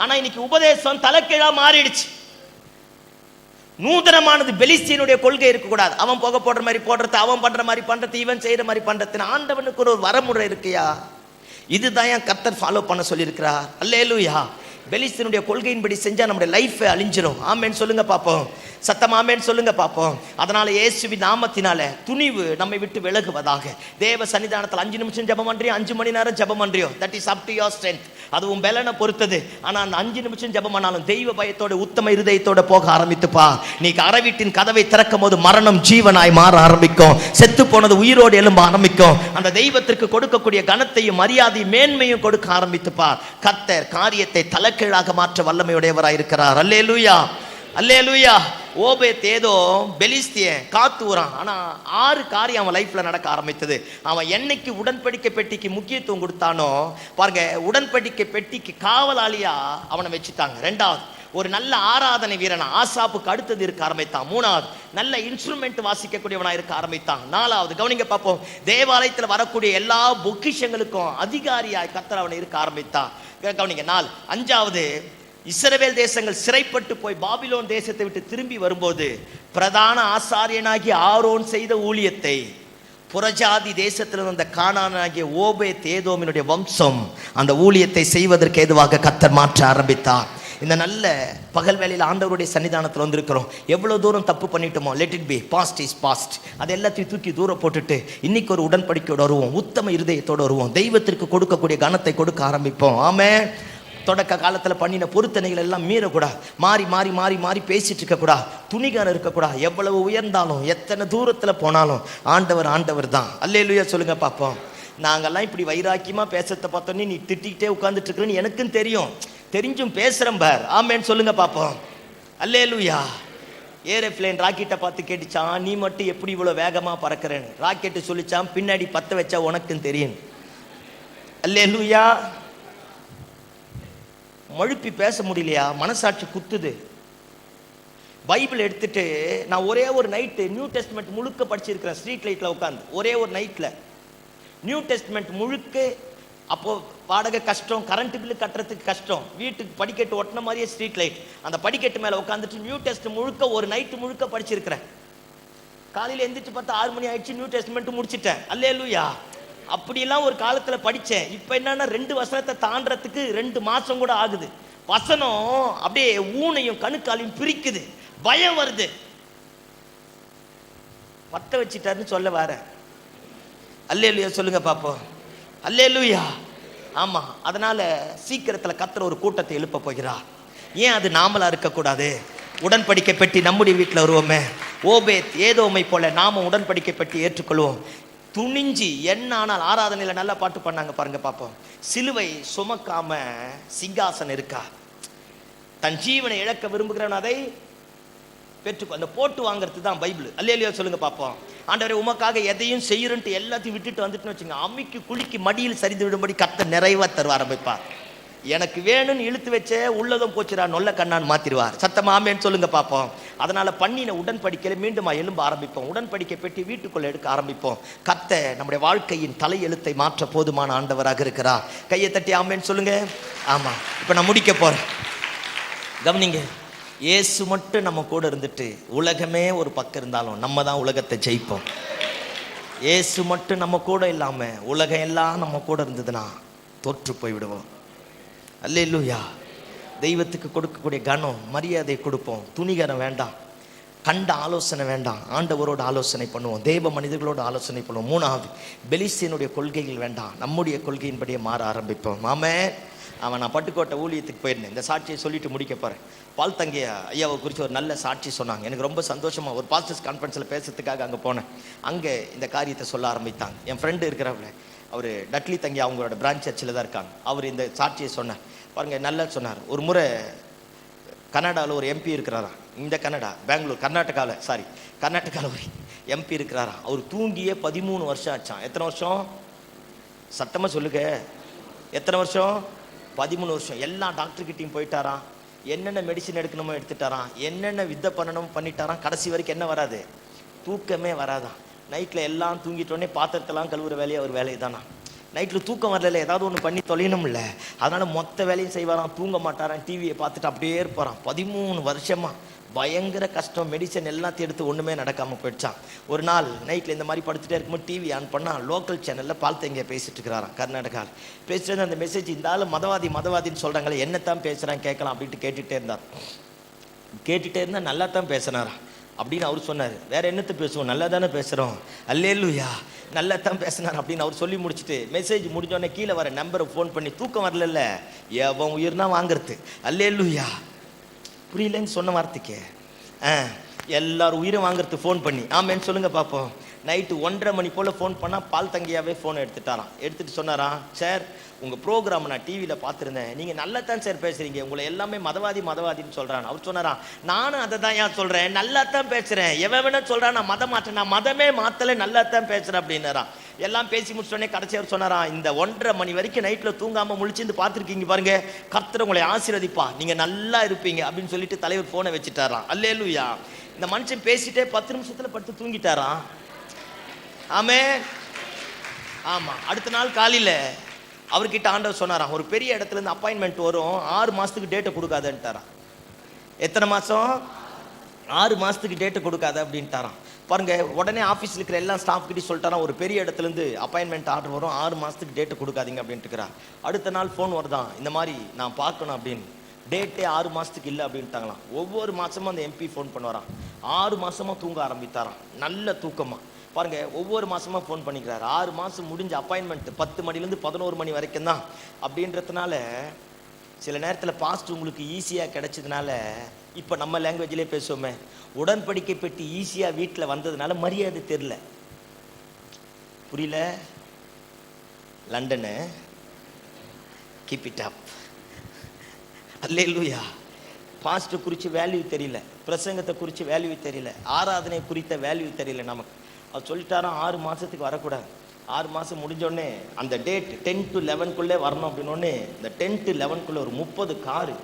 ஆனா இன்னைக்கு உபதேசம் தலைக்கீழா மாறிடுச்சு. நூதனமானது பெலிஸ்தீனுடைய கொள்கை இருக்கக்கூடாது. அவன் புகை போடுற மாதிரி போடுறது, அவன் பண்ற மாதிரி பண்றது, இவன் செய்யற மாதிரி பண்றது. ஆண்டவனுக்கு ஒரு வரமுறை இருக்கியா? இதுதான் கர்த்தர் ஃபாலோ பண்ண சொல்லியிருக்கிறார். அல்லேலூயா. பெலிஸ்தனுடைய கொள்கையின்படி செஞ்சா நம்முடைய லைஃப் அழிஞ்சிரும். ஆமேன்னு சொல்லுங்க பாப்போம். சத்தம் ஆமேன்னு சொல்லுங்க பாப்போம். அதனால இயேசுவின் நாமத்தினால துணிவு நம்மை விட்டு விலகுவதாக. தேவ சன்னிதானத்தில் 5 நிமிஷம் ஜெபம் பண்றியோ, 5 மணி நேரம் ஜெபம் பண்றியோ, that is up to your strength. அது உன் பலனை பொறுத்தது. ஆனா அந்த 5 நிமிஷம் ஜெபம் பண்ணாலும் தெய்வ பயத்தோட உத்தம இருதயத்தோட போக ஆரம்பித்துப்பா. நீ அறவீட்டின் கதவை திறக்கும் போது மரணம் ஜீவனாய் மாற ஆரம்பிக்கும். செத்து போனது உயிரோடு எழும்ப ஆரம்பிக்கும். அந்த தெய்வத்திற்கு கொடுக்கக்கூடிய கனத்தையும் மரியாதையும் மேன்மையும் கொடுக்க ஆரம்பித்துப்பா. கர்த்தர் காரியத்தை தலைகீழாக மாற்ற வல்லமையுடையவராய் இருக்கிறார். அல்லேலூயா, அல்லேலூயா. ஓபேத் ஏதோ பெலிஸ்தியன் காத்துறான். ஆனா 6 காரியம் அவன் லைஃப்ல நடக்க ஆரம்பித்தது. அவன் என்னைக்கு உடன்படிக்கை பெட்டிக்கு முக்கியத்துவம் கொடுத்தானோ பாருங்க, உடன்படிக்கை பெட்டிக்கு காவலாளியா அவனை வச்சுட்டாங்க. 2வது, ஒரு நல்ல ஆராதனை வீரனா ஆசாப்புக்கு அடுத்தது இருக்க ஆரம்பித்தான். 3வது, நல்ல இன்ஸ்ட்ருமெண்ட் வாசிக்கக்கூடியவனா இருக்க ஆரம்பித்தான். 4வது, கவனிங்க பார்ப்போம், தேவாலயத்தில் வரக்கூடிய எல்லா பொக்கிஷங்களுக்கும் அதிகாரியாய் கர்த்தர் அவனை இருக்க ஆரம்பித்தான். கவனிங்க 4. 5வது, இஸ்ரவேல் தேசங்கள் சிறைப்பட்டு போய் பாபிலோன் தேசத்தை விட்டு திரும்பி வரும்போது பிரதான ஆசாரியனாகி ஆரோன் செய்த ஊழியத்தை புறஜாதி தேசத்தில் வந்த கானானாகிய ஓபேத் ஏதோமினுடைய வம்சம் அந்த ஊழியத்தை செய்வதற்கு ஏதுவாக கர்த்தர் மாற்ற ஆரம்பித்தார். இந்த நல்ல பகல் வேளையில் ஆண்டவருடைய சன்னிதானத்தில் வந்திருக்கிறோம். எவ்வளோ தூரம் தப்பு பண்ணிட்டோமோ, let it be, past is past. அது எல்லாத்தையும் தூக்கி தூரம் போட்டுட்டு இன்னைக்கு ஒரு உடன்படிக்கையோடு வருவோம், உத்தம இருதயத்தோடு வருவோம், தெய்வத்திற்கு கொடுக்கக்கூடிய கனத்தை கொடுக்க ஆரம்பிப்போம். ஆமென். தொடக்க காலத்தில் பண்ணின பொருத்தனைகள் எல்லாம் மீறக்கூடாது. மாறி மாறி மாறி மாறி பேசிட்டு இருக்கக்கூடாது. துணிகரம் இருக்கக்கூடாது. எவ்வளவு உயர்ந்தாலும் எத்தனை தூரத்தில் போனாலும் ஆண்டவர் ஆண்டவர் தான். அல்லேலூயா சொல்லுங்க பார்ப்போம். நாங்கெல்லாம் இப்படி வைராக்கியமாக பேசுறத பார்த்தோன்னே நீ திட்டிகிட்டே உட்காந்துட்டு இருக்கிறேன்னு எனக்கும் தெரியும். தெரிஞ்சும் பேசுகிறேன் பார். ஆமேன்னு சொல்லுங்க பார்ப்போம். அல்லேலூயா. ஏரோப்ளேன் ராக்கெட்டை பார்த்து கேட்டுச்சான், நீ மட்டும் எப்படி இவ்வளோ வேகமாக பறக்கிறேன்னு. ராக்கெட்டு சொல்லிச்சான், பின்னாடி 10 வச்சா உனக்கும் தெரியும். அல்லேலூயா. மழுப்பி பேச முடியலையா? மனசாட்சி குத்துது. பைபிள் எடுத்துட்டு நான் ஒரே ஒரு நைட்டு நியூ டெஸ்ட்மெண்ட் முழுக்க படிச்சிருக்கிறேன். ஸ்ட்ரீட் லைட்டில் உட்காந்து ஒரே ஒரு நைட்டில் நியூ டெஸ்ட்மெண்ட் முழுக்க. அப்போது வாடகை கஷ்டம், கரண்ட் பில்லு கட்டுறதுக்கு கஷ்டம், வீட்டுக்கு படிக்கட்டு ஒட்டின மாதிரியே ஸ்ட்ரீட் லைட். அந்த படிக்கட்டு மேலே உட்காந்துட்டு நியூ டெஸ்ட் முழுக்க ஒரு நைட்டு முழுக்க படிச்சிருக்கிறேன். காலையில் எந்திரிச்சு பார்த்தா 6 மணி ஆயிடுச்சு, நியூ டெஸ்ட்மெண்ட் முடிச்சிட்டேன். அல்லேலூயா. அப்படிலாம் ஒரு காலத்தில் படித்தேன். இப்போ என்னன்னா 2 வசனத்தை தாண்டறதுக்கு 2 மாதம் கூட ஆகுது. வசனம் அப்படியே ஊனையும் கணுக்காலையும் பிரிக்குது. பயம் வருது. 10 வச்சிட்டாருன்னு சொல்ல வர. அல்லேலூயா சொல்லுங்க பாப்போம். அல்லேலூயா. ஆமா. அதனால சீக்கிரத்தில் கர்த்தர் ஒரு கூட்டத்தை எழுப்ப போகிறார். ஏன் அது நாமளா இருக்கக்கூடாது? உடன்படிக்கை பெட்டி நம்முடைய வீட்டில் வருவோமே. ஓபேத் ஏதோமை போல நாம உடன்படிக்கை பெட்டி ஏற்றுக்கொள்வோம். துணிஞ்சி என்ன ஆனால் ஆராதனையில் நல்ல பாட்டு பண்ணாங்க பாருங்க பார்ப்போம். சிலுவை சுமக்காம சிங்காசனம் இருக்கா? தன் ஜீவனை இழக்க விரும்புகிறவன் அதை பெற்றுக்கோ. அந்த போட்டு வாங்குறது தான் பைபிள். அல்லேலூயா சொல்லுங்க பார்ப்போம். ஆண்டவரே உமக்காக எதையும் செய்யறன்ட்டு எல்லாத்தையும் விட்டுட்டு வந்துட்டுன்னு வச்சுங்க, அம்மிக்கு குளிக்கு மடியில் சரிந்து விடும்படி கர்த்தர் நிறைவா தருவ ஆரம்பிப்பார். எனக்கு வேணும்னு இழுத்து வச்ச உள்ளதும் போச்சுரா நொல்ல கண்ணான்னு மாத்திருவார். சத்தமா ஆமேன்னு சொல்லுங்க பார்ப்போம். அதனால பண்ணின உடன்படிக்கையில மீண்டும் எழும்ப ஆரம்பிப்போம். உடன்படிக்கை பெட்டி வீட்டுக்குள்ள எடுக்க ஆரம்பிப்போம். கர்த்தர் நம்முடைய வாழ்க்கையின் தலை எழுத்தை மாற்ற போதுமான ஆண்டவராக இருக்கிறார். கையை தட்டி ஆமேன்னு சொல்லுங்க. ஆமா. இப்ப நான் முடிக்க போறேன். கவனிங்க. இயேசு மட்டும் நம்ம கூட இருந்துட்டு உலகமே ஒரு பக்கம் இருந்தாலும் நம்ம தான் உலகத்தை ஜெயிப்போம். இயேசு மட்டும் நம்ம கூட இல்லாம உலகம் எல்லாம் நம்ம கூட இருந்ததுன்னா தோற்று போய் விடுவோம். அல்லேலூயா. தெய்வத்துக்கு கொடுக்கக்கூடிய கனம் மரியாதை கொடுப்போம். துணிகரம் வேண்டாம், கண்ட ஆலோசனை வேண்டாம், ஆண்டவரோட ஆலோசனை பண்ணுவோம், தேவ மனிதர்களோட ஆலோசனை பண்ணுவோம். 3வது, பெலிஸ்தியனுடைய கொள்கைகள் வேண்டாம், நம்முடைய கொள்கையின்படியே மாற ஆரம்பிப்போம். ஆமென். நான் பட்டுக்கோட்டை ஊழியத்துக்கு போயிருந்தேன். இந்த சாட்சியை சொல்லிட்டு முடிக்க போகிறேன். பால் தங்கிய ஐயாவை குறித்து ஒரு நல்ல சாட்சி சொன்னாங்க. எனக்கு ரொம்ப சந்தோஷமாக ஒரு பாஸ்டர்ஸ் கான்ஃபரன்ஸில் பேசுறதுக்காக அங்கே போனேன். அங்கே இந்த காரியத்தை சொல்ல ஆரம்பித்தாங்க. என் ஃப்ரெண்டு இருக்கிறவங்க, அவர் டட்லி தங்கி அவங்களோட பிரான்ச் சர்ச்சில் தான் இருக்காங்க. அவர் இந்த சாட்சியை சொன்னார் பாருங்க, நல்லா சொன்னார். ஒரு முறை கர்நாடகாவில் ஒரு எம்பி இருக்கிறாராம். இந்த பெங்களூர் கர்நாடகாவில் ஒரு எம்பி இருக்கிறாராம். அவர் தூங்கியே 13 வருஷம் ஆச்சான். எத்தனை வருஷம்? சத்தமாக சொல்லுங்க. எத்தனை வருஷம்? 13 வருஷம். எல்லா டாக்டர்கிட்டையும் போயிட்டாராம். என்னென்ன மெடிசின் எடுக்கணுமோ எடுத்துட்டாராம். என்னென்ன வித்தை பண்ணணுமோ பண்ணிட்டாராம். கடைசி வரைக்கும் என்ன வராது? தூக்கமே வராதான். நைட்டில் எல்லாம் தூங்கிட்டோடனே பாத்திரத்தெல்லாம் கழுவுற வேலையை அவர் வேலையை தானா. நைட்டில் தூக்கம் வரல, ஏதாவது ஒன்று பண்ணி தொலையணும் இல்லை. அதனால் மொத்த வேலையும் செய்வாராம். தூங்க மாட்டாராம். டிவியை பார்த்துட்டு அப்படியே இருப்பாராம். 13 வருஷமாக பயங்கர கஷ்டம். மெடிசன் எல்லாத்தையும் எடுத்து ஒன்றுமே நடக்காமல் போயிடுச்சான். ஒரு நாள் நைட்டில் இந்த மாதிரி படுத்துகிட்டே இருக்கும்போது டிவி ஆன் பண்ணால் லோக்கல் சேனலில் பால்தங்கியா பேசிட்டு இருக்கிறாராம், கர்நாடகாவில். பேசிட்டு அந்த மெசேஜ், இந்த ஆள் மதவாதின்னு சொல்கிறாங்களே, என்னத்தான் பேசுகிறான் கேட்கலாம் அப்படின்ட்டு கேட்டுகிட்டே இருந்தார். கேட்டுகிட்டே இருந்தால் நல்லா தான் பேசினாராம் அப்படின்னு அவர் சொன்னார். வேற என்னத்தை பேசுவோம், நல்லா தானே பேசுகிறோம், அல்லேலூயா, நல்லா தான் பேசினார் அப்படின்னு அவர் சொல்லி முடிச்சுட்டு மெசேஜ் முடிஞ்சோடனே கீழே வர நம்பரை ஃபோன் பண்ணி, தூக்கம் வரல, எவன் உயிர்னா வாங்குறது, அல்லேலூயா, புரியலன்னு சொன்ன வார்த்தைக்கு எல்லாரும் உயிரை வாங்குறது ஃபோன் பண்ணி ஆமேன்னு சொல்லுங்க பார்ப்போம். நைட்டு 1:30 மணி போல் ஃபோன் பண்ணால் பால்தங்கியாவே ஃபோன் எடுத்துட்டாராம். எடுத்துகிட்டு சொன்னாராம், சார் உங்கள் ப்ரோக்ராம் நான் டிவியில் பார்த்துருந்தேன், நீங்கள் நல்லா தான் சார் பேசுகிறீங்க, உங்களை எல்லாமே மதவாதின்னு சொல்கிறான். அவர் சொன்னாராம், நானும் அதை தான் ஏன் சொல்கிறேன், நல்லா தான் பேசுகிறேன், எவன் வேணா சொல்கிறான், நான் மதம் மாற்றேன், நான் மதமே மாற்றலை, நல்லா தான் பேசுகிறேன் அப்படின்னாராம். எல்லாம் பேசி முடிச்சோடனே கடைசி அவர் சொன்னாராம், இந்த 1:30 மணி வரைக்கும் நைட்டில் தூங்காமல் முழிச்சிருந்து பார்த்துருக்கீங்க பாருங்க, கர்த்தர் உங்களை ஆசீர்வதிப்பா, நீங்கள் நல்லா இருப்பீங்க அப்படின்னு சொல்லிட்டு தலைவர் ஃபோனை வச்சுட்டாராம். அல்லேலூயா. இந்த மனுஷன் பேசிட்டே 10 நிமிஷத்தில் படுத்து தூங்கிட்டாராம். ஆமே, ஆமாம். அடுத்த நாள் காலையில் அவர்கிட்ட ஆண்டவர் சொன்னாராம், ஒரு பெரிய இடத்துல இருந்து அப்பாயின்மெண்ட் வரும், 6 மாதத்துக்கு டேட்டை கொடுக்காதன்ட்டாராம். எத்தனை மாதம்? 6 மாதத்துக்கு டேட்டை கொடுக்காத அப்படின்ட்டாராம். பாருங்க, உடனே ஆஃபீஸில் இருக்கிற எல்லா ஸ்டாஃப் கிட்டே சொல்லிட்டாராம், ஒரு பெரிய இடத்துலேருந்து அப்பாயின்மெண்ட் ஆர்டர் வரும், 6 மாதத்துக்கு டேட்டை கொடுக்காதீங்க அப்படின்ட்டு இருக்கிறார். அடுத்த நாள் ஃபோன் வருதான், இந்த மாதிரி நான் பார்க்கணும் அப்படின்னு. டேட்டே 6 மாதத்துக்கு இல்லை அப்படின்ட்டாங்களாம். ஒவ்வொரு மாதமும் அந்த எம்பி ஃபோன் பண்ணுவாராம். 6 மாதமாக தூங்க ஆரம்பித்தாராம், நல்ல தூக்கமாக. பாருங்க, ஒவ்வொரு மாதமாக ஃபோன் பண்ணிக்கிறார். 6 மாதம் முடிஞ்ச அப்பாயின்மெண்ட் 10 மணிலேருந்து 11 மணி வரைக்கும் தான் அப்படின்றதுனால சில நேரத்தில் பாஸ்ட் உங்களுக்கு ஈஸியாக கிடைச்சதுனால, இப்போ நம்ம லாங்குவேஜ்லேயே பேசுவோமே, உடன்படிக்கை பெட்டி ஈஸியாக வீட்டில் வந்ததுனால மரியாதை தெரியல. புரியல? London keep it up, hallelujah. Past குறித்து வேல்யூ தெரியல, பிரசங்கத்தை குறித்து வேல்யூ தெரியல, ஆராதனை குறித்த வேல்யூ தெரியல நமக்கு. அவர் சொல்லிட்டாராம், 6 மாதத்துக்கு வரக்கூடாது. 6 மாதம் முடிஞ்சோடனே அந்த டேட் 10 to 11 வரணும் அப்படின்னோடனே இந்த 10 to 11 ஒரு 30 காரு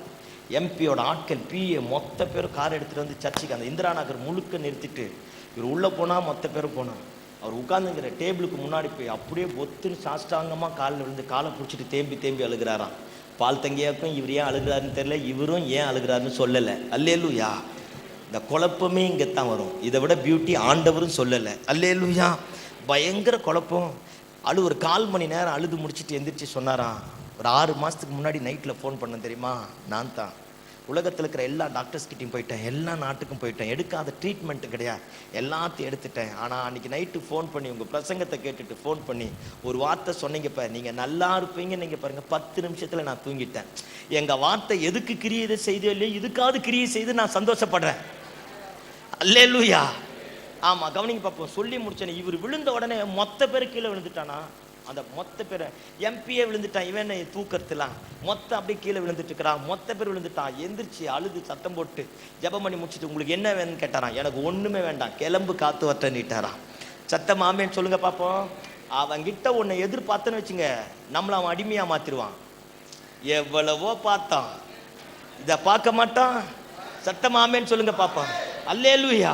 எம்பியோட ஆட்கள் பிஏ மொத்த பேரும் கார் எடுத்துகிட்டு வந்து சர்ச்சுக்கு அந்த இந்திரா நகர் முழுக்க நிறுத்திட்டு இவர் உள்ளே போனால் மொத்த பேரும் போனார். அவர் உட்காந்துங்கிற டேபிளுக்கு முன்னாடி போய் அப்படியே பொத்துன்னு சாஷ்டாங்கமாக காலில் விழுந்து காலை பிடிச்சிட்டு தேம்பி அழுகிறாராம். பால்தங்கியாக்கும் இவர் ஏன் அழுகிறாருன்னு தெரியல, இவரும் ஏன் அழுகிறாருன்னு சொல்லலை. அல்லேலூயா. இந்த குழப்பமே இங்கே தான் வரும். இதை விட பியூட்டி ஆண்டவரும் சொல்லலை. அல்லேலூயா. பயங்கர குழப்பம். ஒரு 1/4 மணி நேரம் அழுது முடிச்சுட்டு எந்திரிச்சு சொன்னாராம், ஒரு 6 மாதத்துக்கு முன்னாடி நைட்டில் ஃபோன் பண்ண தெரியுமா, நான் தான் உலகத்தில் இருக்கிற எல்லா டாக்டர்ஸ்கிட்டையும் போயிட்டேன், எல்லா நாட்டுக்கும் போயிட்டேன், எடுக்காத ட்ரீட்மெண்ட்டு கிடையாது, எல்லாத்தையும் எடுத்துட்டேன். ஆனால் அன்றைக்கி நைட்டு ஃபோன் பண்ணி உங்கள் பிரசங்கத்தை கேட்டுட்டு ஃபோன் பண்ணி ஒரு வார்த்தை சொன்னீங்கப்பா, நீங்கள் நல்லா இருப்பீங்க. நீங்கள் பாருங்கள், 10 நிமிஷத்தில் நான் தூங்கிட்டேன். எங்கள் வார்த்தை எதுக்கு கிரியை செய்தோ இல்லையோ, இதுக்காவது கிரியை செய்து நான் சந்தோஷப்படுறேன். அல்லேலூயா. ஆமாம், கவனிங்க பார்ப்போம். சொல்லி முடிச்சேன். இவர் விழுந்த உடனே மொத்த பேர் கீழே விழுந்துட்டானா, அந்த மொத்த பேரை எம்பியே விழுந்துட்டான். இவன் தூக்கறதுலாம் மொத்த அப்படியே கீழே விழுந்துட்டு இருக்கிறான். மொத்த பேர் விழுந்துட்டான். எந்திரிச்சு அழுது சத்தம் போட்டு ஜெபம் பண்ணி முடிச்சுட்டு, உங்களுக்கு என்ன வேணும்னு கேட்டாரான். எனக்கு ஒன்றுமே வேண்டாம், கிளம்பு காத்து வரட்ட நீட்டாரான். சத்தம் ஆமேன்னு சொல்லுங்க பார்ப்போம். அவன்கிட்ட உன்னை எதிர்பார்த்தன்னு வச்சுங்க, நம்மளை அவன் அடிமையாக மாற்றிடுவான். எவ்வளவோ பார்த்தான், இதை பார்க்க மாட்டான். சத்தம் ஆமேன்னு சொல்லுங்க பார்ப்போம். அல்லேலூயா.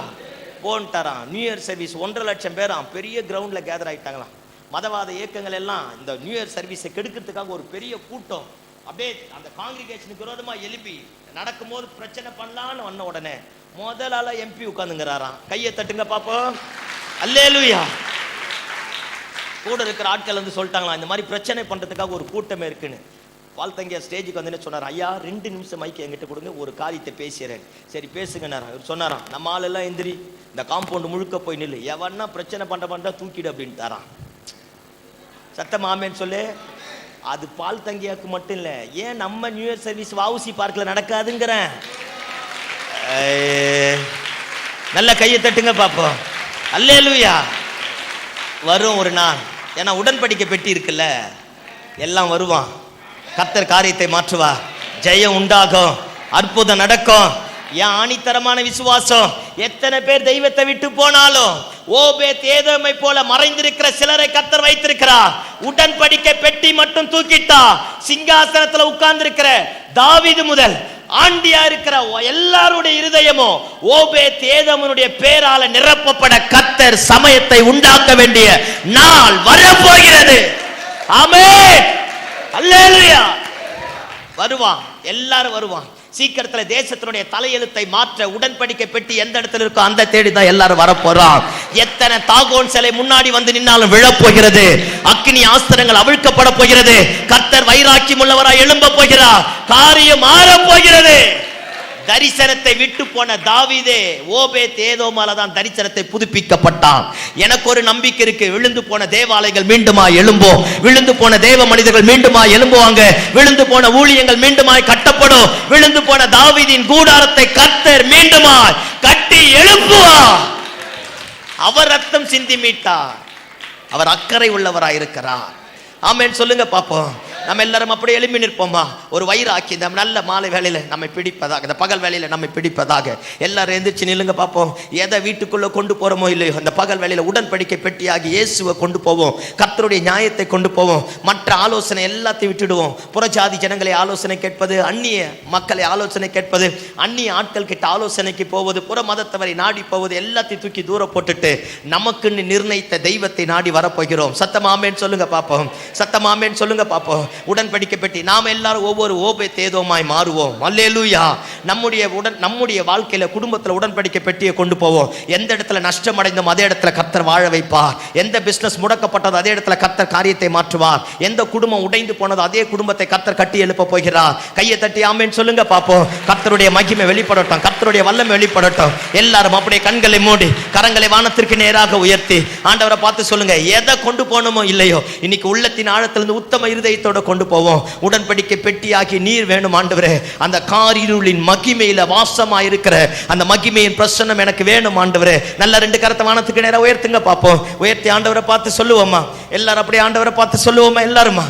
போன்ட்டாரான். நியூ இயர் சர்வீஸ் 1.5 லட்சம் பேராம் பெரிய கிரவுண்டில் கேதர் ஆகிட்டாங்களாம். மதவாத இயக்கங்கள் எல்லாம் இந்த நியூ இயர் சர்வீஸை கெடுக்கிறதுக்காக ஒரு பெரிய கூட்டம் அப்படியே அந்த காங்கிரிகேஷனுக்கு விரோதமாக எழுப்பி நடக்கும்போது பிரச்சனை பண்ணலான்னு வந்த உடனே முதல் ஆளா எம்பி உட்காந்துங்கிறாராம். கையை தட்டுங்க பார்ப்போம். அல்லேலூயா. கூட இருக்கிற ஆட்கள் வந்து சொல்லிட்டாங்களாம், இந்த மாதிரி பிரச்சனை பண்ணுறதுக்காக ஒரு கூட்டமே இருக்குன்னு. பால்தங்கியா ஸ்டேஜுக்கு வந்து சொன்னார், ஐயா 2 நிமிஷம் மைக்கு என்கிட்ட கொடுங்க, ஒரு காரியத்தை பேசுகிறேன். சரி பேசுங்கன்னாராம். இவர் சொன்னாராம், நம்ம ஆளெல்லாம் எந்திரி, இந்த காம்பவுண்டு முழுக்க போய் நில்லு, எவன்னா பிரச்சனை பண்ணுறா தூக்கிடு அப்படின்னு தரான். சத்தம் ஆமேன்னு சொல்லு. அது பால்தங்கியாவுக்கு மட்டும் இல்லை, ஏன் நம்ம நியூ இயர் சர்வீஸ் வஉசி பார்க்கில் நடக்காதுங்கிறேன். நல்ல கையை தட்டுங்க பார்ப்போம். அல்லேலூயா. வரும் ஒரு நாள், ஏன்னா உடன்படிக்கை பெட்டி இருக்குல்ல, எல்லாம் வருவான். கர்த்தர் காரியத்தை மாற்றுவா, ஜெயம் உண்டாகும், அற்புதம் நடக்கும். என் ஆணித்தரமான விசுவாசம், எத்தனை பேர் தெய்வத்தை விட்டு போனாலும் ஓபேத் ஏதோமை போல மறைந்திருக்கிற சிலரை கர்த்தர் வைத்திருக்கிறார். உடன்படிக்கை பெட்டி மட்டும் தூக்கிட்டா, சிங்காசனத்துல உட்கார்ந்து இருக்கிற தாவீது முதல் ஆண்டியா இருக்கிற எல்லாருடைய இருதயமும் ஓபேத் ஏதோமனுடைய பேரால நிரப்பப்பட கர்த்தர் சமயத்தை உண்டாக்க வேண்டிய நாள் வரப்போகிறது. ஆமென். அல்லேலூயா. வருவான், எல்லாரும் வருவான். சீக்கிரத்துல தேசத்தினுடைய தலையெழுத்தை மாற்ற உடன்படிக்கை பெட்டி எந்த இடத்துல இருக்கோ அந்த தேடி தான் எல்லாரும் வரப்போறோம். எத்தனை தாகோன் சிலை முன்னாடி வந்து நின்னாலும் விழப்போகிறது. அக்கினி ஆஸ்திரங்கள் அவிழ்க்கப்பட போகிறது. கர்த்தர் வைராக்கியம் உள்ளவராய் எழும்ப போகிறார். காரியம் மாறப் போகிறது. தரிசனத்தை விட்டு போன தாவீதே ஓபேத் ஏதோமால தான் தரிசனத்தை புதுப்பிக்கப்பட்டான். எனக்கு ஒரு நம்பிக்கை இருக்கு, விழுந்து போன தேவாலயங்கள் மீண்டுமா எழும்போம். விழுந்து போன தேவ மனிதர்கள் மீண்டுமா எழும்புவாங்க. விழுந்து போன ஊழியங்கள் மீண்டுமாய் கட்டப்படும். விழுந்து போன தாவீதின் கூடாரத்தை கர்த்தர் மீண்டுமாய் கட்டி எழுப்புவார். அவர் ரத்தம் சிந்தி மீட்டார். அவர் அக்கறை உள்ளவராய் இருக்கிறார். ஆமென் சொல்லுங்க பாப்போம். நம்ம எல்லாரும் அப்படியே எழுப்பி நிற்போமா? ஒரு வைராக்கி இந்த நல்ல மாலை வேளையில நம்மை பிடிப்பதாக, இந்த பகல் வேளையில நம்மை பிடிப்பதாக. எல்லாரும் எந்திரிச்சு நில்லுங்க பாப்போம். எதை வீட்டுக்குள்ள கொண்டு போறோமோ இல்லையோ, அந்த பகல் வேளையில உடன்படிக்கை பெட்டியாகி இயேசுவை கொண்டு போவோம். கர்த்தருடைய நியாயத்தை கொண்டு போவோம். மற்ற ஆலோசனை எல்லாத்தையும் விட்டுடுவோம். புறஜாதி ஜனங்களை ஆலோசனை கேட்பது, அந்நிய மக்களை ஆலோசனை கேட்பது, அந்நிய ஆட்கள் கிட்ட ஆலோசனைக்கு போவது, புற மதத்தவரை நாடி போவது எல்லாத்தையும் தூக்கி தூர போட்டுட்டு நமக்குன்னு நிர்ணயித்த தெய்வத்தை நாடி வரப்போகிறோம். சத்தமாமேன்னு சொல்லுங்க பாப்போம். சத்தமாமேன்னு சொல்லுங்க பாப்போம். உடன்படிக்கை பெட்டி நாம் எல்லாரும் ஒவ்வொரு ஓபேத் ஏதோமாய் மாறுவோம். அல்லேலூயா. நம்முடைய வாழ்க்கையில குடும்பத்துல உடன்படிக்கை பெட்டியை கொண்டு போவோம். எந்த இடத்துல நஷ்டம் அடைந்தோம் அதே இடத்துல கர்த்தர் வாழ வைப்பார். எந்த பிசினஸ் முடக்கப்பட்டதோ அதே இடத்துல கர்த்தர் காரியத்தை மாற்றுவார். எந்த குடும்பம் உடைந்து போனதோ அதே குடும்பத்தை கர்த்தர் கட்டி எழுப்ப போகிறார். கையை தட்டி ஆமென் சொல்லுங்க பாப்போம். கர்த்தருடைய மகிமை வெளிப்படட்டும். கர்த்தருடைய வல்லமை வெளிப்படட்டும். எல்லாரும் அப்படியே கண்களை மூடி கரங்களை வானத்திற்கு நேராக உயர்த்தி ஆண்டவரை பார்த்து சொல்லுங்க, எதை கொண்டு போகணுமோ இல்லையோ இன்னைக்கு உள்ளத்தின் ஆழத்திலிருந்து உத்தம இருதயத்தோட கொண்டு போவோம். உடன்படிக்கை பெட்டியாகி நீர் வேணும் ஆண்டவரே. அந்த காரிருளின் மகிமையில வாசமாயிருக்கிற அந்த மகிமையின் பிரசன்னம் எனக்கு வேணும் ஆண்டவரே. நல்ல ரெண்டு கரத்தை வானத்துக்கு நேரா உயர்த்துங்க பாப்போம். உயர்த்தி ஆண்டவரை பார்த்து சொல்லுவோமா? எல்லாரும் அப்படியே ஆண்டவரை பார்த்து சொல்லுவோமா? எல்லாருமா?